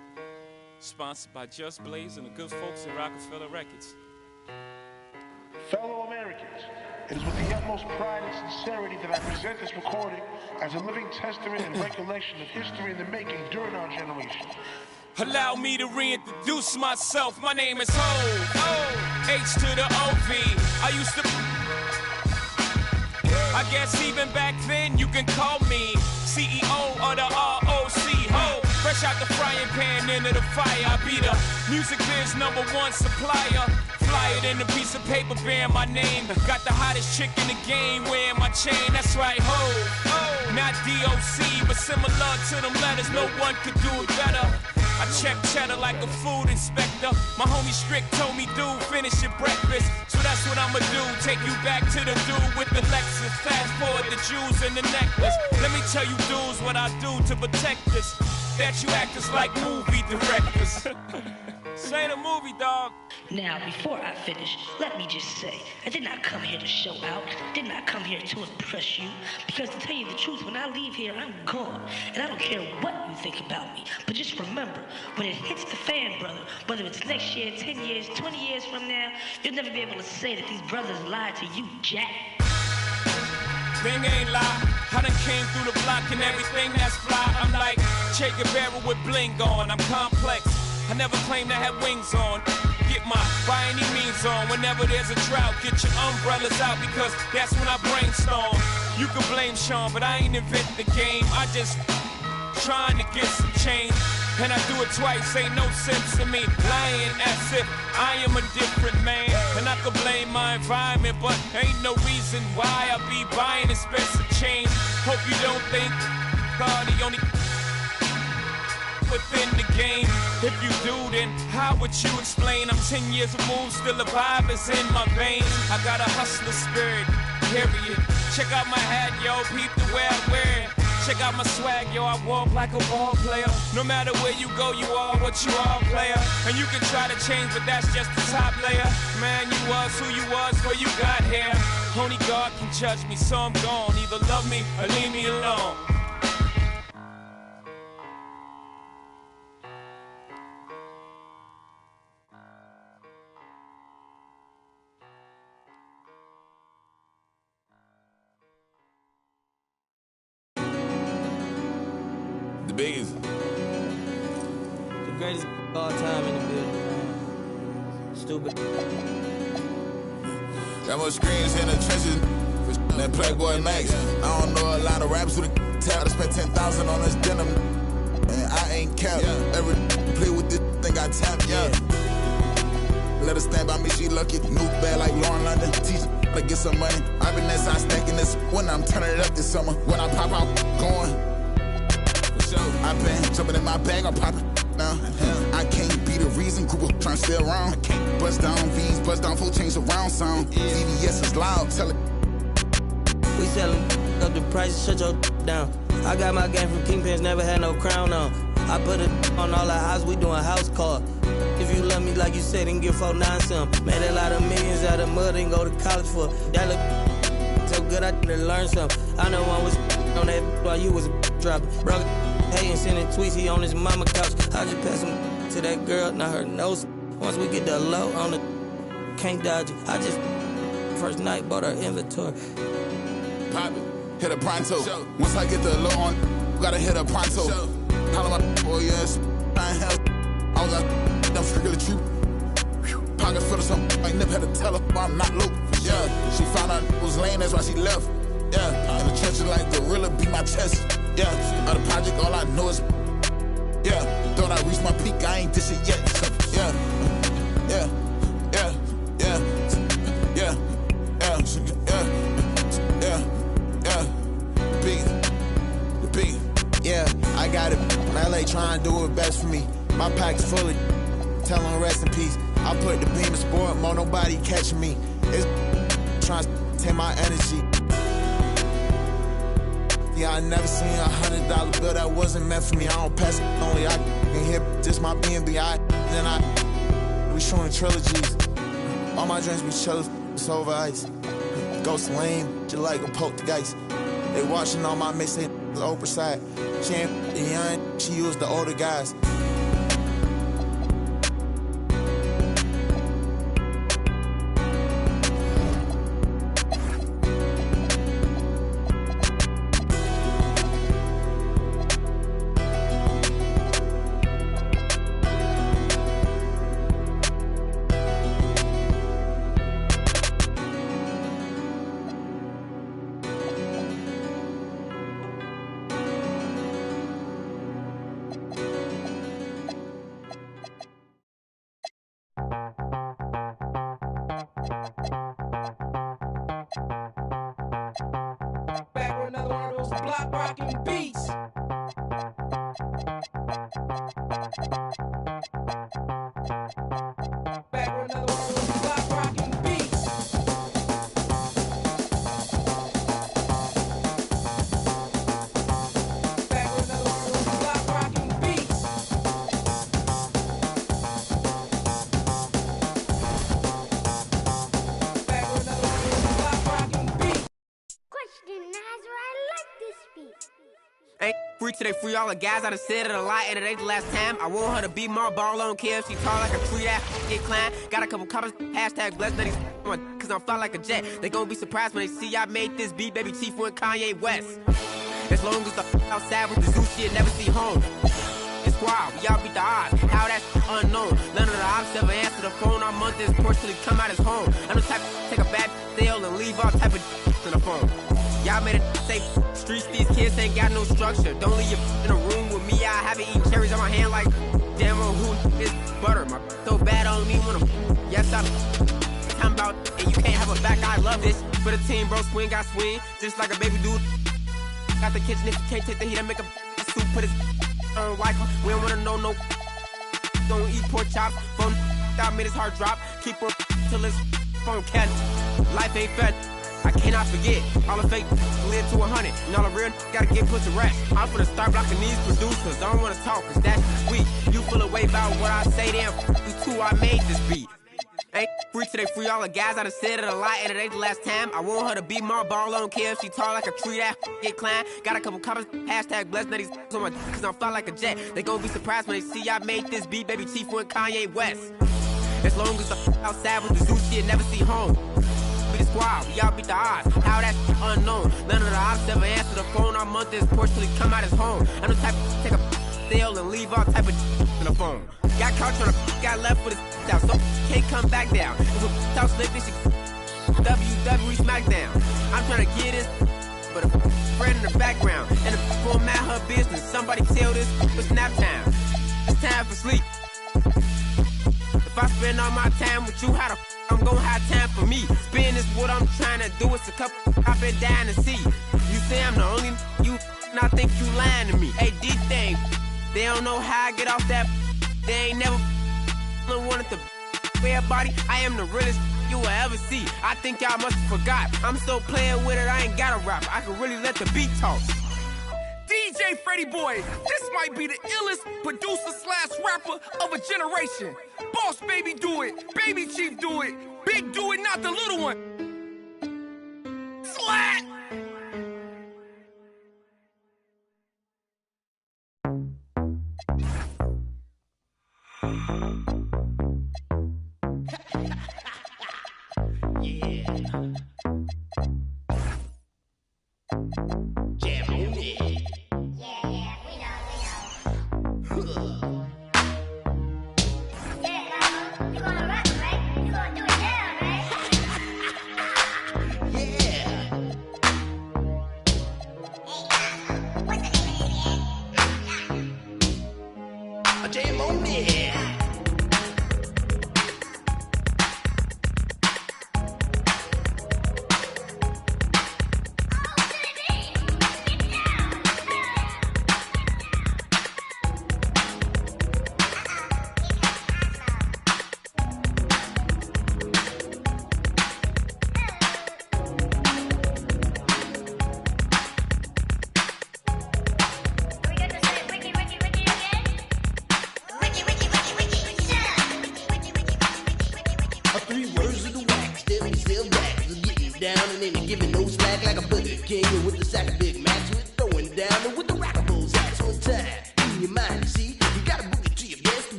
sponsored by Just Blaze and the good folks at Rockefeller Records. Fellow Americans, it is with the utmost pride and sincerity that I present this recording as a living testament and recollection of history in the making during our generation. Allow me to reintroduce myself. My name is Ho, H to the O-V. I used to... I guess even back then you can call me CEO of the ROC. Ho, fresh out the frying pan into the fire. I be the music biz #1 supplier. Fly it in a piece of paper bearing my name. Got the hottest chick in the game wearing my chain. That's right, ho. Not DOC, but similar to them letters. No one could do it better. I check cheddar like a food inspector. My homie Strick told me, dude, finish your breakfast. So that's what I'ma do. Take you back to the dude with the Lexus. Fast forward the jewels and the necklace. Let me tell you dudes what I do to protect this. That you actors like movie directors. This ain't a movie, dog. Now, before I finish, let me just say, I did not come here to show out, did not come here to impress you, because to tell you the truth, when I leave here, I'm gone, and I don't care what you think about me, but just remember, when it hits the fan, brother, whether it's next year, 10 years, 20 years from now, you'll never be able to say that these brothers lied to you, Jack. Thing ain't lie. I done came through the block and everything that's fly. I'm like Che Guevara with bling on. I'm complex. I never claimed I had wings on. Get my by any means on. Whenever there's a drought, get your umbrellas out because that's when I brainstorm. You can blame Sean, but I ain't invent the game. I just trying to get some change. And I do it twice, ain't no sense in me lying as if I am a different man. And I could blame my environment, but ain't no reason why I be buying expensive chains. Hope you don't think God the only within the game. If you do, then how would you explain? I'm 10 years removed, still the vibe is in my veins. I got a hustler spirit, period. Check out my hat, yo, peep the way I wear it. Check out my swag, yo, I walk like a ball player. No matter where you go, you are what you are, player. And you can try to change, but that's just the top layer. Man, you was who you was before you got here. Only God can judge me, so I'm gone. Either love me or leave me alone. Biggest. The greatest of all time in the building. Stupid. Got more screens in the trenches than Playboy Max. I don't know a lot of raps with a tap to spend 10,000 on this denim. And I ain't capped. Every play with this thing I tap, Let her stand by me, she lucky. New bad like Lauren London. Teach her to get some money. I've been inside stacking this when I'm turning it up this summer. When I pop out, going. I been jumping in my bag, I'm popping now. I can't be the reason, Google trying to stay around. Bust down V's, bust down full change around sound. CVS is loud, tell it. We sellin' up the price, shut your down. I got my game from Kingpins, never had no crown on. I put it on all our house, we doing house call. If you love me like you said, then give 4-9 some. Made a lot of millions out of mud and go to college for. That look so good, I didn't learn some. I know one was on that while you was dropping. Brother, hey, and sending tweets, he on his mama couch. I just pass him to that girl, now her nose. Once we get the low on the, can't dodge it. I just, first night, bought her inventory. Pop it, hit a pronto. Once I get the low on, gotta hit a pronto. Holla my boy, yes, I ain't hell. I was out, I'm freaking the truth. Pocket full of something, I never had to tell her, I'm not low. Yeah, she found out it was lame, that's why she left. Yeah, in the trenches like gorilla beat my chest. Yeah, out of project, all I know is thought I reached my peak, I ain't this shit yet. Yeah, big. Yeah, I got it. LA trying to do it best for me. My pack's fully. Tell them rest in peace. I put the beam of sport, more nobody catching me. It's trying to take my energy. Yeah, I never seen $100 bill that wasn't meant for me. I don't pass it only. I can hear just my B&B. We showing trilogies. All my dreams be chillin', it's over ice. Ghost lame, just like a poltergeist. They watching all my mixtape, the Oprah side. She ain't the young, she used the older guys. Back with another one of those block rocking beats. Back with another one of those block rocking beats. Back with another one of those block rocking beats. Back with another one of those block rocking beats. Question, Nazar, I like this beat. Ain't free till they free all the guys. I done said it a lot, and it ain't the last time. I want her to be more ball on Kim. She tall like a tree, that get climb. Got a couple comments, hashtag blessed that he's cause I'm fly like a jet. They gon' be surprised when they see I made this beat, baby Chief and Kanye West. As long as the outside with the zoo shit, never see home. It's wild, we all beat the odds. How that's unknown. None of the ops ever answer the phone. I'm on this porch till he come out his home. I'm the type to take a bad deal and leave all type of in the phone. Y'all made it say streets, these kids ain't got no structure. Don't leave your in a room with me, I have it eating cherries on my hand like damn on who is butter. My so bad on me when I'm yes I'm talking about and you can't have a back, I love this. For the team, bro, swing, got swing, just like a baby dude. Got the kitchen if you can't take the heat, I make a soup, put his like him. We don't wanna know no don't eat pork chops. Phone I made his heart drop. Keep her till his phone catch. Life ain't fed. I cannot forget. All the fake live to 100. And all the real gotta get put to rest. I'm finna start blocking these producers. Don't wanna talk, cause that's sweet. You feel away about what I say, damn. You too, I made this beat. Ain't free till they free all the guys. I done said it a lot, and it ain't the last time. I want her to be my ball, I don't care if she tall like a tree, that get climb. Got a couple comments, hashtag blessed, now these on my cause I'm fly like a jet. They gon' be surprised when they see I made this beat, baby Chief and Kanye West. As long as the outside with the zoo shit, never see home. Be the squad, we all beat the odds. How that's unknown. None of the ops ever answer the phone. Our month is Porsche till he come out his home. I'm the type to take a sale and leave all type of in the phone. Got caught trying to got left with his out, so can't come back down. If a talk slick, this shit WWE SmackDown. I'm trying to get this, but a friend in the background. And the format her business. Somebody tell this it's nap time. It's time for sleep. If I spend all my time with you, how the I'm gonna have time for me. Spin is what I'm trying to do. It's a couple I've been down to see. You say I'm the only you, and I think you lying to me. Hey, D thing, they don't know how I get off that. They ain't never wanted to wear body. I am the realest you will ever see. I think y'all must have forgot. I'm still playing with it. I ain't got a rap. I can really let the beat talk. DJ Freddie Boy, this might be the illest producer / rapper of a generation. Boss Baby do it, Baby Chief do it, Big do it, not the little one. Slat! Yeah. Jam on it. Yeah, we know. Yeah, you gonna rap, right? You gonna do it now, right? Yeah. What's the name of it? Jam on it.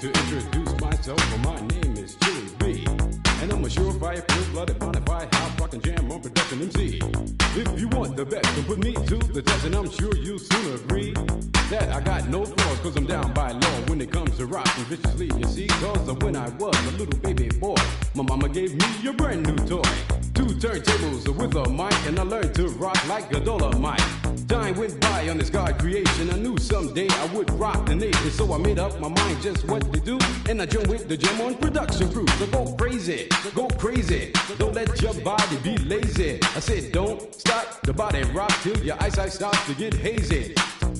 To introduce myself, my name is Chili B, and I'm a surefire, full-blooded, bonafide, house rockin' jam on production MC. If you want the best, then put me to the test, and I'm sure you'll soon agree that I got no flaws, cause I'm down by law when it comes to rockin' viciously, you see, cause when I was a little baby boy, my mama gave me a brand new toy. 2 turntables with a mic, and I learned to rock like a Dolomite. Time went by on this God creation. I knew someday I would rock the nation, so I made up my mind just what to do, and I joined with the Jam On production crew. So go crazy, don't let your body be lazy. I said don't stop the body rock till your eyesight starts to get hazy.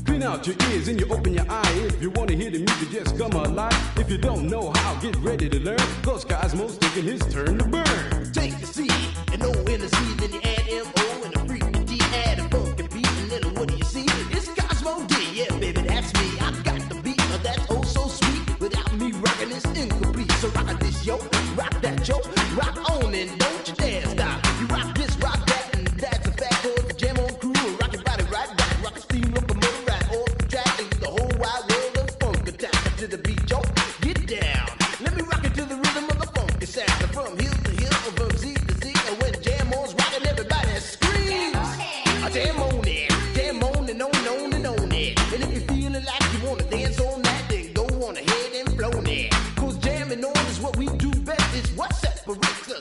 Clean out your ears and you open your eye. If you want to hear the music, just come alive. If you don't know how, get ready to learn, cause Cosmo's taking his turn to burn. Take the C and O in the C, then you add M-O and a freaky D, add a funky beat, and then what do you see? It's Cosmo D, yeah baby, that's me. I got the beat, that's oh so sweet. Without me rocking it's incomplete. So rock this yo, rock that yo, rock on and don't you dare stop. You rock this, rock that, and that's a fact. Cause the Jam On crew will rock your body right back. Rock a steam locomotive right off the track, and the whole wide world of funk attack. To the beat yo, get down. Let me rock it to the rhythm of the funky sound. From hill to hill, from Z to Z, and when Jam On's rocking, everybody screams. Jam on it, jam on and on and on and on it. And if you're feeling like you wanna dance on that, then go on ahead and flow it. Cause jamming on is what we do best. It's what separates